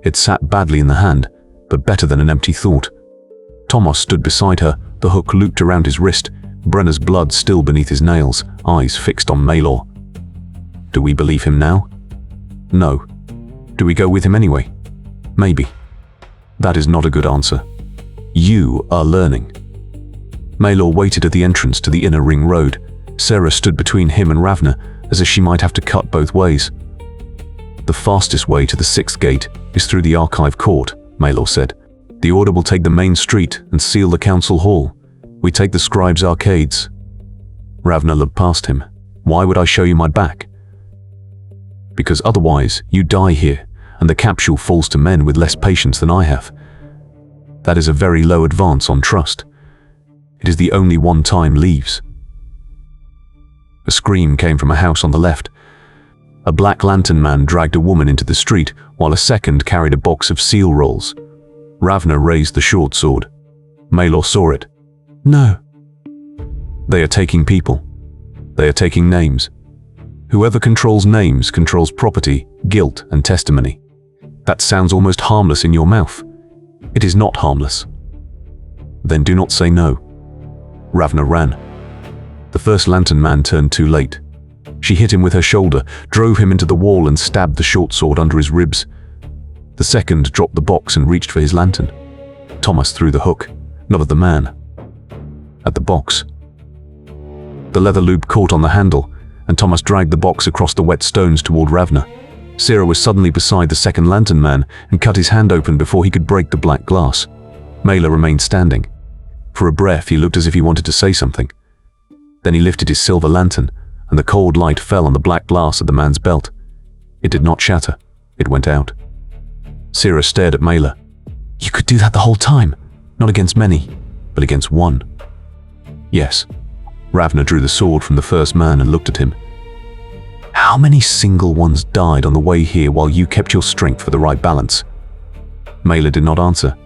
It sat badly in the hand, but better than an empty thought. Tomas stood beside her, the hook looped around his wrist, Brenna's blood still beneath his nails, eyes fixed on Maelor. Do we believe him now? No. Do we go with him anyway? Maybe. That is not a good answer. You are learning. Maelor waited at the entrance to the inner ring road. Sarah stood between him and Ravna, as if she might have to cut both ways. The fastest way to the 6th gate is through the Archive Court, Maelor said. The order will take the main street and seal the council hall. We take the scribes' arcades. Ravna looked past him. Why would I show you my back? Because otherwise you die here, and the capsule falls to men with less patience than I have. That is a very low advance on trust. It is the only one time leaves. A scream came from a house on the left. A black lantern man dragged a woman into the street, while a second carried a box of seal rolls. Ravna raised the short sword. Maelor saw it. No. They are taking people. They are taking names. Whoever controls names controls property, guilt, and testimony. That sounds almost harmless in your mouth. It is not harmless. Then do not say no. Ravna ran. The first lantern man turned too late. She hit him with her shoulder, drove him into the wall and stabbed the short sword under his ribs. The second dropped the box and reached for his lantern. Tomas threw the hook, not at the man, at the box. The leather loop caught on the handle, and Tomas dragged the box across the wet stones toward Ravna. Sarah was suddenly beside the second lantern man and cut his hand open before he could break the black glass. Maelor remained standing. For a breath, he looked as if he wanted to say something. Then he lifted his silver lantern, and the cold light fell on the black glass at the man's belt. It did not shatter. It went out. Sarah stared at Maelor. You could do that the whole time, not against many, but against one. Yes. Ravna drew the sword from the first man and looked at him. How many single ones died on the way here while you kept your strength for the right balance? Maelor did not answer.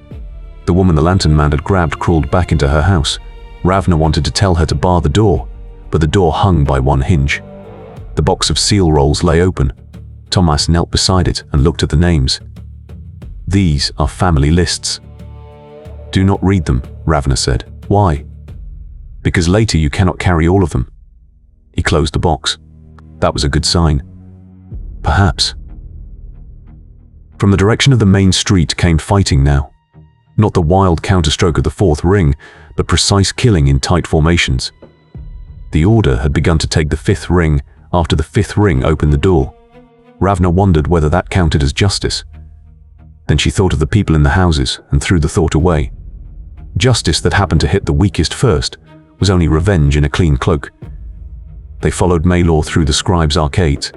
The woman the lantern man had grabbed crawled back into her house. Ravna wanted to tell her to bar the door, but the door hung by one hinge. The box of seal rolls lay open. Tomas knelt beside it and looked at the names. These are family lists. Do not read them, Ravna said. Why? Because later you cannot carry all of them. He closed the box. That was a good sign. Perhaps. From the direction of the main street came fighting now. Not the wild counterstroke of the 4th ring, but precise killing in tight formations. The order had begun to take the 5th ring after the 5th ring opened the door. Ravna wondered whether that counted as justice. Then she thought of the people in the houses and threw the thought away. Justice that happened to hit the weakest first was only revenge in a clean cloak. They followed Maelor through the scribes' arcades.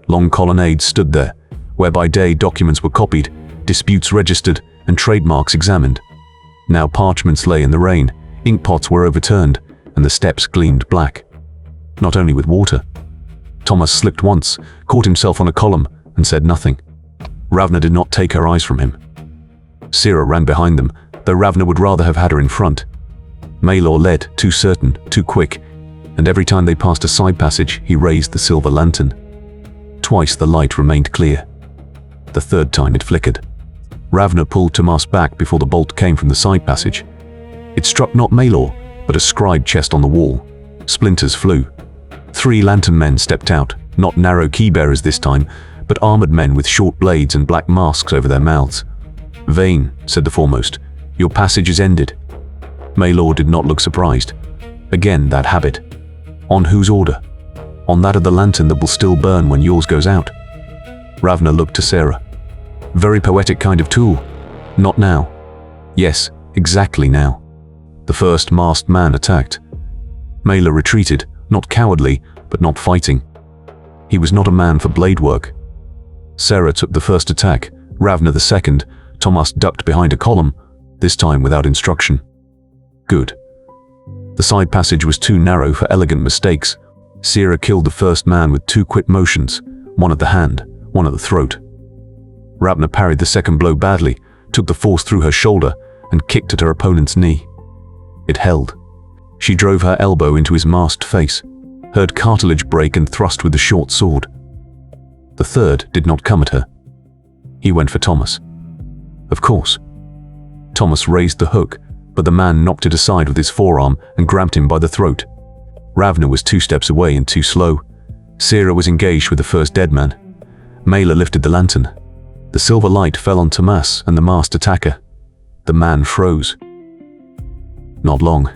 Long colonnades stood there, where by day documents were copied, disputes registered, and trademarks examined. Now parchments lay in the rain, ink pots were overturned, and the steps gleamed black. Not only with water. Tomas slipped once, caught himself on a column, and said nothing. Ravna did not take her eyes from him. Sarah ran behind them, though Ravna would rather have had her in front. Maelor led, too certain, too quick, and every time they passed a side passage, he raised the silver lantern. Twice the light remained clear. The third time it flickered. Ravna pulled Tomas back before the bolt came from the side passage. It struck not Maelor, but a scribe chest on the wall. Splinters flew. 3 lantern men stepped out, not narrow key-bearers this time, but armored men with short blades and black masks over their mouths. Veyn, said the foremost, your passage is ended. Maelor did not look surprised. Again that habit. On whose order? On that of the lantern that will still burn when yours goes out. Ravna looked to Sarah. Very poetic kind of tool. Not now. Yes, exactly now. The first masked man attacked. Maelor retreated, not cowardly, but not fighting. He was not a man for blade work. Sarah took the first attack, Ravna the second. Tomas ducked behind a column, this time without instruction. Good. The side passage was too narrow for elegant mistakes. Sarah killed the first man with 2 quick motions, one at the hand, one at the throat. Ravna parried the second blow badly, took the force through her shoulder, and kicked at her opponent's knee. It held. She drove her elbow into his masked face, heard cartilage break, and thrust with the short sword. The third did not come at her. He went for Tomas. Of course. Tomas raised the hook, but the man knocked it aside with his forearm and grabbed him by the throat. Ravna was 2 steps away and too slow. Sira was engaged with the first dead man. Maelor lifted the lantern. The silver light fell on Tomas and the masked attacker. The man froze. Not long,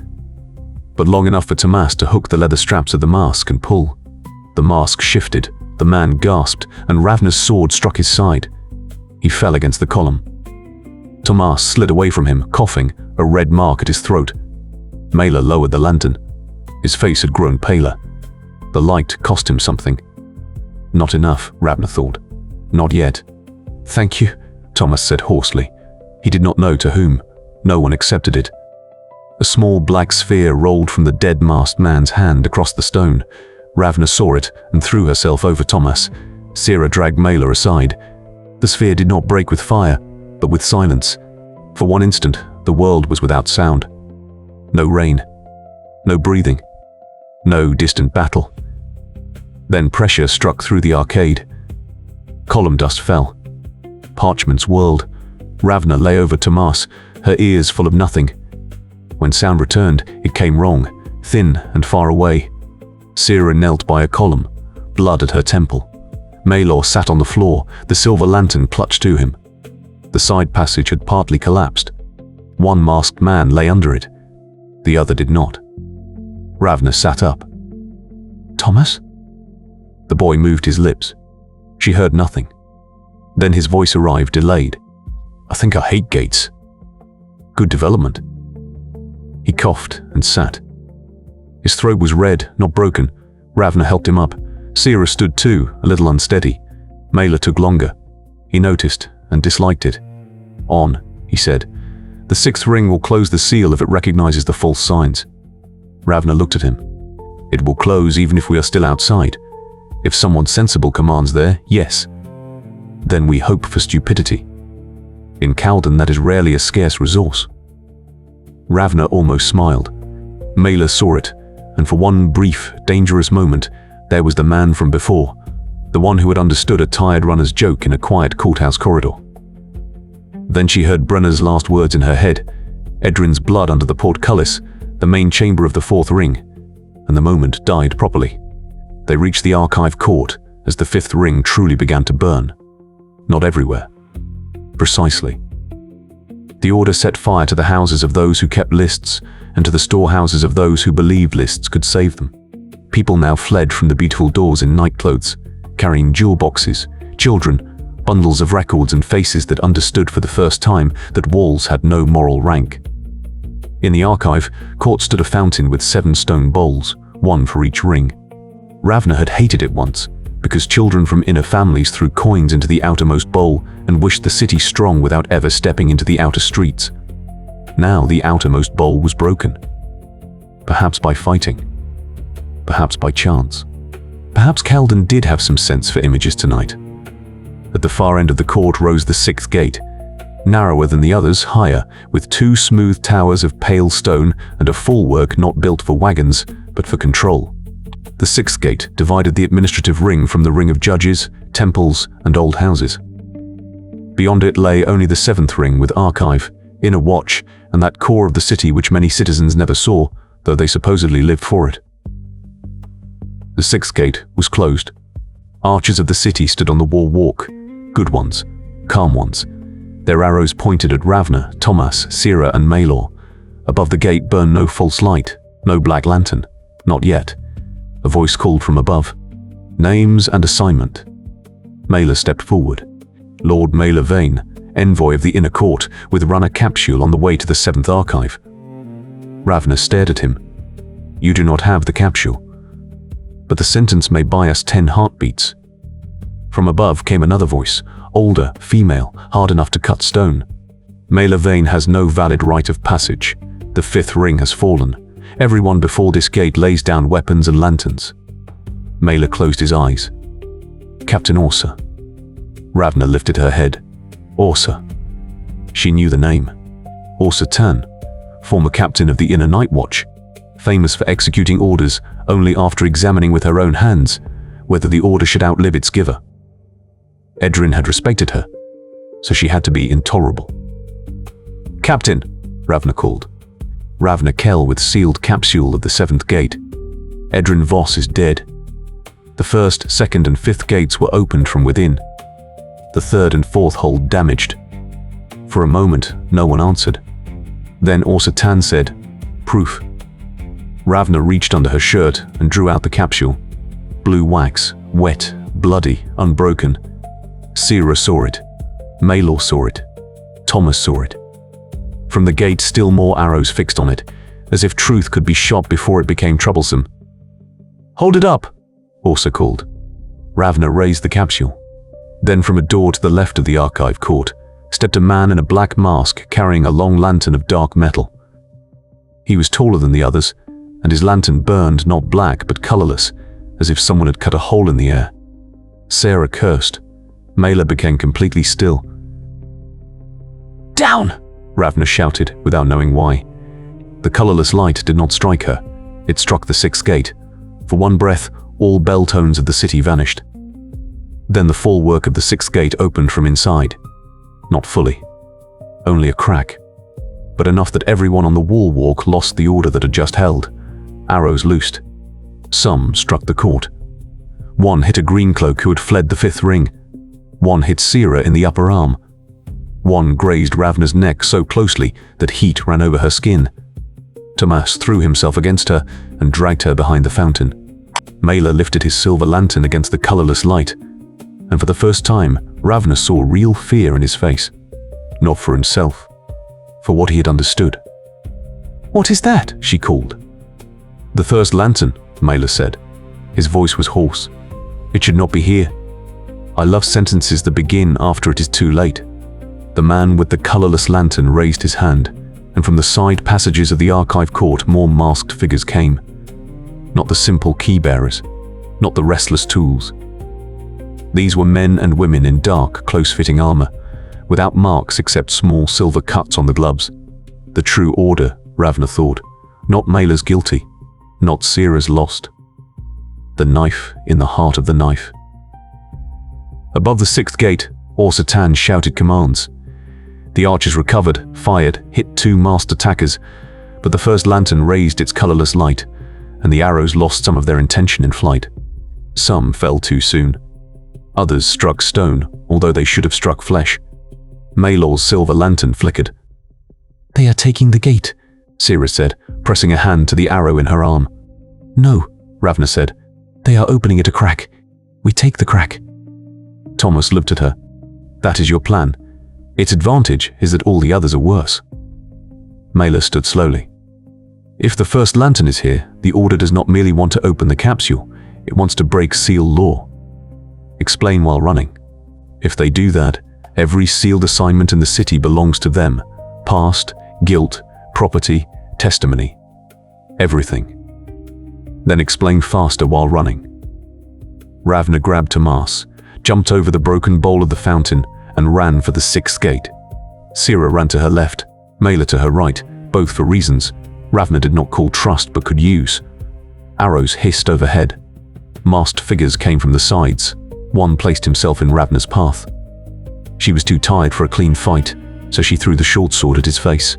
but long enough for Tomas to hook the leather straps of the mask and pull. The mask shifted, the man gasped, and Ravna's sword struck his side. He fell against the column. Tomas slid away from him, coughing, a red mark at his throat. Maelor lowered the lantern. His face had grown paler. The light cost him something. Not enough, Ravna thought. Not yet. Thank you, Tomas said hoarsely. He did not know to whom. No one accepted it. A small black sphere rolled from the dead masked man's hand across the stone. Ravna saw it and threw herself over Tomas. Sira dragged Maelor aside. The sphere did not break with fire, but with silence. For one instant, the world was without sound. No rain. No breathing. No distant battle. Then pressure struck through the arcade. Column dust fell. Parchments whirled. Ravna lay over Tomas, her ears full of nothing. When sound returned, it came wrong, thin and far away. Sira knelt by a column, blood at her temple. Maelor sat on the floor, the silver lantern clutched to him. The side passage had partly collapsed. One masked man lay under it. The other did not. Ravna sat up. Tomas? The boy moved his lips. She heard nothing. Then his voice arrived, delayed. I think I hate gates. Good development. He coughed and sat. His throat was red, not broken. Ravna helped him up. Sira stood too, a little unsteady. Maelor took longer. He noticed and disliked it. On, he said. The 6th ring will close the seal if it recognizes the false signs. Ravna looked at him. It will close even if we are still outside. If someone sensible commands there, yes. Then we hope for stupidity. In Kalden, that is rarely a scarce resource. Ravna almost smiled. Maelor saw it, and for one brief, dangerous moment, there was the man from before, the one who had understood a tired runner's joke in a quiet courthouse corridor. Then she heard Brenner's last words in her head, Edrin's blood under the portcullis, the main chamber of the 4th ring, and the moment died properly. They reached the archive court as the 5th ring truly began to burn. Not everywhere. Precisely. The order set fire to the houses of those who kept lists and to the storehouses of those who believed lists could save them. People now fled from the beautiful doors in nightclothes, carrying jewel boxes, children, bundles of records, and faces that understood for the first time that walls had no moral rank. In the archive court stood a fountain with 7 stone bowls, 1 for each ring. Ravna had hated it once, because children from inner families threw coins into the outermost bowl and wished the city strong without ever stepping into the outer streets. Now the outermost bowl was broken. Perhaps by fighting. Perhaps by chance. Perhaps Kalden did have some sense for images tonight. At the far end of the court rose the 6th gate, narrower than the others, higher, with 2 smooth towers of pale stone and a full-work not built for wagons, but for control. The 6th gate divided the administrative ring from the ring of judges, temples, and old houses. Beyond it lay only the 7th ring with archive, inner watch, and that core of the city which many citizens never saw, though they supposedly lived for it. The 6th gate was closed. Archers of the city stood on the wall walk, good ones, calm ones. Their arrows pointed at Ravna, Tomas, Sira, and Maelor. Above the gate burned no false light, no black lantern, not yet. A voice called from above. Names and assignment. Maelor stepped forward. Lord Maelor Veyn, envoy of the inner court, with runner capsule on the way to the 7th archive. Ravna stared at him. You do not have the capsule. But the sentence may buy us 10 heartbeats. From above came another voice, older, female, hard enough to cut stone. Maelor Veyn has no valid right of passage. The 5th ring has fallen. Everyone before this gate lays down weapons and lanterns. Maelor closed his eyes. Captain Orsa. Ravna lifted her head. Orsa. She knew the name. Orsa Tan, former captain of the Inner Night Watch, famous for executing orders only after examining with her own hands whether the order should outlive its giver. Edrin had respected her, so she had to be intolerable. "Captain," Ravna called. "Ravna Kell with sealed capsule of the 7th gate. Edrin Voss is dead. The 1st, 2nd and 5th gates were opened from within. The 3rd and 4th hold damaged." For a moment, no one answered. Then Orsa Tan said, "Proof." Ravna reached under her shirt and drew out the capsule. Blue wax, wet, bloody, unbroken. Sira saw it. Maelor saw it. Tomas saw it. From the gate, still more arrows fixed on it, as if truth could be shot before it became troublesome. "Hold it up," Orsa called. Ravna raised the capsule. Then from a door to the left of the archive court stepped a man in a black mask carrying a long lantern of dark metal. He was taller than the others, and his lantern burned not black but colorless, as if someone had cut a hole in the air. Sarah cursed. Maelor became completely still. "Down!" Ravna shouted, without knowing why. The colorless light did not strike her. It struck the 6th gate. For one breath, all bell tones of the city vanished. Then the full work of the 6th gate opened from inside. Not fully. Only a crack. But enough that everyone on the wall walk lost the order that had just held. Arrows loosed. Some struck the court. One hit a greencloak who had fled the 5th ring. One hit Sira in the upper arm. One grazed Ravna's neck so closely that heat ran over her skin. Tomas threw himself against her and dragged her behind the fountain. Maelor lifted his silver lantern against the colorless light, and for the first time, Ravna saw real fear in his face. Not for himself, for what he had understood. "What is that?" she called. "The first lantern," Maelor said. His voice was hoarse. "It should not be here. I love sentences that begin after it is too late." The man with the colorless lantern raised his hand, and from the side passages of the archive court more masked figures came. Not the simple key bearers, not the restless tools. These were men and women in dark, close-fitting armor, without marks except small silver cuts on the gloves. The true order, Ravna thought. Not Maelor's guilty, not Sira's lost. The knife in the heart of the knife. Above the 6th gate, Orsa Tan shouted commands. The archers recovered, fired, hit 2 masked attackers, but the first lantern raised its colorless light, and the arrows lost some of their intention in flight. Some fell too soon. Others struck stone, although they should have struck flesh. Maelor's silver lantern flickered. "They are taking the gate," Sira said, pressing a hand to the arrow in her arm. "No," Ravna said. "They are opening it a crack. We take the crack." Tomas looked at her. "That is your plan. Its advantage is that all the others are worse." Maelor stood slowly. "If the first lantern is here, the Order does not merely want to open the capsule, it wants to break seal law. Explain while running. If they do that, every sealed assignment in the city belongs to them. Past, guilt, property, testimony. Everything. Then explain faster while running." Ravna grabbed Tomas, jumped over the broken bowl of the fountain, and ran for the 6th gate. Sira ran to her left, Maelor to her right, both for reasons Ravna did not call trust but could use. Arrows hissed overhead. Masked figures came from the sides. One placed himself in Ravna's path. She was too tired for a clean fight, so she threw the short sword at his face.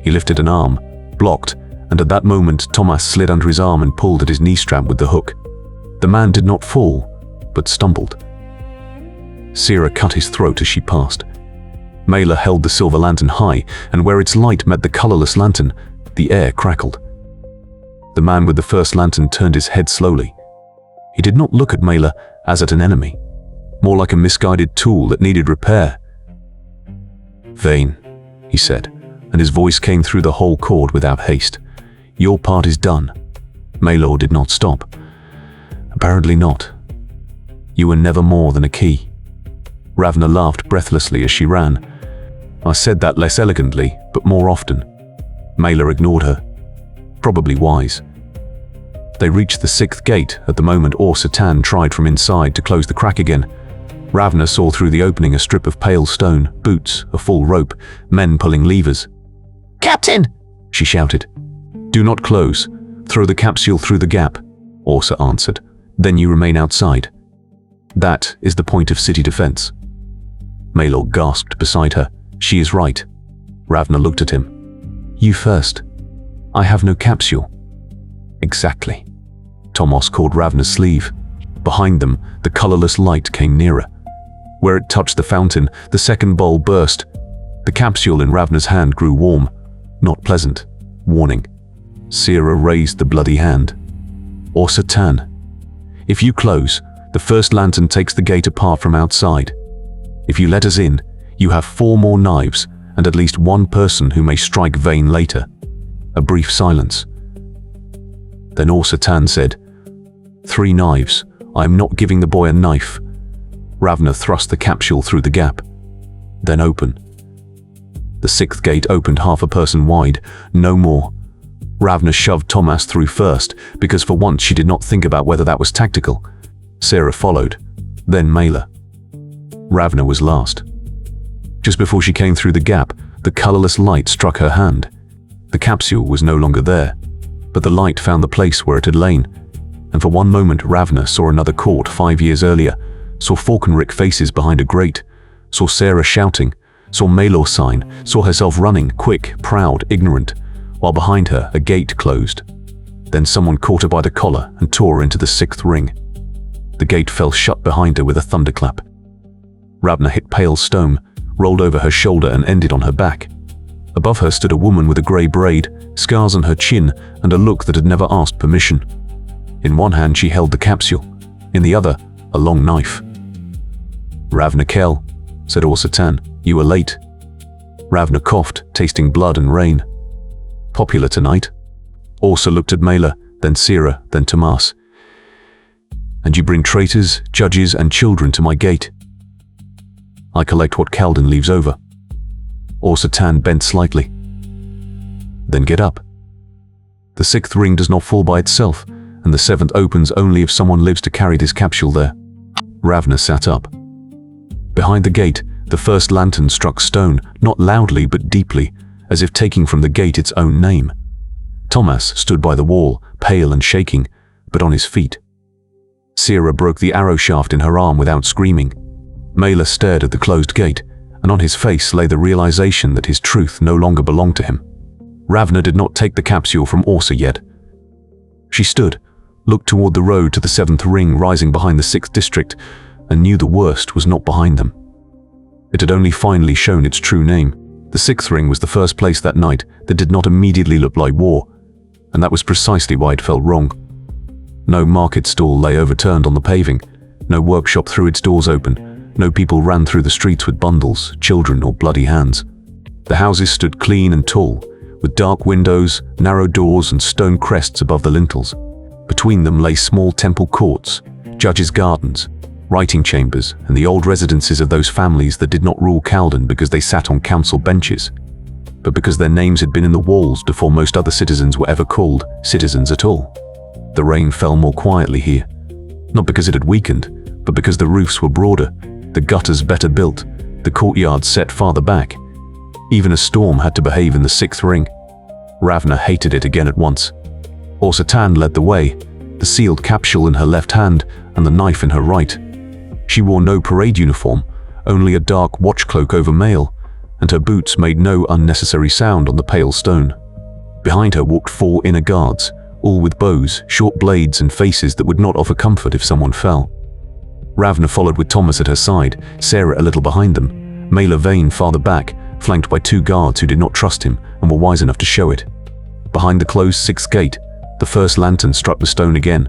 He lifted an arm, blocked, and at that moment Tomas slid under his arm and pulled at his knee strap with the hook. The man did not fall, but stumbled. Sira cut his throat as she passed. Maelor held the silver lantern high, and where its light met the colorless lantern, the air crackled. The man with the first lantern turned his head slowly. He did not look at Maelor as at an enemy, more like a misguided tool that needed repair. "Veyn," he said, and his voice came through the whole court without haste. "Your part is done." Maelor did not stop. "Apparently not. You were never more than a key." Ravna laughed breathlessly as she ran. "I said that less elegantly, but more often." Maelor ignored her. Probably wise. They reached the 6th gate at the moment Orsa Tan tried from inside to close the crack again. Ravna saw through the opening a strip of pale stone, boots, a full rope, men pulling levers. "Captain!" she shouted. "Do not close. Throw the capsule through the gap," Orsa answered. "Then you remain outside. That is the point of city defense." Maelor gasped beside her. "She is right." Ravna looked at him. "You first. I have no capsule." "Exactly." Tomas caught Ravna's sleeve. Behind them, the colorless light came nearer. Where it touched the fountain, the second bowl burst. The capsule in Ravna's hand grew warm, not pleasant, warning. Sira raised the bloody hand. "Orsa Tan, if you close, the first lantern takes the gate apart from outside. If you let us in, you have 4 more knives and at least 1 person who may strike Veyn later." A brief silence. Then Orsa Tan said, "3 knives. I am not giving the boy a knife." Ravna thrust the capsule through the gap. "Then open." The 6th gate opened half a person wide, no more. Ravna shoved Tomas through first, because for once she did not think about whether that was tactical. Sira followed, then Maelor. Ravna was last. Just before she came through the gap, the colorless light struck her hand. The capsule was no longer there, but the light found the place where it had lain, and for one moment Ravna saw another court 5 years earlier, saw Falkenlied faces behind a grate, saw Sira shouting, saw Maelor sign, saw herself running, quick, proud, ignorant, while behind her a gate closed. Then someone caught her by the collar and tore her into the 6th ring. The gate fell shut behind her with a thunderclap. Ravna hit pale stone, rolled over her shoulder and ended on her back. Above her stood a woman with a grey braid, scars on her chin, and a look that had never asked permission. In one hand she held the capsule, in the other, a long knife. "Ravna Kell," said Orsa Tan, "you were late." Ravna coughed, tasting blood and rain. "Popular tonight?" Orsa looked at Maelor, then Sira, then Tomas. "And you bring traitors, judges, and children to my gate. I collect what Kalden leaves over." Orsa Tan bent slightly. "Then get up. The 6th ring does not fall by itself, and the 7th opens only if someone lives to carry this capsule there." Ravna sat up. Behind the gate, the first lantern struck stone, not loudly but deeply, as if taking from the gate its own name. Tomas stood by the wall, pale and shaking, but on his feet. Sira broke the arrow shaft in her arm without screaming. Maelor stared at the closed gate, and on his face lay the realization that his truth no longer belonged to him. Ravna did not take the capsule from Orsa yet. She stood, looked toward the road to the 7th ring rising behind the 6th district, and knew the worst was not behind them. It had only finally shown its true name. The 6th ring was the first place that night that did not immediately look like war, and that was precisely why it felt wrong. No market stall lay overturned on the paving, no workshop threw its doors open, no people ran through the streets with bundles, children, or bloody hands. The houses stood clean and tall, with dark windows, narrow doors, and stone crests above the lintels. Between them lay small temple courts, judges' gardens, writing chambers, and the old residences of those families that did not rule Kalden because they sat on council benches, but because their names had been in the walls before most other citizens were ever called citizens at all. The rain fell more quietly here, not because it had weakened, but because the roofs were broader, the gutters better built, the courtyards set farther back. Even a storm had to behave in the 6th ring. Ravna hated it again at once. Orsa Tan led the way, the sealed capsule in her left hand and the knife in her right. She wore no parade uniform, only a dark watch cloak over mail, and her boots made no unnecessary sound on the pale stone. Behind her walked 4 inner guards, all with bows, short blades, and faces that would not offer comfort if someone fell. Ravna followed with Tomas at her side, Sira a little behind them, Maelor Veyn farther back, flanked by 2 guards who did not trust him and were wise enough to show it. Behind the closed 6th gate, the first lantern struck the stone again.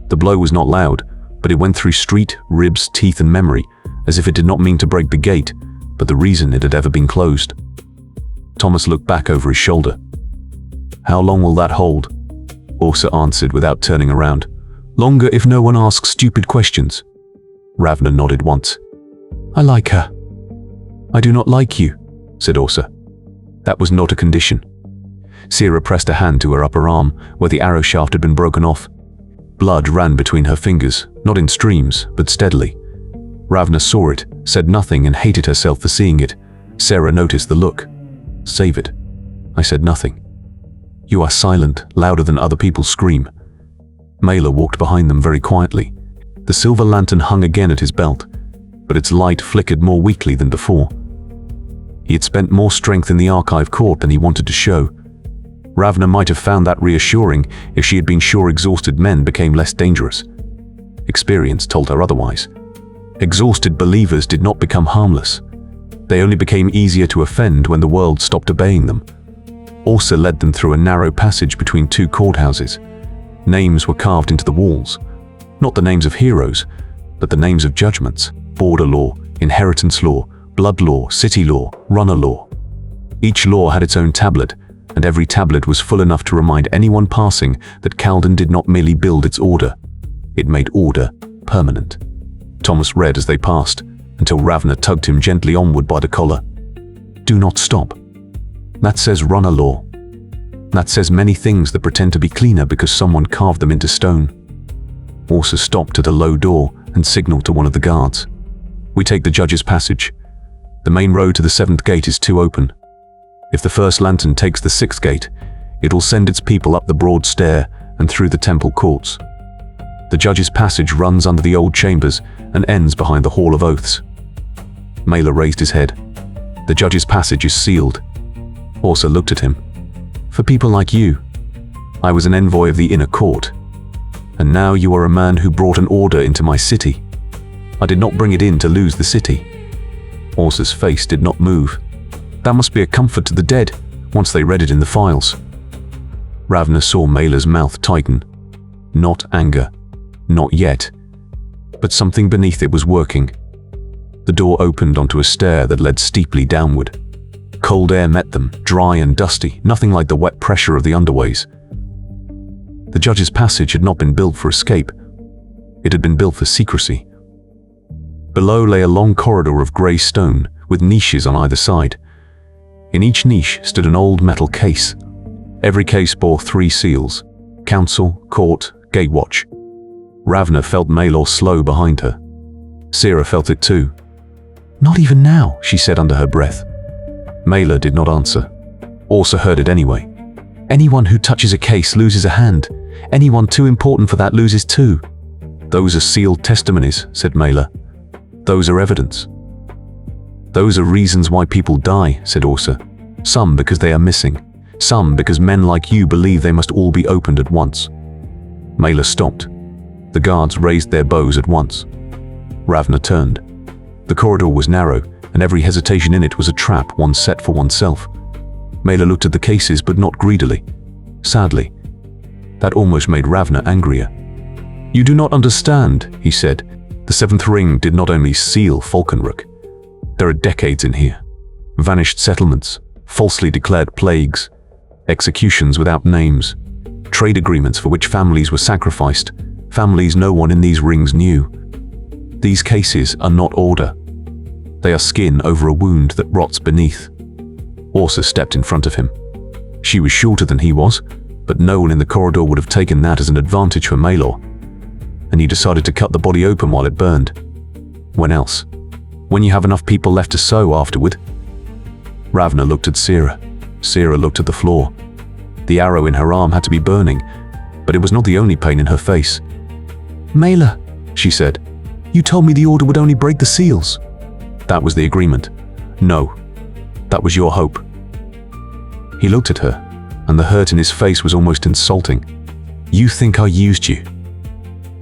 The blow was not loud, but it went through street, ribs, teeth, and memory, as if it did not mean to break the gate, but the reason it had ever been closed. Tomas looked back over his shoulder. "How long will that hold?" Orsa answered without turning around. "Longer if no one asks stupid questions." Ravna nodded once. "I like her." "I do not like you," said Orsa. That was not a condition. Sira pressed a hand to her upper arm, where the arrow shaft had been broken off. Blood ran between her fingers, not in streams, but steadily. Ravna saw it, said nothing, and hated herself for seeing it. Sarah noticed the look. "Save it." I said nothing. "You are silent, louder than other people's scream." Maelor walked behind them very quietly. The silver lantern hung again at his belt, but its light flickered more weakly than before. He had spent more strength in the archive court than he wanted to show. Ravna might have found that reassuring if she had been sure exhausted men became less dangerous. Experience told her otherwise. Exhausted believers did not become harmless. They only became easier to offend when the world stopped obeying them. Orsa led them through a narrow passage between two courthouses. Names were carved into the walls. Not the names of heroes, but the names of judgments: border law, inheritance law, blood law, city law, runner law. Each law had its own tablet, and every tablet was full enough to remind anyone passing that Kalden did not merely build its order. It made order permanent. Tomas read as they passed, until Ravna tugged him gently onward by the collar. "Do not stop. That says runner law. That says many things that pretend to be cleaner because someone carved them into stone." Orsa stopped at a low door and signaled to one of the guards. "We take the judge's passage. The main road to the 7th gate is too open. If the first lantern takes the 6th gate, it will send its people up the broad stair and through the temple courts. The judge's passage runs under the old chambers and ends behind the Hall of Oaths." Maelor raised his head. "The judge's passage is sealed." Orsa looked at him. "For people like you. I was an envoy of the inner court. And now you are a man who brought an order into my city. I did not bring it in to lose the city." Orsa's face did not move. That must be a comfort to the dead, once they read it in the files. Ravna saw Maelor's mouth tighten. Not anger. Not yet. But something beneath it was working. The door opened onto a stair that led steeply downward. Cold air met them, dry and dusty, nothing like the wet pressure of the underways. The judge's passage had not been built for escape. It had been built for secrecy. Below lay a long corridor of grey stone, with niches on either side. In each niche stood an old metal case. Every case bore 3 seals: council, court, gatewatch. Ravna felt Maelor slow behind her. Sarah felt it too. "Not even now," she said under her breath. Maelor did not answer. Orsa heard it anyway. "Anyone who touches a case loses a hand. Anyone too important for that loses 2. "Those are sealed testimonies," said Maelor. "Those are evidence." "Those are reasons why people die," said Orsa. "Some because they are missing. Some because men like you believe they must all be opened at once." Maelor stopped. The guards raised their bows at once. Ravna turned. The corridor was narrow, and every hesitation in it was a trap one set for oneself. Maelor looked at the cases, but not greedily. Sadly. That almost made Ravna angrier. "You do not understand," he said. "The 7th ring did not only seal Falkenlied. There are decades in here. Vanished settlements, falsely declared plagues, executions without names, trade agreements for which families were sacrificed, families no one in these rings knew. These cases are not order. They are skin over a wound that rots beneath." Orsa stepped in front of him. She was shorter than he was, but no one in the corridor would have taken that as an advantage for Maelor. And he decided to cut the body open while it burned. When else? When you have enough people left to sew afterward? Ravna looked at Sarah. Sarah looked at the floor. The arrow in her arm had to be burning, but it was not the only pain in her face. "Maelor," she said, "you told me the order would only break the seals." "That was the agreement." "No, that was your hope." He looked at her, and the hurt in his face was almost insulting. "You think I used you?"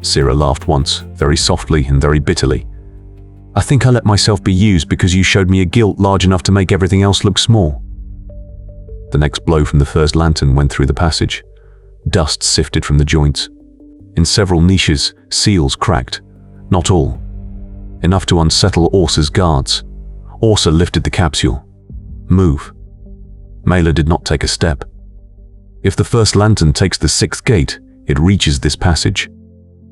Sarah laughed once, very softly and very bitterly. "I think I let myself be used because you showed me a guilt large enough to make everything else look small." The next blow from the first lantern went through the passage. Dust sifted from the joints. In several niches, seals cracked. Not all. Enough to unsettle Orsa's guards. Orsa lifted the capsule. "Move." Maelor did not take a step. If the first lantern takes the 6th gate, it reaches this passage.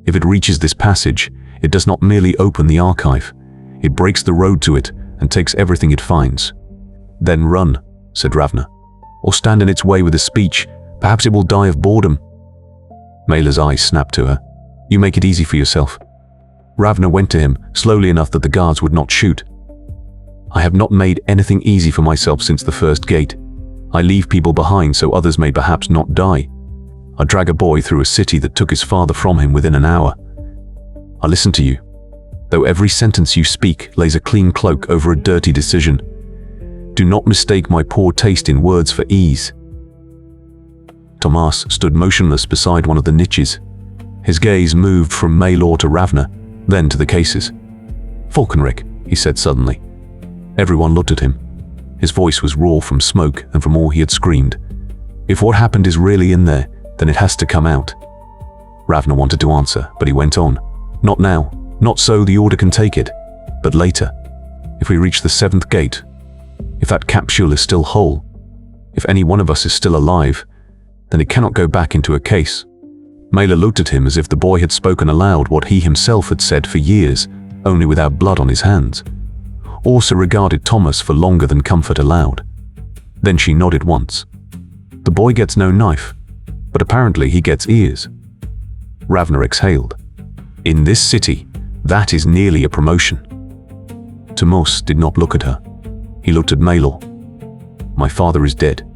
If it reaches this passage, it does not merely open the archive. It breaks the road to it and takes everything it finds. "Then run," said Ravna. "Or stand in its way with a speech. Perhaps it will die of boredom." Maelor's eyes snapped to her. "You make it easy for yourself." Ravna went to him, slowly enough that the guards would not shoot. I have not made anything easy for myself since the first gate. I leave people behind so others may perhaps not die. I drag a boy through a city that took his father from him within an hour. I listen to you, though every sentence you speak lays a clean cloak over a dirty decision. Do not mistake my poor taste in words for ease. Tomas stood motionless beside one of the niches. His gaze moved from Maelor to Ravna, then to the cases. Falkenlied, he said suddenly. Everyone looked at him. His voice was raw from smoke and from all he had screamed. If what happened is really in there, then it has to come out. Ravna wanted to answer, but he went on. Not now, not so the order can take it, but later. If we reach the 7th gate, if that capsule is still whole, if any one of us is still alive, then it cannot go back into a case. Maelor looked at him as if the boy had spoken aloud what he himself had said for years, only without blood on his hands. Ursa regarded Tomas for longer than comfort allowed. Then she nodded once. The boy gets no knife, but apparently he gets ears. Ravna exhaled. In this city, that is nearly a promotion. Tomas did not look at her. He looked at Maelor. My father is dead.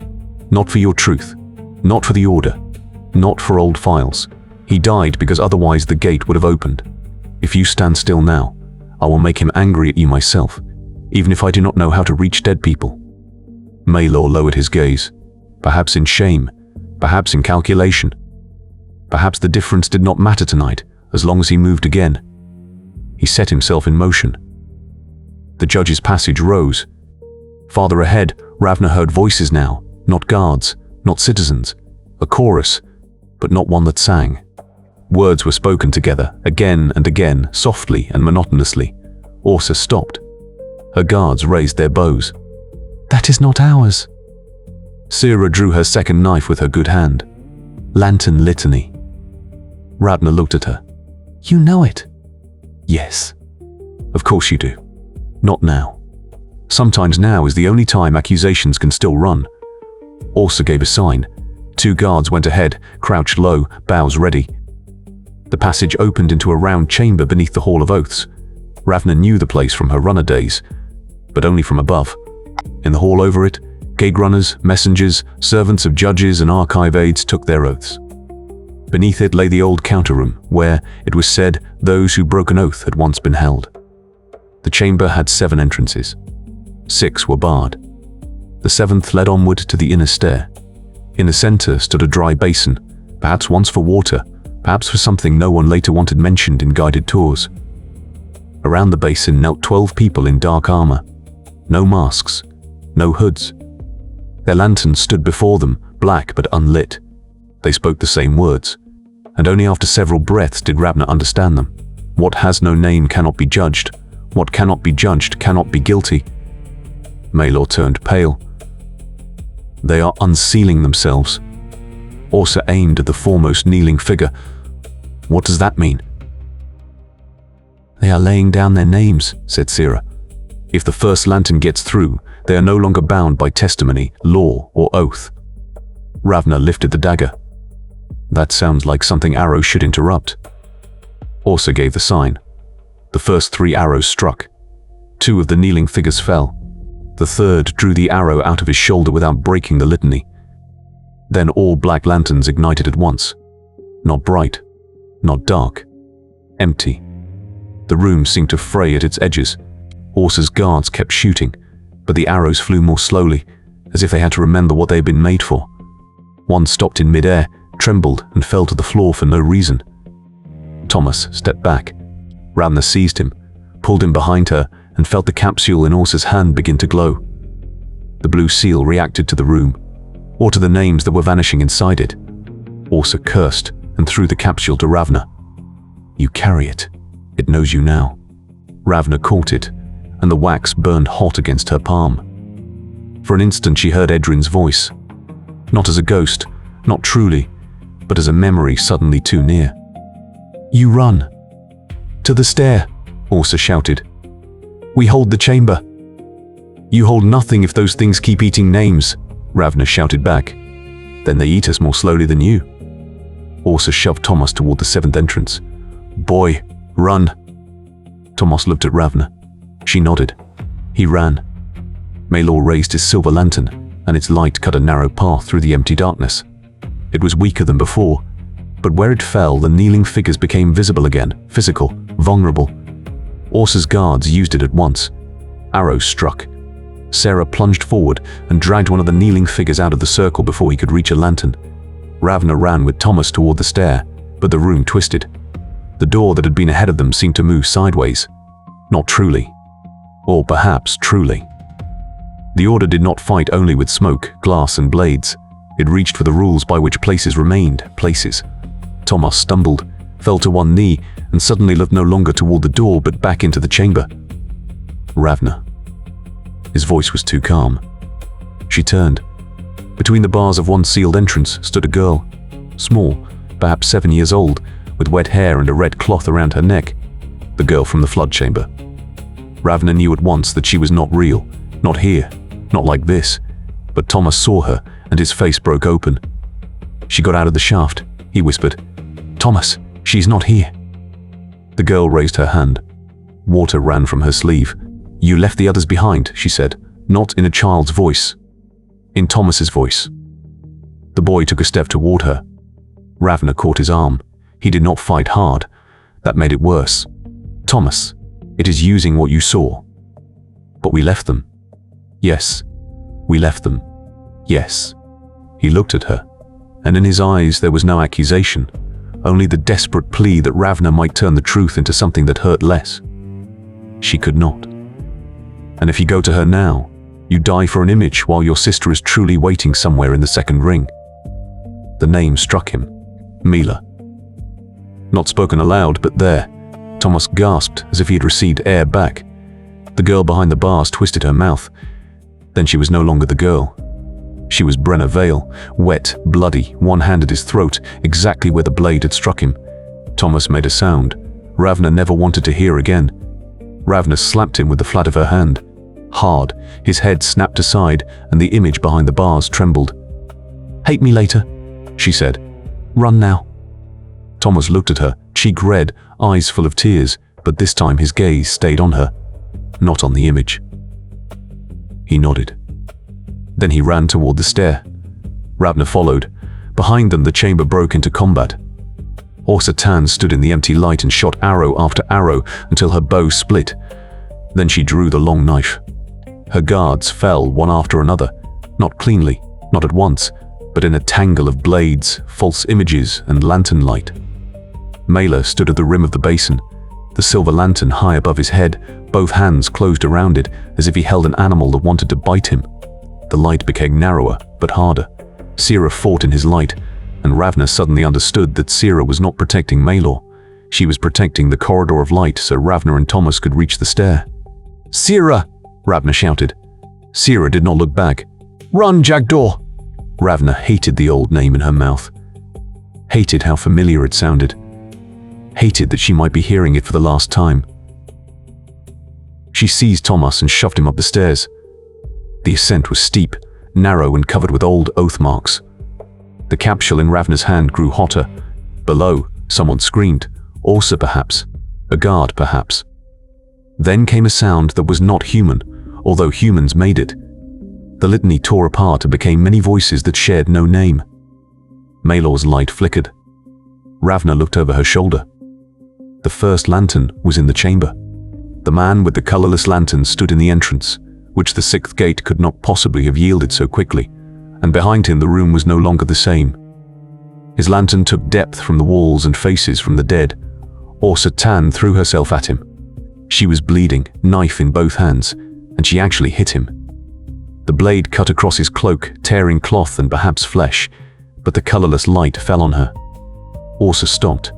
Not for your truth. Not for the order. Not for old files. He died because otherwise the gate would have opened. If you stand still now, I will make him angry at you myself, even if I do not know how to reach dead people. Maelor lowered his gaze, perhaps in shame, perhaps in calculation. Perhaps the difference did not matter tonight, as long as he moved again. He set himself in motion. The judge's passage rose. Farther ahead, Ravna heard voices now, not guards, not citizens, a chorus, but not one that sang. Words were spoken together, again and again, softly and monotonously. Ursa stopped. Her guards raised their bows. That is not ours. Sira drew her second knife with her good hand. Lantern litany. Ravna looked at her. You know it. Yes. Of course you do. Not now. Sometimes now is the only time accusations can still run. Ursa gave a sign. 2 guards went ahead, crouched low, bows ready. The passage opened into a round chamber beneath the Hall of Oaths. Ravna knew the place from her runner days, but only from above. In the hall over it, gate runners, messengers, servants of judges and archive aides took their oaths. Beneath it lay the old counter room, where, it was said, those who broke an oath had once been held. The chamber had 7 entrances. 6 were barred. The 7th led onward to the inner stair. In the center stood a dry basin, perhaps once for water, perhaps for something no one later wanted mentioned in guided tours. Around the basin knelt 12 people in dark armor. No masks, no hoods. Their lanterns stood before them, black but unlit. They spoke the same words, and only after several breaths did Ravna understand them. What has no name cannot be judged. What cannot be judged cannot be guilty. Maelor turned pale. They are unsealing themselves. Ursa aimed at the foremost kneeling figure. What does that mean? They are laying down their names, said Sira. If the first lantern gets through, they are no longer bound by testimony, law, or oath. Ravna lifted the dagger. That sounds like something arrows should interrupt. Ursa gave the sign. The first 3 arrows struck. 2 of the kneeling figures fell. The 3rd drew the arrow out of his shoulder without breaking the litany. Then all black lanterns ignited at once. Not bright, not dark, empty. The room seemed to fray at its edges. Ursa's guards kept shooting, but the arrows flew more slowly, as if they had to remember what they had been made for. One stopped in midair, trembled, and fell to the floor for no reason. Tomas stepped back. Ravna seized him, pulled him behind her, and felt the capsule in Ursa's hand begin to glow. The blue seal reacted to the room, or to the names that were vanishing inside it. Ursa cursed and threw the capsule to Ravna. You carry it. It knows you now. Ravna caught it, and the wax burned hot against her palm. For an instant she heard Edrin's voice. Not as a ghost, not truly, but as a memory suddenly too near. You run. To the stair, Ursa shouted. We hold the chamber. You hold nothing if those things keep eating names, Ravna shouted back. Then they eat us more slowly than you. Ursa shoved Tomas toward the 7th entrance. Boy, run. Tomas looked at Ravna. She nodded. He ran. Maelor raised his silver lantern, and its light cut a narrow path through the empty darkness. It was weaker than before, but where it fell, the kneeling figures became visible again, physical, vulnerable. Orsa's guards used it at once. Arrows struck. Sarah plunged forward and dragged one of the kneeling figures out of the circle before he could reach a lantern. Ravna ran with Tomas toward the stair, but the room twisted. The door that had been ahead of them seemed to move sideways. Not truly. Or perhaps truly. The Order did not fight only with smoke, glass, and blades. It reached for the rules by which places remained places. Tomas stumbled, fell to one knee, and suddenly looked no longer toward the door but back into the chamber. Ravna. His voice was too calm. She turned. Between the bars of one sealed entrance stood a girl, small, perhaps 7 years old, with wet hair and a red cloth around her neck. The girl from the flood chamber. Ravna knew at once that she was not real, not here, not like this, but Tomas saw her and his face broke open. She got out of the shaft, he whispered. Tomas, she's not here. The girl raised her hand. Water ran from her sleeve. You left the others behind, she said, not in a child's voice. In Tomas's voice. The boy took a step toward her. Ravna caught his arm. He did not fight hard. That made it worse. Tomas, it is using what you saw. But we left them. Yes, we left them. Yes. He looked at her, and in his eyes there was no accusation, only the desperate plea that Ravna might turn the truth into something that hurt less. She could not. And if you go to her now, you die for an image while your sister is truly waiting somewhere in the second ring. The name struck him. Mila. Not spoken aloud, but there. Tomas gasped as if he had received air back. The girl behind the bars twisted her mouth. Then she was no longer the girl. She was Ravna Veyn, wet, bloody, one hand at his throat, exactly where the blade had struck him. Tomas made a sound. Ravna never wanted to hear again. Ravna slapped him with the flat of her hand. Hard, his head snapped aside, and the image behind the bars trembled. Hate me later, she said. Run now. Tomas looked at her, cheek red, eyes full of tears, but this time his gaze stayed on her, not on the image. He nodded. Then he ran toward the stair. Ravna followed. Behind them, the chamber broke into combat. Orsa Tan stood in the empty light and shot arrow after arrow until her bow split. Then she drew the long knife. Her guards fell one after another, not cleanly, not at once, but in a tangle of blades, false images, and lantern light. Maelor stood at the rim of the basin, the silver lantern high above his head, both hands closed around it as if he held an animal that wanted to bite him. The light became narrower, but harder. Sira fought in his light, and Ravna suddenly understood that Sira was not protecting Maelor. She was protecting the corridor of light so Ravna and Tomas could reach the stair. Sira! Ravna shouted. Sira did not look back. Run, Jackdaw! Ravna hated the old name in her mouth. Hated how familiar it sounded. Hated that she might be hearing it for the last time. She seized Tomas and shoved him up the stairs. The ascent was steep, narrow, and covered with old oath marks. The capsule in Ravna's hand grew hotter. Below, someone screamed. Orsa, perhaps. A guard, perhaps. Then came a sound that was not human, although humans made it. The litany tore apart and became many voices that shared no name. Maelor's light flickered. Ravna looked over her shoulder. The first lantern was in the chamber. The man with the colorless lantern stood in the entrance, which the sixth gate could not possibly have yielded so quickly, and behind him the room was no longer the same. His lantern took depth from the walls and faces from the dead. Orsa Tan threw herself at him. She was bleeding, knife in both hands, and she actually hit him. The blade cut across his cloak, tearing cloth and perhaps flesh, but the colorless light fell on her. Orsa stopped,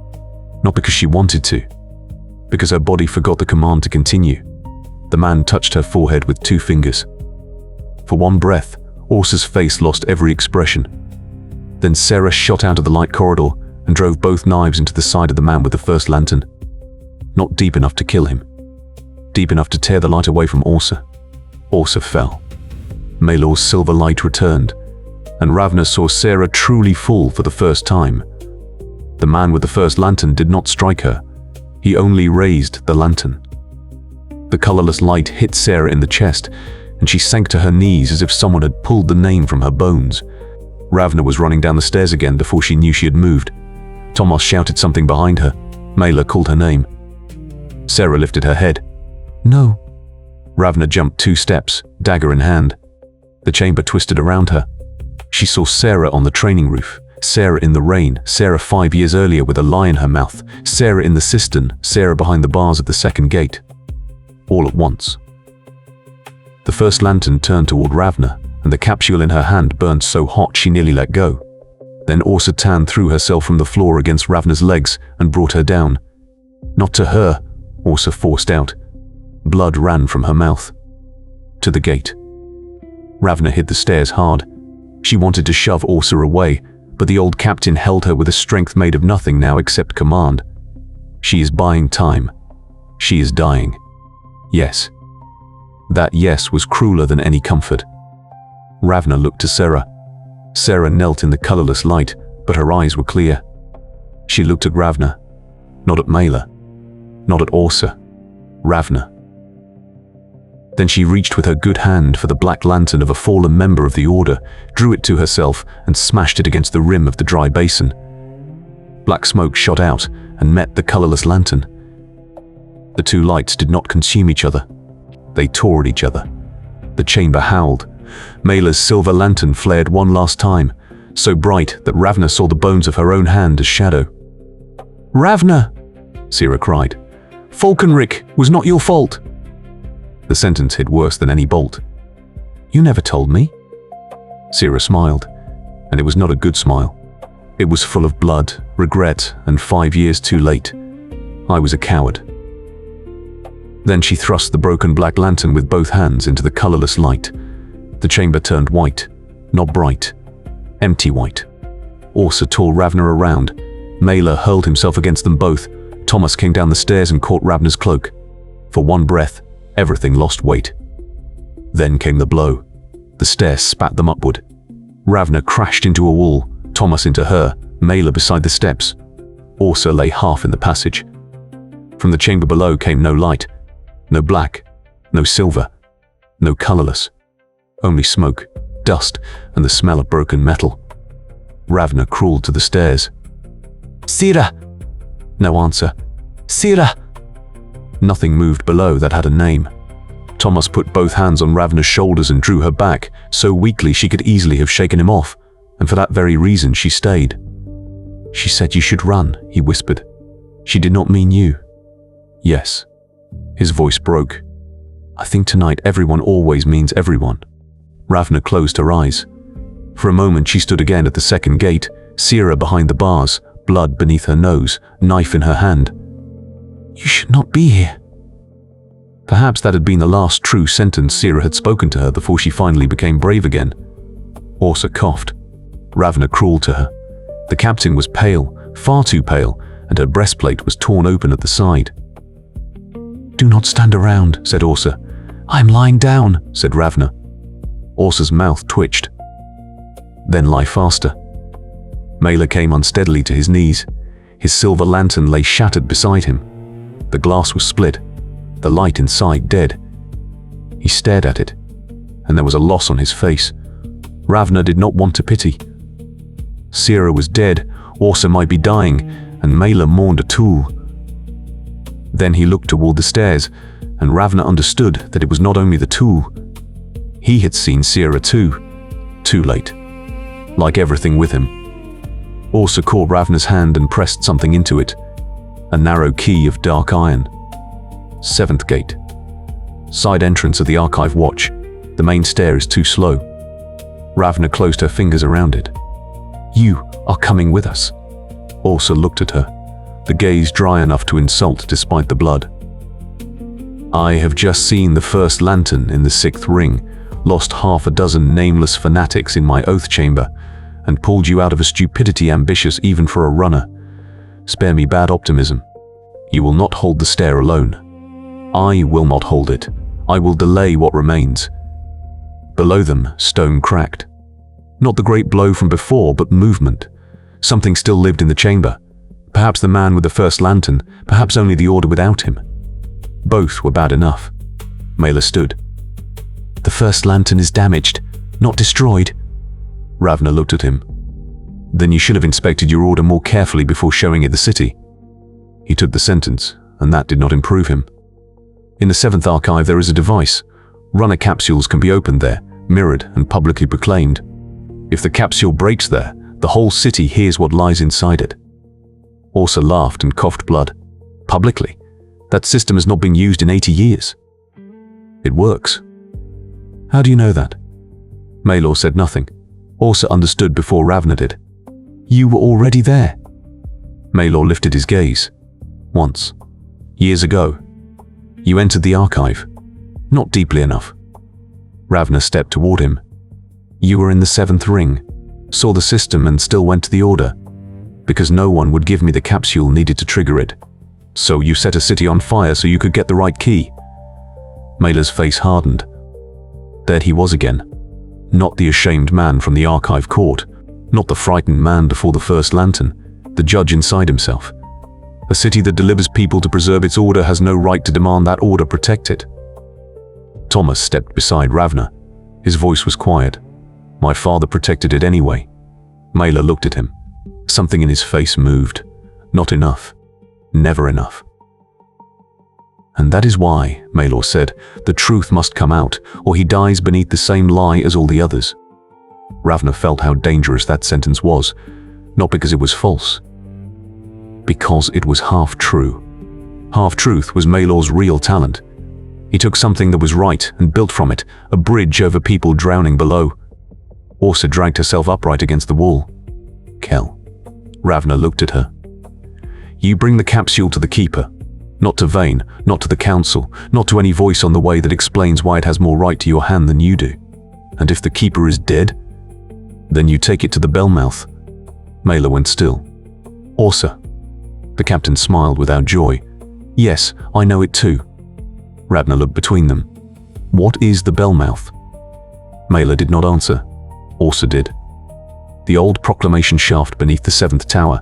not because she wanted to, because her body forgot the command to continue. The man touched her forehead with 2 fingers. For one breath, Orsa's face lost every expression. Then Sarah shot out of the light corridor and drove both knives into the side of the man with the first lantern. Not deep enough to kill him. Deep enough to tear the light away from Orsa. Orsa fell. Maelor's silver light returned, and Ravna saw Sarah truly fall for the first time. The man with the first lantern did not strike her. He only raised the lantern. The colorless light hit Sarah in the chest, and she sank to her knees as if someone had pulled the name from her bones. Ravna was running down the stairs again before she knew she had moved. Tomas shouted something behind her. Maelor called her name. Sarah lifted her head. No. Ravna jumped 2 steps, dagger in hand. The chamber twisted around her. She saw Sarah on the training roof, Sarah in the rain, Sarah 5 years earlier with a lie in her mouth, Sarah in the cistern, Sarah behind the bars of the second gate. All at once. The first lantern turned toward Ravna, and the capsule in her hand burned so hot she nearly let go. Then Åsa Tan threw herself from the floor against Ravna's legs and brought her down. Not to her, Åsa forced out. Blood ran from her mouth. To the gate. Ravna hit the stairs hard. She wanted to shove Åsa away, but the old captain held her with a strength made of nothing now except command. She is buying time. She is dying. Yes. That yes was crueler than any comfort. Ravna looked to Sarah. Sarah knelt in the colorless light, but her eyes were clear. She looked at Ravna. Not at Maelor. Not at Åsa. Ravna. Then she reached with her good hand for the black lantern of a fallen member of the Order, drew it to herself, and smashed it against the rim of the dry basin. Black smoke shot out and met the colorless lantern. The 2 lights did not consume each other. They tore at each other. The chamber howled. Maelor's silver lantern flared one last time, so bright that Ravna saw the bones of her own hand as shadow. Ravna! Sarah cried. Falkenlied was not your fault. The sentence hit worse than any bolt. You never told me. Sarah smiled, and it was not a good smile. It was full of blood, regret, and 5 years too late. I was a coward. Then she thrust the broken black lantern with both hands into the colorless light. The chamber turned white, not bright, empty white. Åsa tore Ravna around. Maelor hurled himself against them both. Tomas came down the stairs and caught Ravna's cloak. For one breath, everything lost weight. Then came the blow. The stairs spat them upward. Ravna crashed into a wall, Tomas into her, Maelor beside the steps. Åsa lay half in the passage. From the chamber below came no light, no black, no silver, no colorless. Only smoke, dust, and the smell of broken metal. Ravna crawled to the stairs. Sarah! No answer. Sarah! Nothing moved below that had a name. Tomas put both hands on Ravna's shoulders and drew her back, so weakly she could easily have shaken him off, and for that very reason she stayed. She said you should run, he whispered. She did not mean you. Yes. His voice broke. I think tonight everyone always means everyone. Ravna closed her eyes. For a moment she stood again at the second gate, Sarah behind the bars, blood beneath her nose, knife in her hand. You should not be here. Perhaps that had been the last true sentence Sarah had spoken to her before she finally became brave again. Åsa coughed. Ravna crawled to her. The captain was pale, far too pale, and her breastplate was torn open at the side. Do not stand around, said Åsa. I'm lying down, said Ravna. Åsa's mouth twitched. Then lie faster. Maelor came unsteadily to his knees. His silver lantern lay shattered beside him. The glass was split, the light inside dead. He stared at it, and there was a loss on his face. Ravna did not want to pity. Sarah was dead, Åsa might be dying, and Maelor mourned a tool. Then he looked toward the stairs, and Ravna understood that it was not only the tool. He had seen Sarah too late, like everything with him. Åsa caught Ravna's hand and pressed something into it, a narrow key of dark iron. 7th gate. Side entrance of the archive watch. The main stair is too slow. Ravna closed her fingers around it. You are coming with us. Åsa looked at her, the gaze dry enough to insult despite the blood. I have just seen the first lantern in the 6th ring, lost half a dozen nameless fanatics in my oath chamber, and pulled you out of a stupidity ambitious even for a runner. Spare me bad optimism. You will not hold the stair alone. I will not hold it. I will delay what remains. Below them, stone cracked. Not the great blow from before, but movement. Something still lived in the chamber. Perhaps the man with the first lantern, perhaps only the Order without him. Both were bad enough. Maelor stood. The first lantern is damaged, not destroyed. Ravna looked at him. Then you should have inspected your order more carefully before showing it the city. He took the sentence, and that did not improve him. In the 7th archive there is a device. Runner capsules can be opened there, mirrored and publicly proclaimed. If the capsule breaks there, the whole city hears what lies inside it. Orsa laughed and coughed blood. Publicly. That system has not been used in 80 years. It works. How do you know that? Maelor said nothing. Orsa understood before Ravna did. You were already there. Maelor lifted his gaze. Once. Years ago. You entered the archive. Not deeply enough. Ravna stepped toward him. You were in the 7th ring, saw the system and still went to the order, because no one would give me the capsule needed to trigger it. So you set a city on fire so you could get the right key. Maelor's face hardened. There he was again. Not the ashamed man from the archive court, not the frightened man before the first lantern, the judge inside himself. A city that delivers people to preserve its order has no right to demand that order protect it. Tomas stepped beside Ravna. His voice was quiet. My father protected it anyway. Maelor looked at him. Something in his face moved. Not enough. Never enough. And that is why, Maelor said, the truth must come out, or he dies beneath the same lie as all the others. Ravna felt how dangerous that sentence was, not because it was false. Because it was half true. Half-truth was Maelor's real talent. He took something that was right and built from it, a bridge over people drowning below. Orsa dragged herself upright against the wall. Kell. Ravna looked at her. You bring the capsule to the keeper. Not to Veyn, not to the council, not to any voice on the way that explains why it has more right to your hand than you do. And if the keeper is dead, then you take it to the bellmouth. Maelor went still. Orsa. The captain smiled without joy. Yes, I know it too. Ravna looked between them. What is the bellmouth? Maelor did not answer. Orsa did. The old proclamation shaft beneath the 7th tower.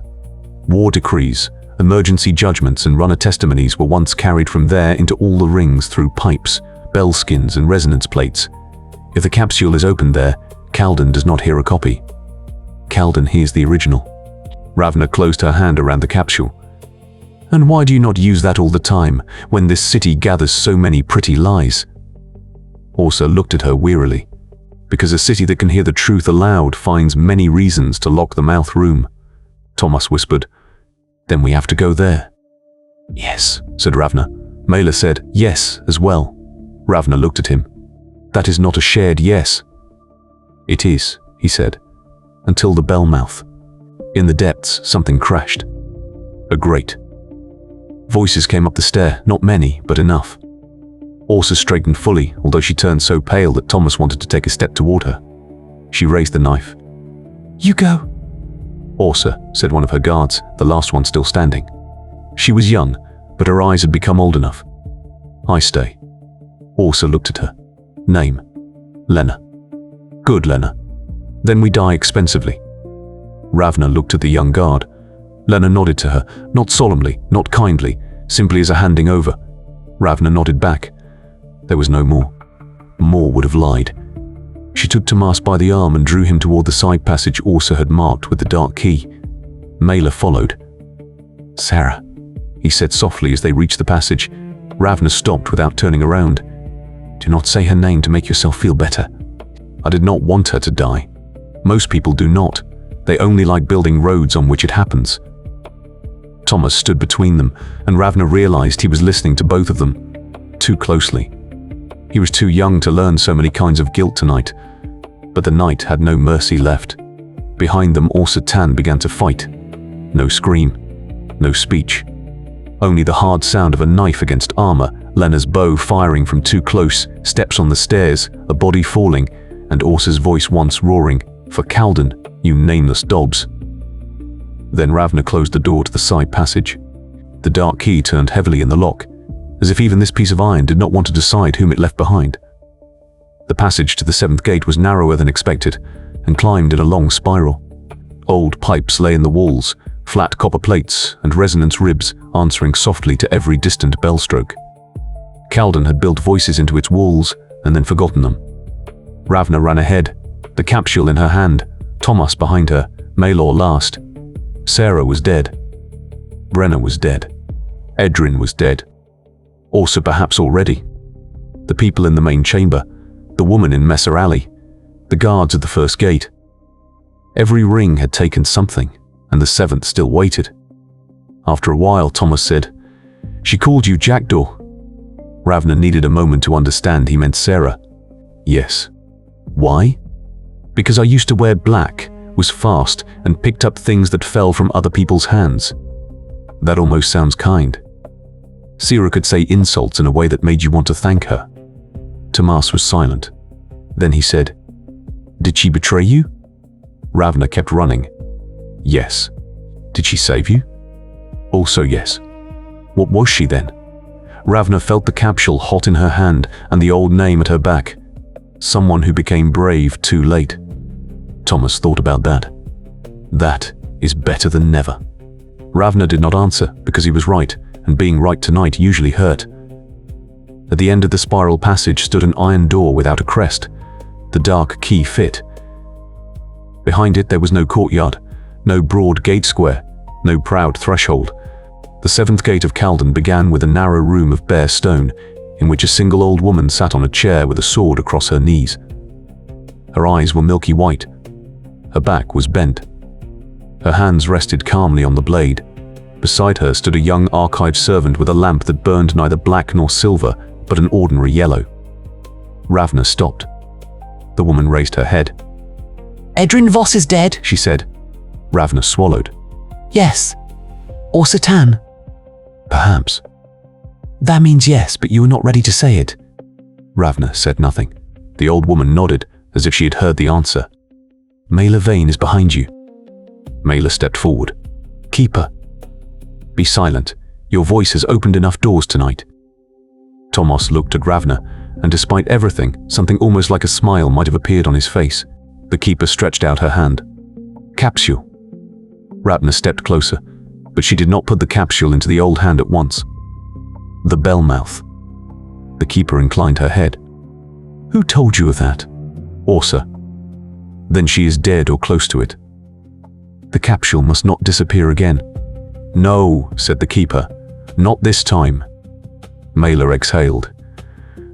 War decrees, emergency judgments and runner testimonies were once carried from there into all the rings through pipes, bell skins and resonance plates. If the capsule is opened there, Kalden does not hear a copy. Kalden hears the original. Ravna closed her hand around the capsule. And why do you not use that all the time, when this city gathers so many pretty lies? Orsa looked at her wearily. Because a city that can hear the truth aloud finds many reasons to lock the mouth room. Tomas whispered, Then we have to go there. Yes, said Ravna. Maelor said, yes, as well. Ravna looked at him. That is not a shared yes. It is, he said, until the bellmouth. In the depths, something crashed. A grate. Voices came up the stair, not many, but enough. Orsa straightened fully, although she turned so pale that Tomas wanted to take a step toward her. She raised the knife. You go. Orsa, said one of her guards, the last one still standing. She was young, but her eyes had become old enough. I stay. Orsa looked at her. Name. Lena. Good, Lena. Then we die expensively. Ravna looked at the young guard. Lena nodded to her, not solemnly, not kindly, simply as a handing over. Ravna nodded back. There was no more. More would have lied. She took Tomas by the arm and drew him toward the side passage Orsa had marked with the dark key. Maelor followed. Sarah, he said softly as they reached the passage. Ravna stopped without turning around. Do not say her name to make yourself feel better. I did not want her to die. Most people do not. They only like building roads on which it happens. Tomas stood between them, and Ravna realized he was listening to both of them. Too closely. He was too young to learn so many kinds of guilt tonight, but the night had no mercy left. Behind them, Orsa Tan began to fight. No scream, no speech. Only the hard sound of a knife against armor, Lena's bow firing from too close, steps on the stairs, a body falling, and Orsa's voice once roaring, For Kalden, you nameless dogs. Then Ravna closed the door to the side passage. The dark key turned heavily in the lock, as if even this piece of iron did not want to decide whom it left behind. The passage to the 7th gate was narrower than expected, and climbed in a long spiral. Old pipes lay in the walls, flat copper plates and resonance ribs answering softly to every distant bell stroke. Kalden had built voices into its walls and then forgotten them. Ravna ran ahead, the capsule in her hand, Tomas behind her, Maelor last. Sarah was dead. Brenna was dead. Edrin was dead. Orsa perhaps already. The people in the main chamber, the woman in Messer Alley, the guards at the first gate. Every ring had taken something, and the seventh still waited. After a while, Tomas said, "She called you Jackdaw." Ravna needed a moment to understand he meant Sarah. Yes. Why? Because I used to wear black, was fast, and picked up things that fell from other people's hands. That almost sounds kind. Sarah could say insults in a way that made you want to thank her. Tomas was silent. Then he said, "Did she betray you?" Ravna kept running. Yes. Did she save you? Also yes. What was she then? Ravna felt the capsule hot in her hand and the old name at her back. Someone who became brave too late. Tomas thought about that. That is better than never. Ravna did not answer because he was right, and being right tonight usually hurt. At the end of the spiral passage stood an iron door without a crest. The dark key fit. Behind it there was no courtyard, no broad gate square, no proud threshold. The seventh gate of Kalden began with a narrow room of bare stone, in which a single old woman sat on a chair with a sword across her knees. Her eyes were milky white. Her back was bent. Her hands rested calmly on the blade. Beside her stood a young archive servant with a lamp that burned neither black nor silver, but an ordinary yellow. Ravna stopped. The woman raised her head. Edrin Voss is dead, she said. Ravna swallowed. Yes. Or Satan. Perhaps. That means yes, but you were not ready to say it. Ravna said nothing. The old woman nodded, as if she had heard the answer. Maelor Veyn is behind you. Maelor stepped forward. Keeper. Be silent. Your voice has opened enough doors tonight. Tomas looked at Ravna, and despite everything, something almost like a smile might have appeared on his face. The keeper stretched out her hand. Capsule. Ravna stepped closer, but she did not put the capsule into the old hand at once. The bell mouth. The keeper inclined her head. Who told you of that? Orsa. Then she is dead or close to it. The capsule must not disappear again. No, said the keeper. Not this time. Maelor exhaled.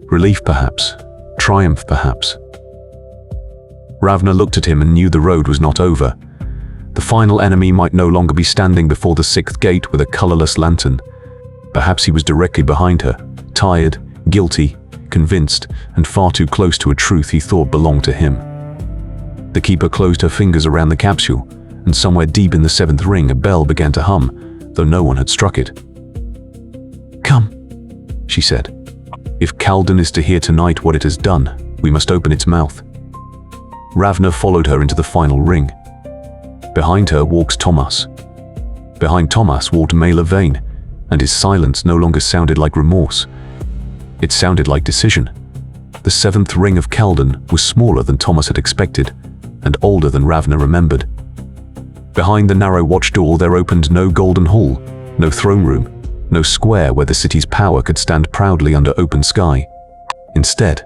Relief perhaps. Triumph perhaps. Ravna looked at him and knew the road was not over. The final enemy might no longer be standing before the sixth gate with a colorless lantern. Perhaps he was directly behind her, tired, guilty, convinced, and far too close to a truth he thought belonged to him. The keeper closed her fingers around the capsule, and somewhere deep in the seventh ring a bell began to hum, though no one had struck it. Come, she said. If Kalden is to hear tonight what it has done, we must open its mouth. Ravna followed her into the final ring. Behind her walks Tomas. Behind Tomas walked Maelor Veyn, and his silence no longer sounded like remorse. It sounded like decision. The seventh ring of Kalden was smaller than Tomas had expected, and older than Ravna remembered. Behind the narrow watch door there opened no golden hall, no throne room, no square where the city's power could stand proudly under open sky. Instead,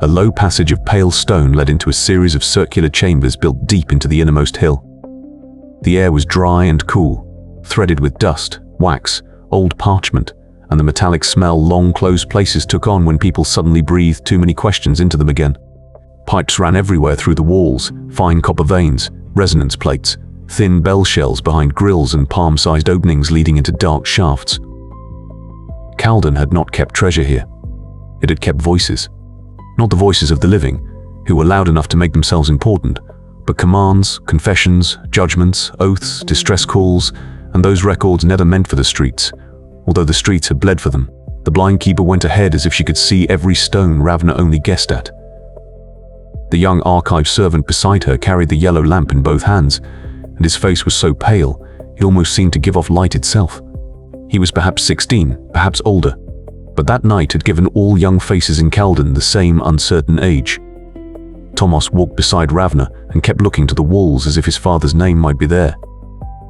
a low passage of pale stone led into a series of circular chambers built deep into the innermost hill. The air was dry and cool, threaded with dust, wax, old parchment, and the metallic smell long-closed places took on when people suddenly breathed too many questions into them again. Pipes ran everywhere through the walls, fine copper veins, resonance plates, thin bell shells behind grills and palm-sized openings leading into dark shafts. Kalden had not kept treasure here. It had kept voices. Not the voices of the living, who were loud enough to make themselves important, but commands, confessions, judgments, oaths, distress calls, and those records never meant for the streets, although the streets had bled for them. The blind keeper went ahead as if she could see every stone Ravna only guessed at. The young archive servant beside her carried the yellow lamp in both hands, and his face was so pale, it almost seemed to give off light itself. He was perhaps 16, perhaps older, but that night had given all young faces in Kalden the same uncertain age. Tomas walked beside Ravna and kept looking to the walls as if his father's name might be there.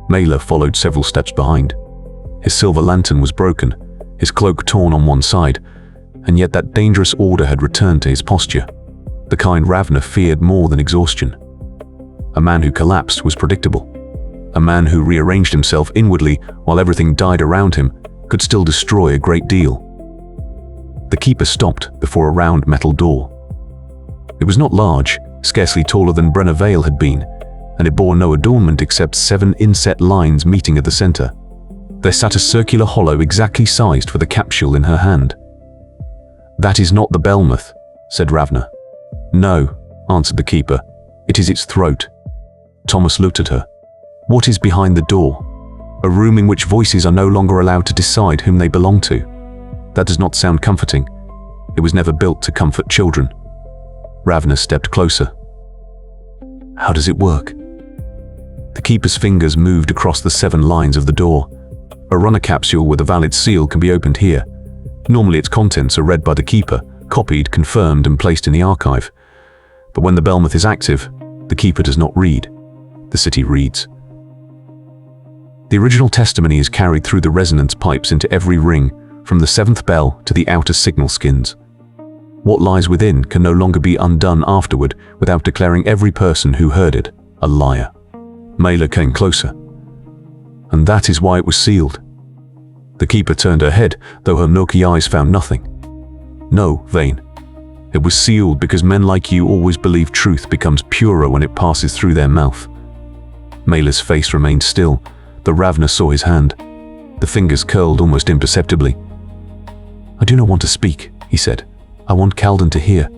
Maelor followed several steps behind. His silver lantern was broken, his cloak torn on one side, and yet that dangerous order had returned to his posture, the kind Ravna feared more than exhaustion. A man who collapsed was predictable. A man who rearranged himself inwardly while everything died around him could still destroy a great deal. The keeper stopped before a round metal door. It was not large, scarcely taller than Brenna Vale had been, and it bore no adornment except 7 inset lines meeting at the center. There sat a circular hollow exactly sized for the capsule in her hand. "That is not the Belmoth," said Ravna. "No," answered the keeper. "It is its throat." Tomas looked at her. "What is behind the door? A room in which voices are no longer allowed to decide whom they belong to. That does not sound comforting. It was never built to comfort children." Ravna stepped closer. "How does it work?" The keeper's fingers moved across the 7 lines of the door. A runner capsule with a valid seal can be opened here. Normally its contents are read by the keeper, copied, confirmed, and placed in the archive. But when the Belmoth is active, the keeper does not read. The city reads. The original testimony is carried through the resonance pipes into every ring, from the 7th bell to the outer signal skins. What lies within can no longer be undone afterward without declaring every person who heard it a liar. Maelor came closer. "And that is why it was sealed." The keeper turned her head, though her milky eyes found nothing. "No, Veyn. It was sealed because men like you always believe truth becomes purer when it passes through their mouth." Maelor's face remained still, though Ravna saw his hand. The fingers curled almost imperceptibly. "I do not want to speak," he said. "I want Kalden to hear."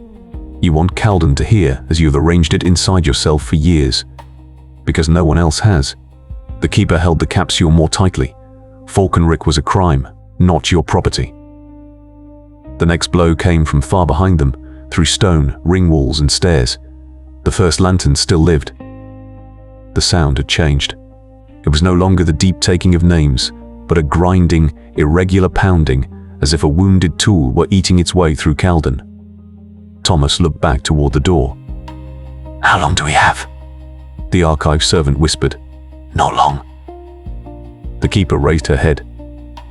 "You want Kalden to hear as you have arranged it inside yourself for years. Because no one else has." The keeper held the capsule more tightly. Falkenlied was a crime, not your property. The next blow came from far behind them, through stone, ring walls, and stairs. The first lantern still lived. The sound had changed. It was no longer the deep taking of names, but a grinding, irregular pounding, as if a wounded tool were eating its way through Kalden. Tomas looked back toward the door. "How long do we have?" The archive servant whispered. "Not long." The keeper raised her head.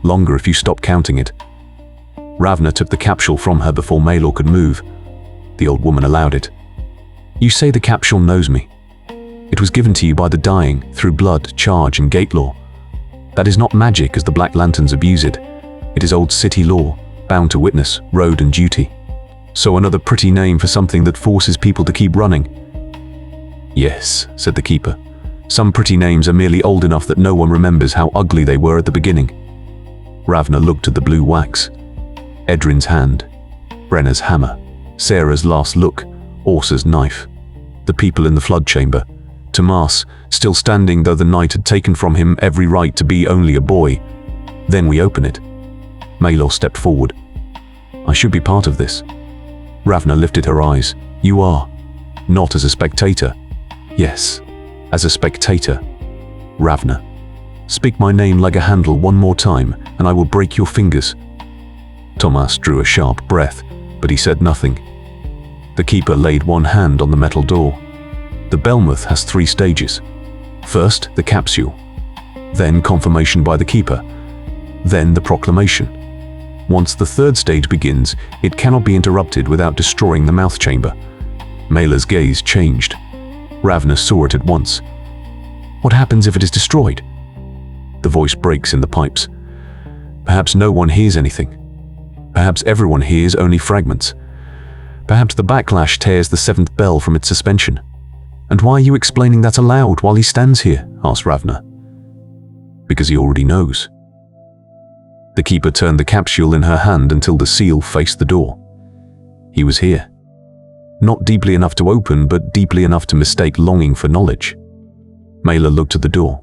"Longer if you stop counting it." Ravna took the capsule from her before Maelor could move. The old woman allowed it. "You say the capsule knows me. It was given to you by the dying, through blood, charge, and gate law. That is not magic as the Black Lanterns abuse it. It is old city law, bound to witness, road, and duty. So another pretty name for something that forces people to keep running." "Yes," said the keeper. "Some pretty names are merely old enough that no one remembers how ugly they were at the beginning." Ravna looked at the blue wax. Edrin's hand, Brenna's hammer, Sarah's last look, Orsa's knife. The people in the flood chamber. Tomas, still standing though the night had taken from him every right to be only a boy. Then we open it. Maelor stepped forward. "I should be part of this." Ravna lifted her eyes. "You are. Not as a spectator." "Yes, as a spectator." "Ravna, speak my name like a handle one more time, and I will break your fingers." Tomas drew a sharp breath, but he said nothing. The keeper laid one hand on the metal door. The Belmoth has 3 stages. First, the capsule. Then confirmation by the keeper. Then the proclamation. Once the 3rd stage begins, it cannot be interrupted without destroying the mouth chamber. Maelor's gaze changed. Ravna saw it at once. "What happens if it is destroyed?" The voice breaks in the pipes. "Perhaps no one hears anything. Perhaps everyone hears only fragments. Perhaps the backlash tears the 7th bell from its suspension." "And why are you explaining that aloud while he stands here?" asked Ravna. "Because he already knows." The keeper turned the capsule in her hand until the seal faced the door. He was here. Not deeply enough to open, but deeply enough to mistake longing for knowledge. Maelor looked at the door.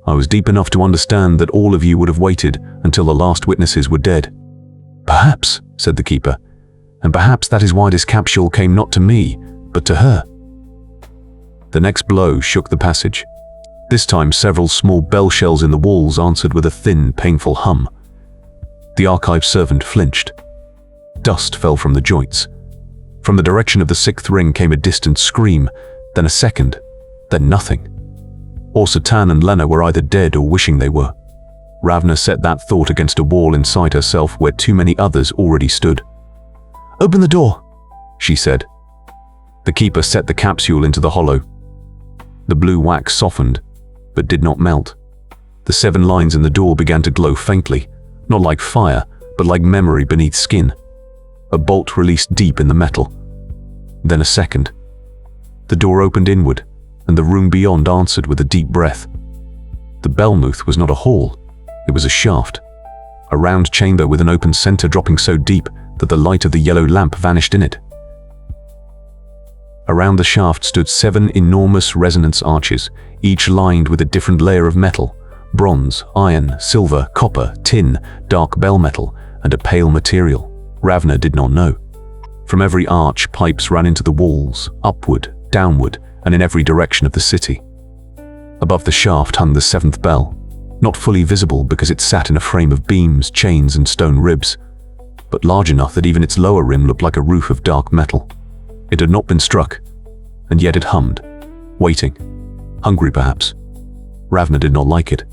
"I was deep enough to understand that all of you would have waited until the last witnesses were dead." "Perhaps," said the keeper, "and perhaps that is why this capsule came not to me, but to her." The next blow shook the passage. This time several small bell shells in the walls answered with a thin, painful hum. The archive servant flinched. Dust fell from the joints. From the direction of the 6th ring came a distant scream, then a second, then nothing. Orsa, Tan, and Lena were either dead or wishing they were. Ravna set that thought against a wall inside herself where too many others already stood. Open the door, she said. The keeper set the capsule into the hollow. The blue wax softened, but did not melt. The 7 lines in the door began to glow faintly, not like fire, but like memory beneath skin. A bolt released deep in the metal. Then a second. The door opened inward, and the room beyond answered with a deep breath. The Belmuth was not a hall, it was a shaft. A round chamber with an open center dropping so deep that the light of the yellow lamp vanished in it. Around the shaft stood 7 enormous resonance arches, each lined with a different layer of metal: bronze, iron, silver, copper, tin, dark bell metal, and a pale material. Ravna did not know. From every arch, pipes ran into the walls, upward, downward, and in every direction of the city. Above the shaft hung the 7th bell, not fully visible because it sat in a frame of beams, chains, and stone ribs, but large enough that even its lower rim looked like a roof of dark metal. It had not been struck, and yet it hummed, waiting, hungry perhaps. Ravna did not like it.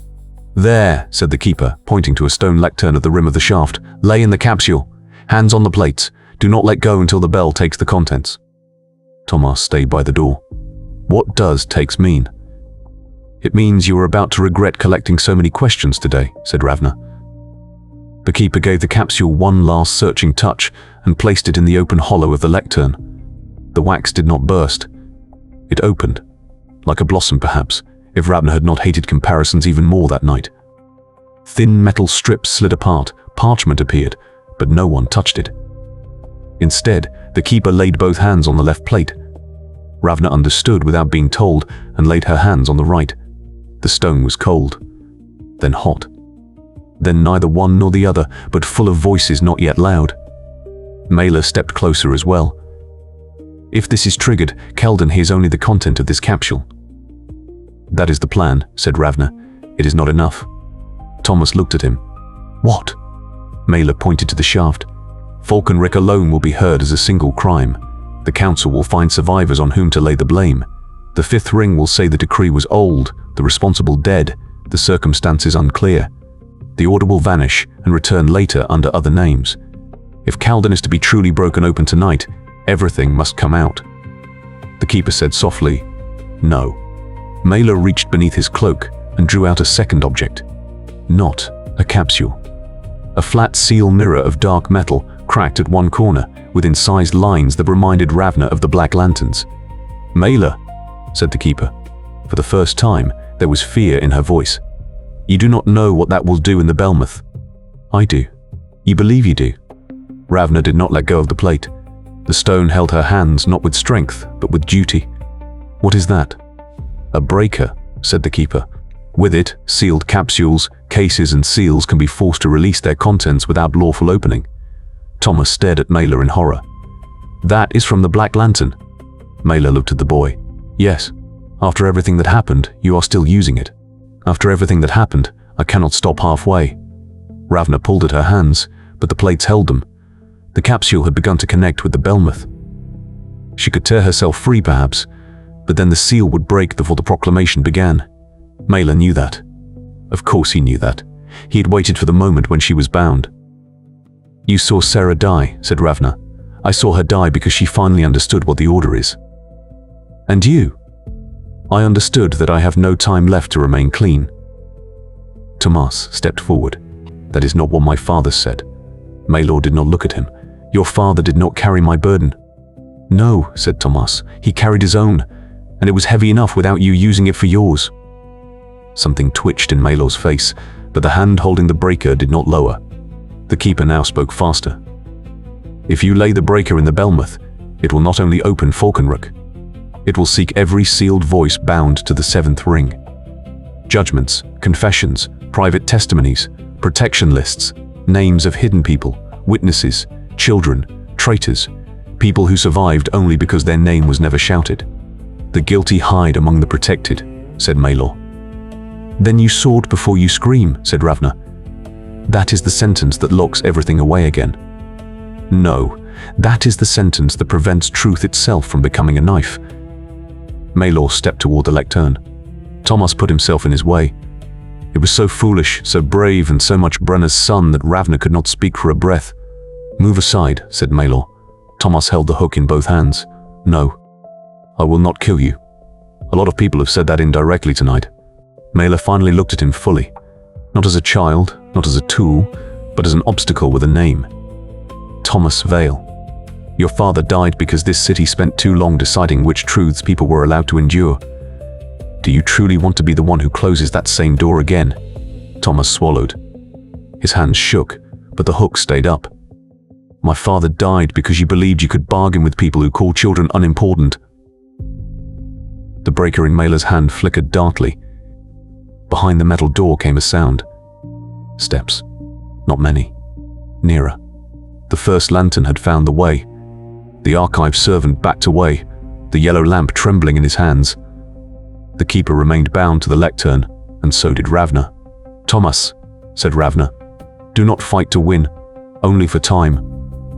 "There," said the keeper, pointing to a stone lectern at the rim of the shaft. "Lay in the capsule. Hands on the plates. Do not let go until the bell takes the contents." Tomas stayed by the door. "What does takes mean?" "It means you are about to regret collecting so many questions today," said Ravna. The keeper gave the capsule one last searching touch and placed it in the open hollow of the lectern. The wax did not burst. It opened, like a blossom perhaps, if Ravna had not hated comparisons even more that night. Thin metal strips slid apart, parchment appeared, but no one touched it. Instead, the keeper laid both hands on the left plate. Ravna understood without being told and laid her hands on the right. The stone was cold, then hot, then neither one nor the other, but full of voices not yet loud. Maelor stepped closer as well. "If this is triggered, Kalden hears only the content of this capsule." "That is the plan," said Ravna. "It is not enough." Tomas looked at him. "What?" Maelor pointed to the shaft. "Falkenlied alone will be heard as a single crime. The council will find survivors on whom to lay the blame. The 5th ring will say the decree was old, the responsible dead, the circumstances unclear. The order will vanish and return later under other names. If Kalden is to be truly broken open tonight, everything must come out." The keeper said softly, "No." Maelor reached beneath his cloak and drew out a second object. Not a capsule. A flat seal mirror of dark metal, cracked at one corner, with incised lines that reminded Ravna of the Black Lanterns. "Maelor," said the keeper. For the first time, there was fear in her voice. "You do not know what that will do in the Belmuth." "I do." "You believe you do." Ravna did not let go of the plate. The stone held her hands not with strength, but with duty. "What is that?" "A breaker," said the keeper. "With it, sealed capsules, cases and seals can be forced to release their contents without lawful opening." Tomas stared at Maelor in horror. "That is from the Black Lantern." Maelor looked at the boy. "Yes. After everything that happened, you are still using it." "After everything that happened, I cannot stop halfway." Ravna pulled at her hands, but the plates held them. The capsule had begun to connect with the Belmuth. She could tear herself free perhaps, but then the seal would break before the proclamation began. Maelor knew that. Of course he knew that. He had waited for the moment when she was bound. "You saw Sarah die," said Ravna. "I saw her die because she finally understood what the order is." "And you?" "I understood that I have no time left to remain clean." Tomas stepped forward. "That is not what my father said." Maelor did not look at him. "Your father did not carry my burden." "No," said Tomas. "He carried his own, and it was heavy enough without you using it for yours." Something twitched in Maelor's face, but the hand holding the breaker did not lower. The keeper now spoke faster. "If you lay the breaker in the Belmuth, it will not only open Falkenlied, it will seek every sealed voice bound to the 7th ring. Judgments, confessions, private testimonies, protection lists, names of hidden people, witnesses, children, traitors, people who survived only because their name was never shouted. The guilty hide among the protected," said Maelor. "Then you sword before you scream," said Ravna. "That is the sentence that locks everything away again." "No, that is the sentence that prevents truth itself from becoming a knife." Maelor stepped toward the lectern. Tomas put himself in his way. It was so foolish, so brave, and so much Brenna's son that Ravna could not speak for a breath. "Move aside," said Maelor. Tomas held the hook in both hands. No, I will not kill you. A lot of people have said that indirectly tonight. Maelor finally looked at him fully. Not as a child, not as a tool, but as an obstacle with a name. Tomas Veyn. Your father died because this city spent too long deciding which truths people were allowed to endure. Do you truly want to be the one who closes that same door again? Tomas swallowed. His hands shook, but the hook stayed up. My father died because you believed you could bargain with people who call children unimportant. The breaker in Maelor's hand flickered darkly. Behind the metal door came a sound. Steps. Not many. Nearer. The first lantern had found the way. The archive servant backed away, the yellow lamp trembling in his hands. The keeper remained bound to the lectern, and so did Ravna. Tomas, said Ravna, do not fight to win, only for time.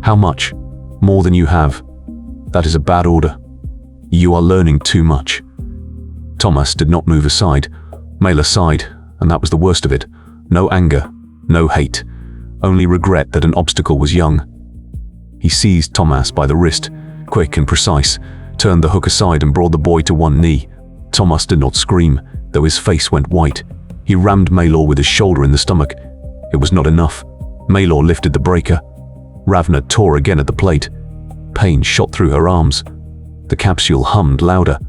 How much? More than you have. That is a bad order. You are learning too much. Tomas did not move aside. Maelor sighed, and that was the worst of it. No anger, no hate, only regret that an obstacle was young. He seized Tomas by the wrist, quick and precise, turned the hook aside and brought the boy to one knee. Tomas did not scream, though his face went white. He rammed Maelor with his shoulder in the stomach. It was not enough. Maelor lifted the breaker. Ravna tore again at the plate. Pain shot through her arms. The capsule hummed louder.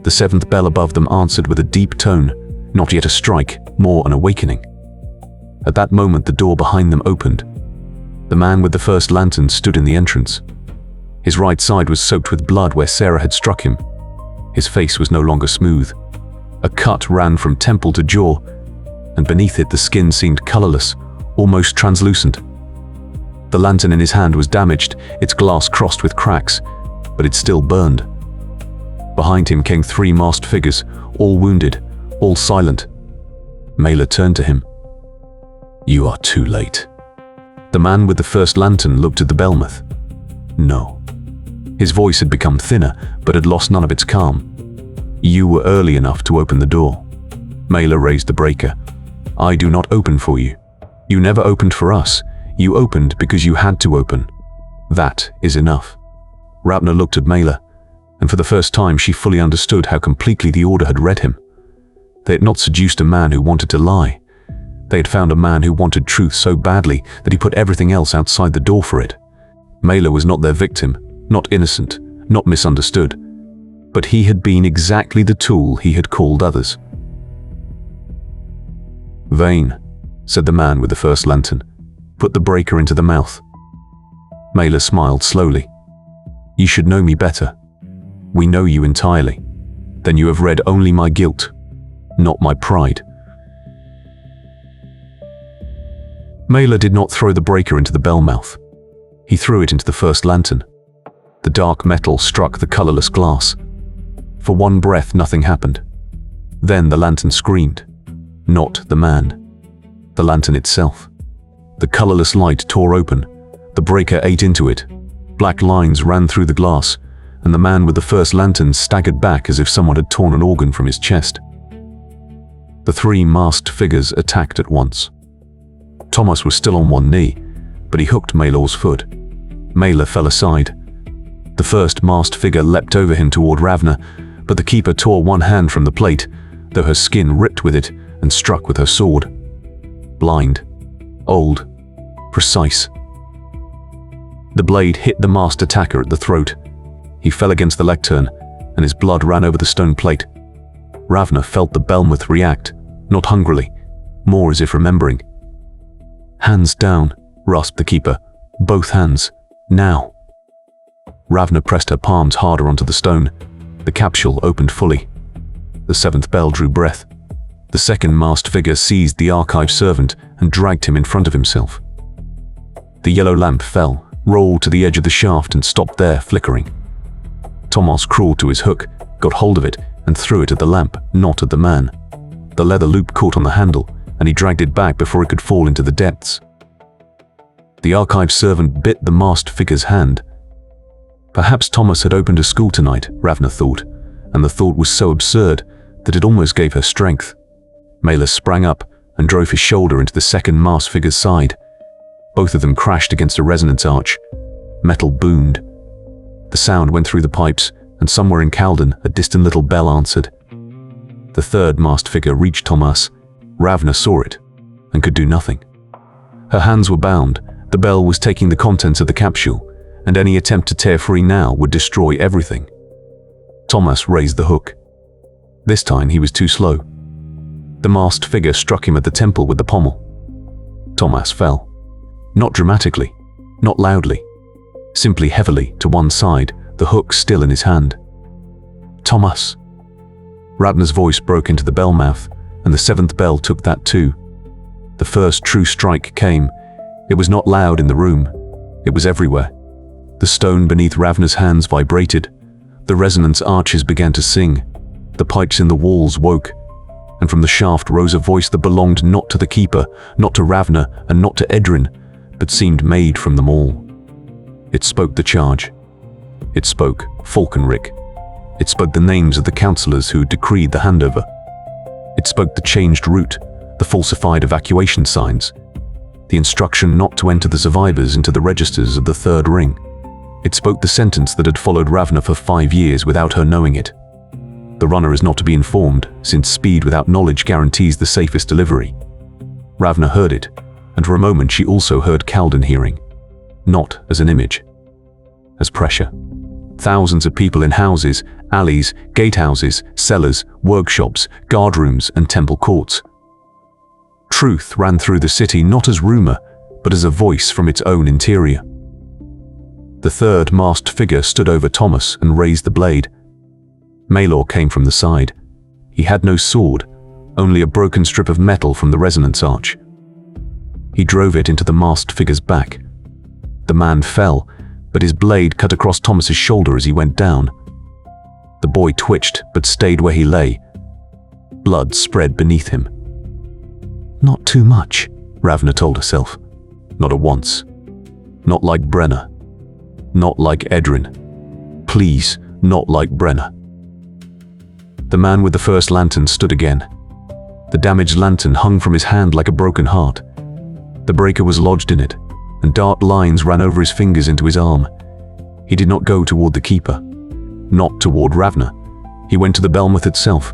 The seventh bell above them answered with a deep tone, not yet a strike, more an awakening. At that moment the door behind them opened. The man with the first lantern stood in the entrance. His right side was soaked with blood where Sarah had struck him. His face was no longer smooth. A cut ran from temple to jaw, and beneath it the skin seemed colorless, almost translucent. The lantern in his hand was damaged, its glass crossed with cracks, but it still burned. Behind him came 3 masked figures, all wounded, all silent. Maelor turned to him. You are too late. The man with the first lantern looked at the Belmoth. No. His voice had become thinner, but had lost none of its calm. You were early enough to open the door. Maelor raised the breaker. I do not open for you. You never opened for us. You opened because you had to open. That is enough. Ravna looked at Maelor, and for the first time she fully understood how completely the Order had read him. They had not seduced a man who wanted to lie. They had found a man who wanted truth so badly that he put everything else outside the door for it. Maelor was not their victim, not innocent, not misunderstood, but he had been exactly the tool he had called others. Veyn, said the man with the first lantern, put the breaker into the mouth. Maelor smiled slowly. You should know me better. We know you entirely. Then you have read only my guilt, not my pride. Maelor did not throw the breaker into the bell mouth. He threw it into the first lantern. The dark metal struck the colorless glass. For one breath, nothing happened. Then the lantern screamed. Not the man. The lantern itself. The colorless light tore open. The breaker ate into it. Black lines ran through the glass, and the man with the first lantern staggered back as if someone had torn an organ from his chest. The 3 masked figures attacked at once. Tomas was still on one knee, but he hooked Maelor's foot. Maelor fell aside. The first masked figure leapt over him toward Ravna, but the keeper tore one hand from the plate, though her skin ripped with it, and struck with her sword. Blind, old, precise. The blade hit the masked attacker at the throat. He fell against the lectern, and his blood ran over the stone plate. Ravna felt the Belmoth react, not hungrily, more as if remembering. Hands down, rasped the keeper. Both hands. Now. Ravna pressed her palms harder onto the stone. The capsule opened fully. The 7th bell drew breath. The second masked figure seized the archive servant and dragged him in front of himself. The yellow lamp fell, rolled to the edge of the shaft and stopped there, flickering. Tomas crawled to his hook, got hold of it, and threw it at the lamp, not at the man. The leather loop caught on the handle, and he dragged it back before it could fall into the depths. The archive servant bit the masked figure's hand. Perhaps Tomas had opened a school tonight, Ravna thought, and the thought was so absurd that it almost gave her strength. Maelor sprang up and drove his shoulder into the second masked figure's side. Both of them crashed against a resonance arch. Metal boomed. The sound went through the pipes, and somewhere in Kalden, a distant little bell answered. The third masked figure reached Tomas. Ravna saw it, and could do nothing. Her hands were bound. The bell was taking the contents of the capsule, and any attempt to tear free now would destroy everything. Tomas raised the hook. This time he was too slow. The masked figure struck him at the temple with the pommel. Tomas fell. Not dramatically, not loudly, simply heavily to one side, the hook still in his hand. "Tomas." Ravna's voice broke into the bell mouth, and the seventh bell took that too. The first true strike came. It was not loud in the room. It was everywhere. The stone beneath Ravna's hands vibrated. The resonance arches began to sing. The pipes in the walls woke. And from the shaft rose a voice that belonged not to the keeper, not to Ravna, and not to Edrin, but seemed made from them all. It spoke the charge. It spoke Falkenlied. It spoke the names of the councillors who decreed the handover. It spoke the changed route, the falsified evacuation signs, the instruction not to enter the survivors into the registers of the Third Ring. It spoke the sentence that had followed Ravna for 5 years without her knowing it. The runner is not to be informed, since speed without knowledge guarantees the safest delivery. Ravna heard it, and for a moment she also heard Kalden hearing, not as an image, as pressure. Thousands of people in houses, alleys, gatehouses, cellars, workshops, guardrooms, and temple courts. Truth ran through the city not as rumor, but as a voice from its own interior. The third masked figure stood over Tomas and raised the blade. Maelor came from the side. He had no sword, only a broken strip of metal from the resonance arch. He drove it into the masked figure's back. The man fell, but his blade cut across Tomas's shoulder as he went down. The boy twitched, but stayed where he lay. Blood spread beneath him. "Not too much," Ravna told herself. Not at once. Not like Brenna. Not like Edrin. Please, not like Brenna. The man with the first lantern stood again. The damaged lantern hung from his hand like a broken heart. The breaker was lodged in it, and dark lines ran over his fingers into his arm. He did not go toward the keeper. Not toward Ravna. He went to the Belmouth itself.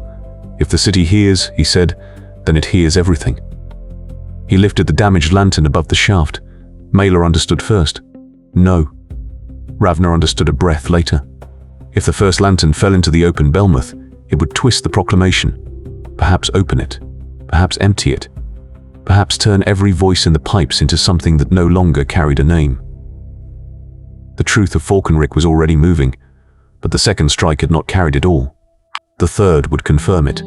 If the city hears, he said, then it hears everything. He lifted the damaged lantern above the shaft. Maelor understood first. No. Ravna understood a breath later. If the first lantern fell into the open Belmouth, it would twist the proclamation. Perhaps open it. Perhaps empty it. Perhaps turn every voice in the pipes into something that no longer carried a name. The truth of Falkenlied was already moving, but the second strike had not carried it all. The third would confirm it.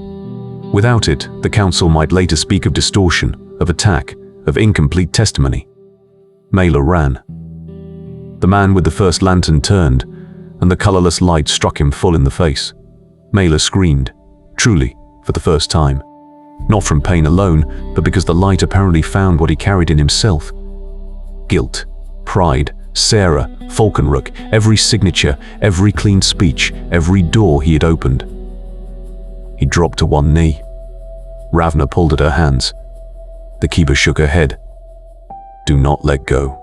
Without it, the council might later speak of distortion, of attack, of incomplete testimony. Maelor ran. The man with the first lantern turned, and the colorless light struck him full in the face. Maelor screamed, truly, for the first time. Not from pain alone, but because the light apparently found what he carried in himself. Guilt, pride, Sarah, Falkenlied, every signature, every clean speech, every door he had opened. He dropped to one knee. Ravna pulled at her hands. The keeper shook her head. "Do not let go.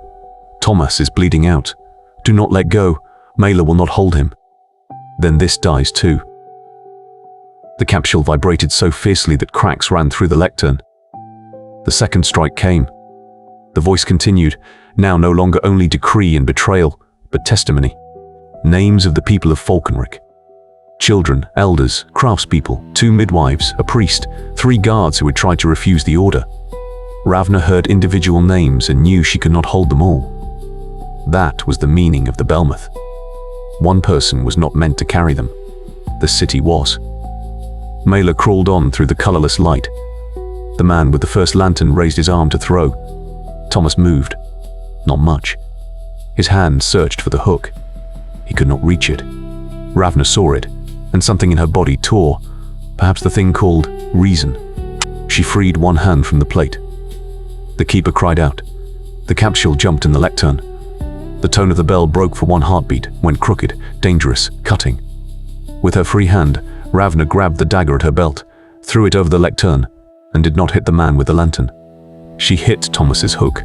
Tomas is bleeding out. Do not let go. Maelor will not hold him. Then this dies too." The capsule vibrated so fiercely that cracks ran through the lectern. The second strike came. The voice continued, now no longer only decree and betrayal, but testimony. Names of the people of Falkenlied. Children, elders, craftspeople, 2 midwives, a priest, 3 guards who had tried to refuse the order. Ravna heard individual names and knew she could not hold them all. That was the meaning of the Belmouth. One person was not meant to carry them. The city was. Maelor crawled on through the colorless light. The man with the first lantern raised his arm to throw. Tomas moved. Not much. His hand searched for the hook. He could not reach it. Ravna saw it, and something in her body tore, perhaps the thing called reason. She freed one hand from the plate. The keeper cried out. The capsule jumped in the lectern. The tone of the bell broke for one heartbeat, went crooked, dangerous, cutting. With her free hand, Ravna grabbed the dagger at her belt, threw it over the lectern, and did not hit the man with the lantern. She hit Tomas's hook.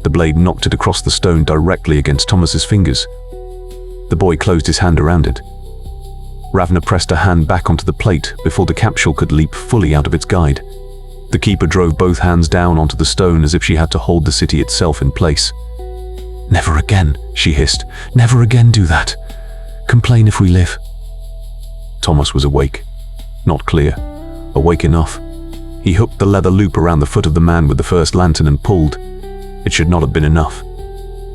The blade knocked it across the stone directly against Tomas's fingers. The boy closed his hand around it. Ravna pressed her hand back onto the plate before the capsule could leap fully out of its guide. The keeper drove both hands down onto the stone as if she had to hold the city itself in place. "Never again," she hissed. "Never again do that. Complain if we live." Tomas was awake. Not clear. Awake enough. He hooked the leather loop around the foot of the man with the first lantern and pulled. It should not have been enough.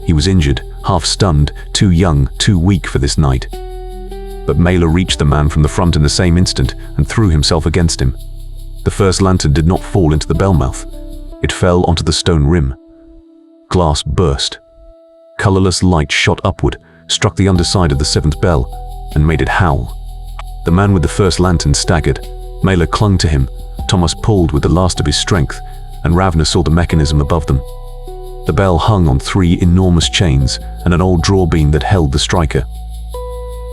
He was injured, half-stunned, too young, too weak for this night. But Maelor reached the man from the front in the same instant and threw himself against him. The first lantern did not fall into the bell mouth. It fell onto the stone rim. Glass burst. Colorless light shot upward, struck the underside of the seventh bell, and made it howl. The man with the first lantern staggered. Maelor clung to him. Tomas pulled with the last of his strength, and Ravna saw the mechanism above them. The bell hung on 3 enormous chains and an old drawbeam that held the striker.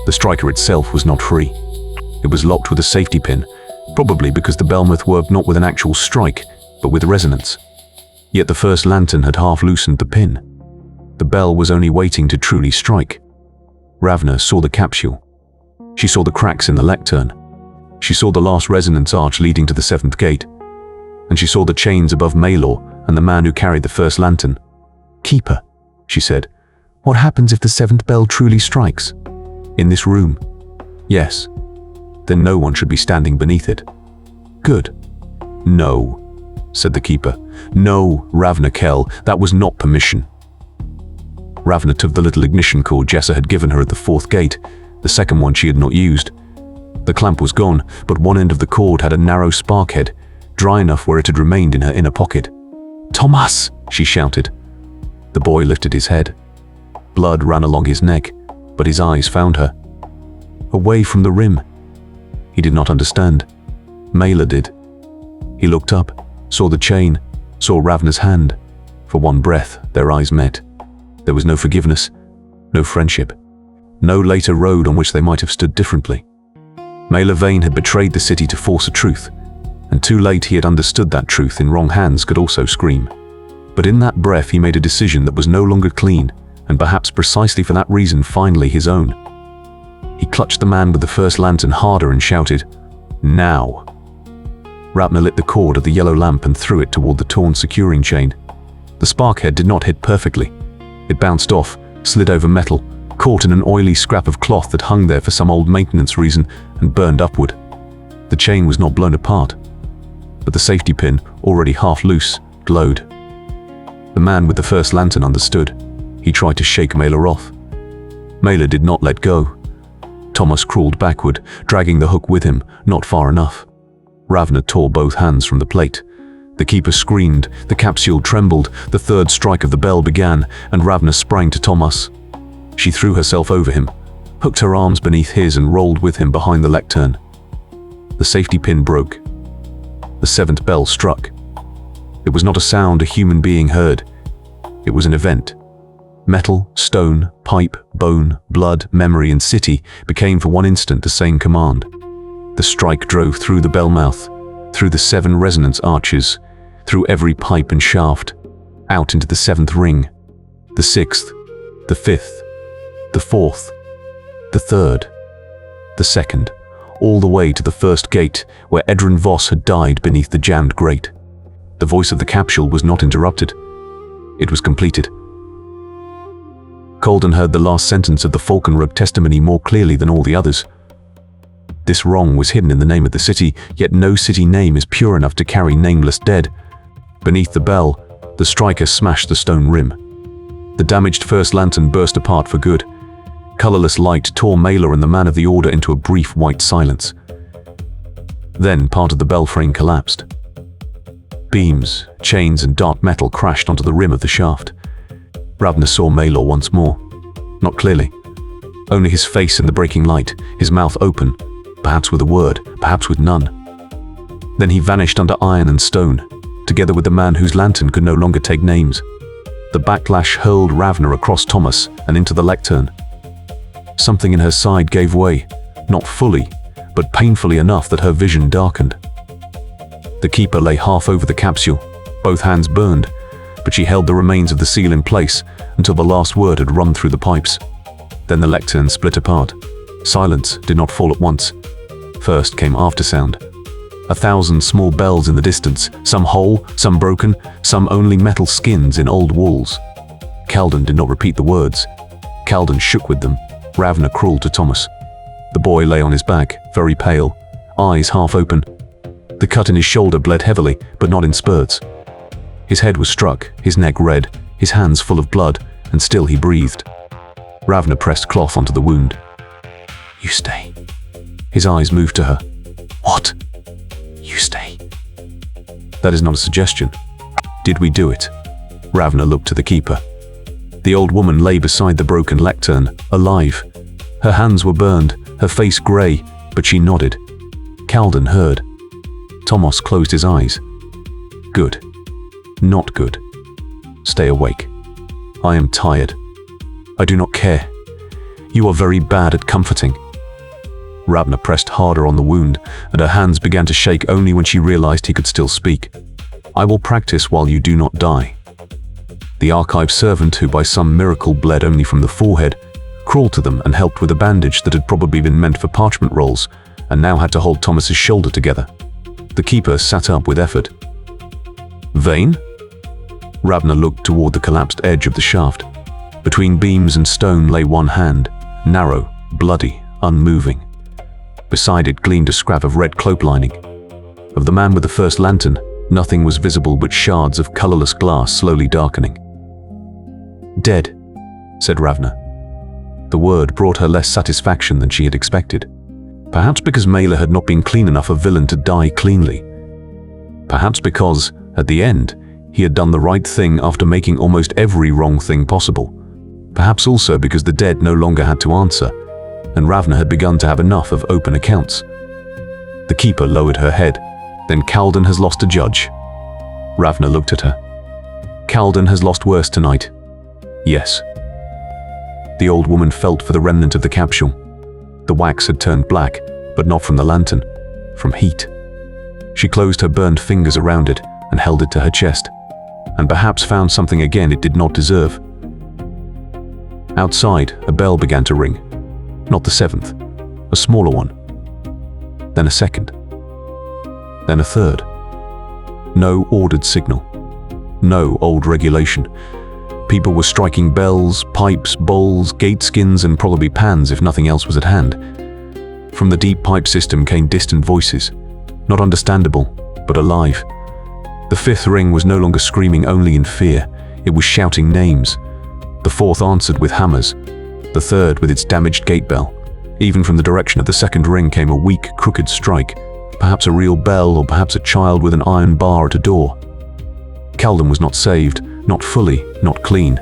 The striker itself was not free. It was locked with a safety pin, probably because the bellmouth worked not with an actual strike, but with resonance. Yet the first lantern had half loosened the pin. The bell was only waiting to truly strike. Ravna saw the capsule. She saw the cracks in the lectern. She saw the last resonance arch leading to the 7th gate. And she saw the chains above Maelor and the man who carried the first lantern. "Keeper," she said, "what happens if the 7th bell truly strikes?" "In this room?" "Yes." "Then no one should be standing beneath it." "Good." "No," said the keeper. "No, Ravna Kell, that was not permission." Ravna took the little ignition cord Jessa had given her at the 4th gate, the second one she had not used. The clamp was gone, but one end of the cord had a narrow spark head, dry enough where it had remained in her inner pocket. "Tomas!" she shouted. The boy lifted his head. Blood ran along his neck, but his eyes found her. Away from the rim. He did not understand. Maelor did. He looked up, saw the chain, saw Ravna's hand. For one breath, their eyes met. There was no forgiveness, no friendship, no later road on which they might have stood differently. Maelor Veyn had betrayed the city to force a truth, and too late he had understood that truth in wrong hands could also scream. But in that breath he made a decision that was no longer clean, and perhaps precisely for that reason finally his own. He clutched the man with the first lantern harder and shouted, "Now!" Ravna lit the cord of the yellow lamp and threw it toward the torn securing chain. The spark head did not hit perfectly. It bounced off, slid over metal, caught in an oily scrap of cloth that hung there for some old maintenance reason, and burned upward. The chain was not blown apart, but the safety pin, already half loose, glowed. The man with the first lantern understood. He tried to shake Maelor off. Maelor did not let go. Tomas crawled backward, dragging the hook with him, not far enough. Ravna tore both hands from the plate. The keeper screamed, the capsule trembled, the third strike of the bell began, and Ravna sprang to Tomas. She threw herself over him, hooked her arms beneath his and rolled with him behind the lectern. The safety pin broke. The 7th bell struck. It was not a sound a human being heard. It was an event. Metal, stone, pipe, bone, blood, memory, and city became for one instant the same command. The strike drove through the bell mouth, through the 7 resonance arches, through every pipe and shaft, out into the 7th ring, the 6th, the 5th, the 4th, the 3rd, the 2nd, all the way to the 1st gate where Edrin Voss had died beneath the jammed grate. The voice of the capsule was not interrupted. It was completed. Kalden heard the last sentence of the Falkenlied testimony more clearly than all the others. This wrong was hidden in the name of the city, yet no city name is pure enough to carry nameless dead. Beneath the bell, the striker smashed the stone rim. The damaged first lantern burst apart for good. Colorless light tore Maelor and the man of the order into a brief white silence. Then part of the bell frame collapsed. Beams, chains, and dark metal crashed onto the rim of the shaft. Ravna saw Maelor once more. Not clearly. Only his face in the breaking light, his mouth open, perhaps with a word, perhaps with none. Then he vanished under iron and stone, together with the man whose lantern could no longer take names. The backlash hurled Ravna across Tomas and into the lectern. Something in her side gave way, not fully, but painfully enough that her vision darkened. The keeper lay half over the capsule, both hands burned, but she held the remains of the seal in place until the last word had run through the pipes. Then the lectern split apart. Silence did not fall at once. First came aftersound. 1,000 small bells in the distance, some whole, some broken, some only metal skins in old walls. Kalden did not repeat the words. Kalden shook with them. Ravna crawled to Tomas. The boy lay on his back, very pale, eyes half open. The cut in his shoulder bled heavily, but not in spurts. His head was struck, his neck red, his hands full of blood, and still he breathed. Ravna pressed cloth onto the wound. You stay. His eyes moved to her. What? You stay. That is not a suggestion. Did we do it? Ravna looked to the keeper. The old woman lay beside the broken lectern, alive. Her hands were burned, her face grey, but she nodded. Kalden heard. Tomas closed his eyes. Good. Not good. Stay awake. I am tired. I do not care. You are very bad at comforting. Ravna pressed harder on the wound, and her hands began to shake only when she realized he could still speak. I will practice while you do not die. The archive servant, who by some miracle bled only from the forehead, crawled to them and helped with a bandage that had probably been meant for parchment rolls, and now had to hold Tomas's shoulder together. The keeper sat up with effort. Veyn? Ravna looked toward the collapsed edge of the shaft. Between beams and stone lay one hand, narrow, bloody, unmoving. Beside it gleamed a scrap of red cloak lining. Of the man with the first lantern, nothing was visible but shards of colorless glass slowly darkening. Dead, said Ravna. The word brought her less satisfaction than she had expected. Perhaps because Maelor had not been clean enough a villain to die cleanly. Perhaps because, at the end, he had done the right thing after making almost every wrong thing possible. Perhaps also because the dead no longer had to answer, and Ravna had begun to have enough of open accounts. The keeper lowered her head. Then Kalden has lost a judge. Ravna looked at her. Kalden has lost worse tonight. Yes. The old woman felt for the remnant of the capsule. The wax had turned black, but not from the lantern, from heat. She closed her burned fingers around it and held it to her chest, and perhaps found something again it did not deserve. Outside, a bell began to ring. Not the seventh, a smaller one. Then a second. Then a third. No ordered signal. No old regulation. People were striking bells, pipes, bowls, gate skins, and probably pans if nothing else was at hand. From the deep pipe system came distant voices, not understandable, but alive. The fifth ring was no longer screaming only in fear, it was shouting names. The fourth answered with hammers, the third with its damaged gate bell. Even from the direction of the second ring came a weak, crooked strike, perhaps a real bell or perhaps a child with an iron bar at a door. Kalden was not saved, not fully, not clean.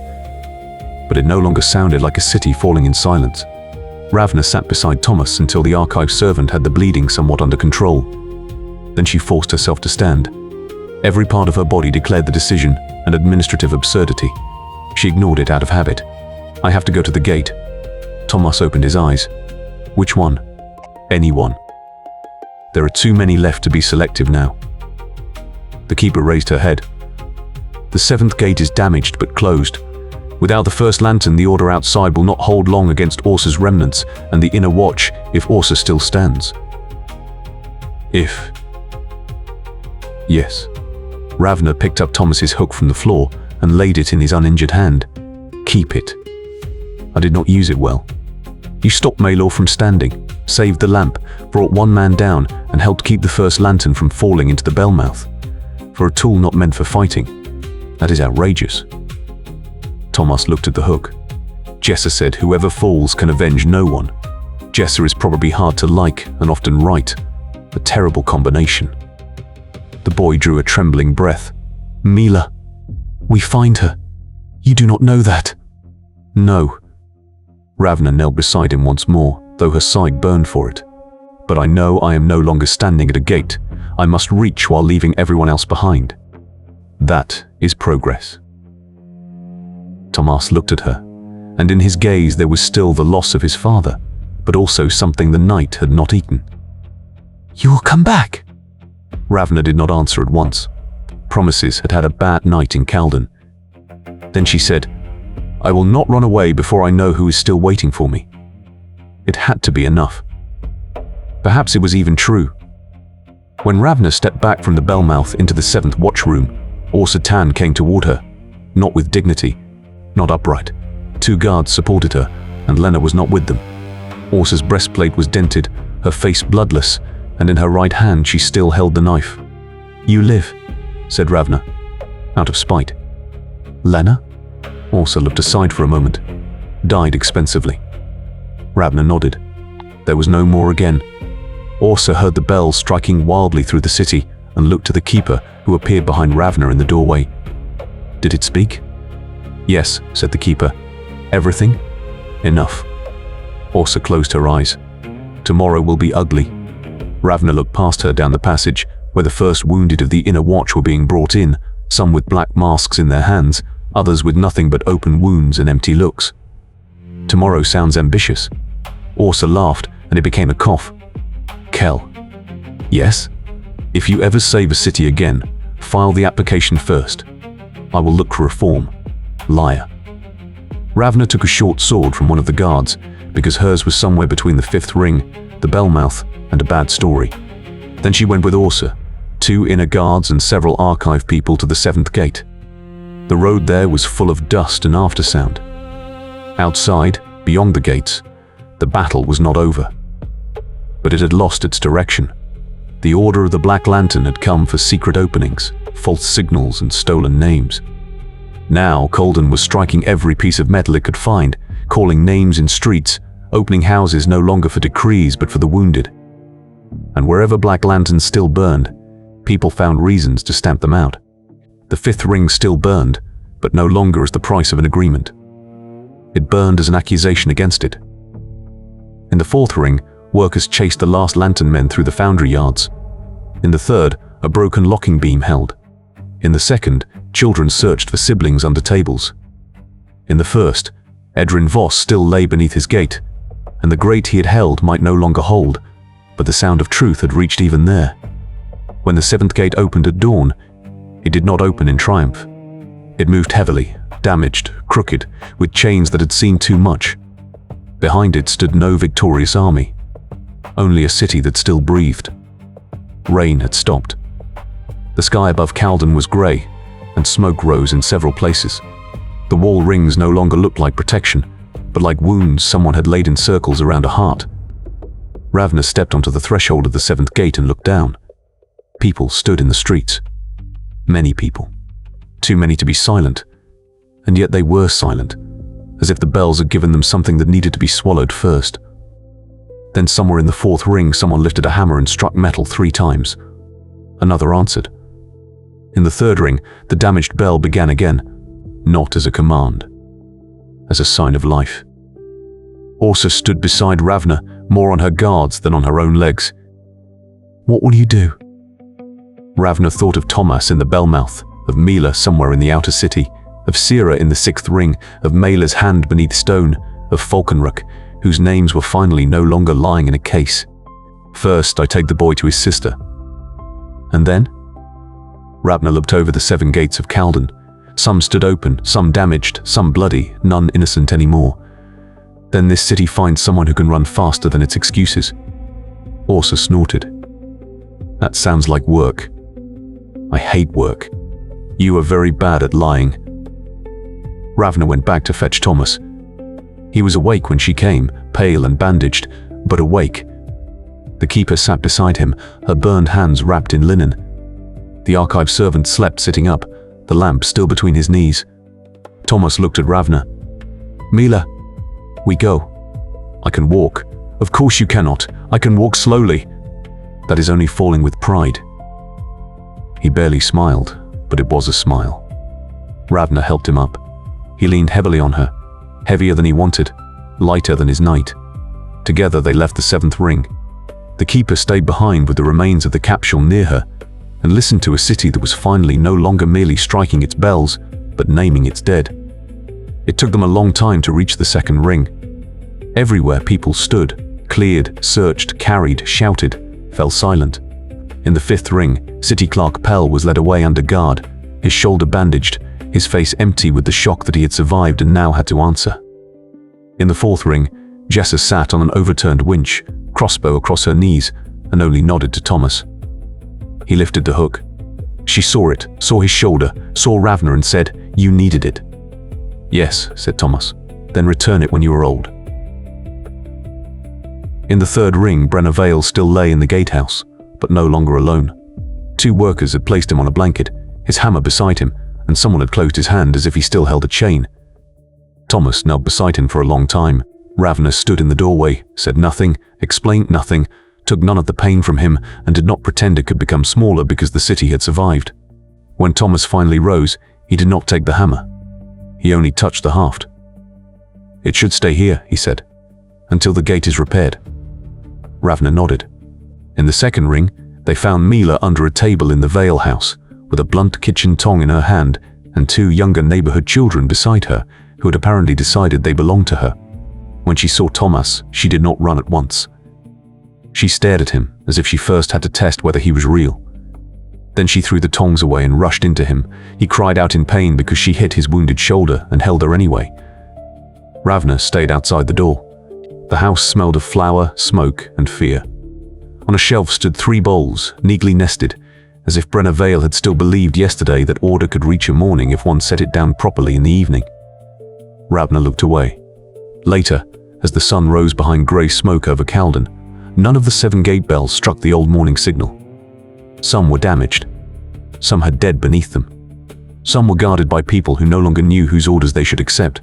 But it no longer sounded like a city falling in silence. Ravna sat beside Tomas until the archive servant had the bleeding somewhat under control. Then she forced herself to stand. Every part of her body declared the decision an administrative absurdity. She ignored it out of habit. I have to go to the gate. Tomas opened his eyes. Which one? Anyone. There are too many left to be selective now. The keeper raised her head. The seventh gate is damaged but closed. Without the first lantern, the order outside will not hold long against Orsa's remnants and the inner watch if Orsa still stands. If. Yes. Ravna picked up Tomas's hook from the floor and laid it in his uninjured hand. Keep it. I did not use it well. You stopped Maelor from standing, saved the lamp, brought one man down, and helped keep the first lantern from falling into the bell mouth. For a tool not meant for fighting, that is outrageous. Tomas looked at the hook. Jessa said whoever falls can avenge no one. Jessa is probably hard to like and often right. A terrible combination. The boy drew a trembling breath. Mila, we find her. You do not know that. No. Ravna knelt beside him once more, though her side burned for it. But I know I am no longer standing at a gate. I must reach while leaving everyone else behind. That is progress. Tomas looked at her, and in his gaze there was still the loss of his father, but also something the night had not eaten. You will come back? Ravna did not answer at once. Promises had had a bad night in Kalden. Then she said, I will not run away before I know who is still waiting for me. It had to be enough. Perhaps it was even true. When Ravna stepped back from the bell mouth into the 7th watch room, Orsa Tan came toward her, not with dignity, not upright. 2 guards supported her, and Lena was not with them. Orsa's breastplate was dented, her face bloodless, and in her right hand she still held the knife. "You live," said Ravna, out of spite. "Lena?" Orsa looked aside for a moment. "Died expensively." Ravna nodded. There was no more again. Orsa heard the bells striking wildly through the city and looked to the keeper, who appeared behind Ravna in the doorway. "Did it speak?" "Yes," said the keeper. "Everything? Enough." Orsa closed her eyes. "Tomorrow will be ugly." Ravna looked past her down the passage, where the first wounded of the inner watch were being brought in, some with black masks in their hands, others with nothing but open wounds and empty looks. "Tomorrow sounds ambitious." Orsa laughed, and it became a cough. "Kell." "Yes? If you ever save a city again, file the application first. I will look for reform. Liar." Ravna took a short sword from one of the guards, because hers was somewhere between the 5th ring, the bell mouth, and a bad story. Then she went with Orsa, 2 inner guards and several archive people to the 7th gate. The road there was full of dust and aftersound. Outside, beyond the gates, the battle was not over. But it had lost its direction. The Order of the Black Lantern had come for secret openings, false signals, and stolen names. Now Kalden was striking every piece of metal it could find, calling names in streets, opening houses no longer for decrees but for the wounded. And wherever Black Lanterns still burned, people found reasons to stamp them out. The 5th ring still burned, but no longer as the price of an agreement. It burned as an accusation against it. In the 4th ring, workers chased the last lantern men through the foundry yards. In the 3rd, a broken locking beam held. In the 2nd, children searched for siblings under tables. In the 1st, Edrin Voss still lay beneath his gate, and the grate he had held might no longer hold, but the sound of truth had reached even there. When the 7th gate opened at dawn, it did not open in triumph. It moved heavily, damaged, crooked, with chains that had seen too much. Behind it stood no victorious army, only a city that still breathed. Rain had stopped. The sky above Kalden was grey, and smoke rose in several places. The wall rings no longer looked like protection, but like wounds someone had laid in circles around a heart. Ravna stepped onto the threshold of the 7th gate and looked down. People stood in the streets. Many people. Too many to be silent, and yet they were silent, as if the bells had given them something that needed to be swallowed first. Then somewhere in the 4th ring someone lifted a hammer and struck metal 3 times. Another answered. In the 3rd ring, the damaged bell began again, not as a command, as a sign of life. Orsa stood beside Ravna, more on her guards than on her own legs. "What will you do?" Ravna thought of Tomas in the bell mouth, of Maelor somewhere in the outer city, of Sira in the 6th ring, of Maelor's hand beneath stone, of Falkenlied, whose names were finally no longer lying in a case. "First, I take the boy to his sister." "And then?" Ravna looked over the 7 gates of Kalden. Some stood open, some damaged, some bloody, none innocent anymore. "Then this city finds someone who can run faster than its excuses." Orsa snorted. "That sounds like work. I hate work. You are very bad at lying." Ravna went back to fetch Tomas. He was awake when she came, pale and bandaged, but awake. The keeper sat beside him, her burned hands wrapped in linen. The archive servant slept sitting up, the lamp still between his knees. Tomas looked at Ravna. "Maelor, we go." "I can walk." "Of course you cannot. I can walk slowly." "That is only falling with pride." He barely smiled, but it was a smile. Ravna helped him up. He leaned heavily on her, heavier than he wanted, lighter than his night. Together they left the 7th ring. The keeper stayed behind with the remains of the capsule near her, and listened to a city that was finally no longer merely striking its bells, but naming its dead. It took them a long time to reach the 2nd ring. Everywhere people stood, cleared, searched, carried, shouted, fell silent. In the 5th ring, City Clerk Pell was led away under guard, his shoulder bandaged, his face empty with the shock that he had survived and now had to answer. In the fourth ring, Jessa sat on an overturned winch, crossbow across her knees, and only nodded to Tomas. He lifted the hook. She saw it, saw his shoulder, saw Ravna and said, "You needed it." "Yes," said Tomas. "Then return it when you are old." In the third ring, Ravna Kell still lay in the gatehouse, but no longer alone. 2 workers had placed him on a blanket, his hammer beside him, and someone had closed his hand as if he still held a chain. Tomas knelt beside him for a long time. Ravna stood in the doorway, said nothing, explained nothing, took none of the pain from him, and did not pretend it could become smaller because the city had survived. When Tomas finally rose, he did not take the hammer. He only touched the haft. "It should stay here," he said, "until the gate is repaired." Ravna nodded. In the second ring, they found Maelor under a table in the Veil house, with a blunt kitchen tong in her hand and 2 younger neighborhood children beside her, who had apparently decided they belonged to her. When she saw Tomas, she did not run at once. She stared at him as if she first had to test whether he was real. Then she threw the tongs away and rushed into him. He cried out in pain because she hit his wounded shoulder and held her anyway. Ravna stayed outside the door. The house smelled of flour, smoke, and fear. On a shelf stood 3 bowls, neatly nested, as if Ravna Kell had still believed yesterday that order could reach a morning if one set it down properly in the evening. Ravna looked away. Later, as the sun rose behind grey smoke over Kalden, none of the 7 gate bells struck the old morning signal. Some were damaged. Some had dead beneath them. Some were guarded by people who no longer knew whose orders they should accept.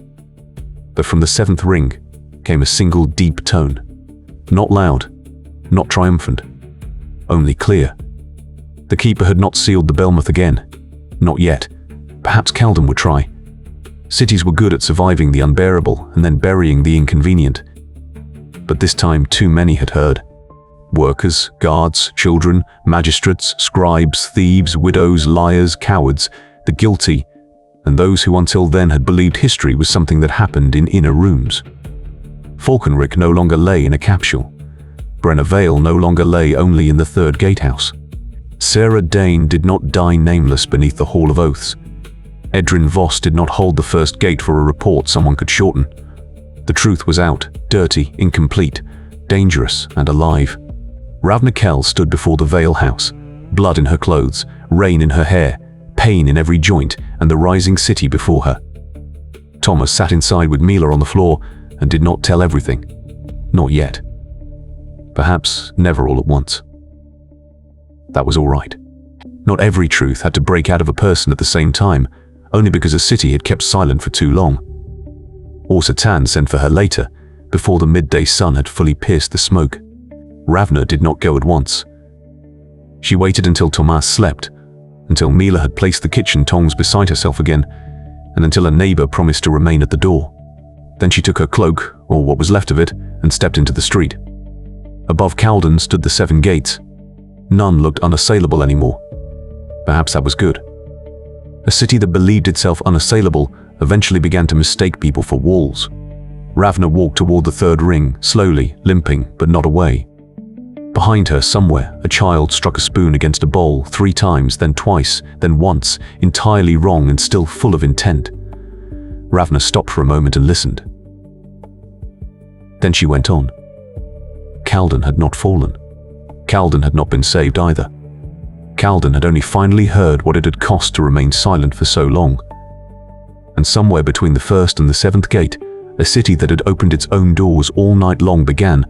But from the 7th ring came a single deep tone. Not loud, not triumphant, only clear. The keeper had not sealed the bellmouth again. Not yet. Perhaps Kalden would try. Cities were good at surviving the unbearable and then burying the inconvenient. But this time too many had heard. Workers, guards, children, magistrates, scribes, thieves, widows, liars, cowards, the guilty, and those who until then had believed history was something that happened in inner rooms. Falkenlied no longer lay in a capsule. Ravna Kell no longer lay only in the 3rd gatehouse. Sarah Dane did not die nameless beneath the Hall of Oaths. Edrin Voss did not hold the 1st gate for a report someone could shorten. The truth was out, dirty, incomplete, dangerous, and alive. Ravna Kell stood before the Veil house, blood in her clothes, rain in her hair, pain in every joint, and the rising city before her. Tomas sat inside with Maelor on the floor and did not tell everything. Not yet. Perhaps never all at once. That was all right. Not every truth had to break out of a person at the same time, only because a city had kept silent for too long. Or Satan sent for her later, before the midday sun had fully pierced the smoke. Ravna did not go at once. She waited until Tomas slept, until Maelor had placed the kitchen tongs beside herself again, and until a neighbor promised to remain at the door. Then she took her cloak, or what was left of it, and stepped into the street. Above Kalden stood the 7 gates. None looked unassailable anymore. Perhaps that was good. A city that believed itself unassailable eventually began to mistake people for walls. Ravna walked toward the 3rd ring, slowly, limping, but not away. Behind her, somewhere, a child struck a spoon against a bowl 3 times, then twice, then once, entirely wrong and still full of intent. Ravna stopped for a moment and listened. Then she went on. Kalden had not fallen. Kalden had not been saved either. Kalden had only finally heard what it had cost to remain silent for so long. And somewhere between the 1st and the 7th gate, a city that had opened its own doors all night long began,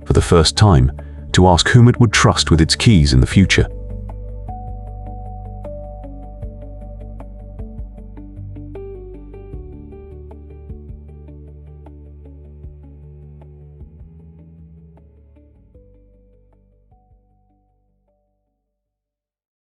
for the first time, to ask whom it would trust with its keys in the future.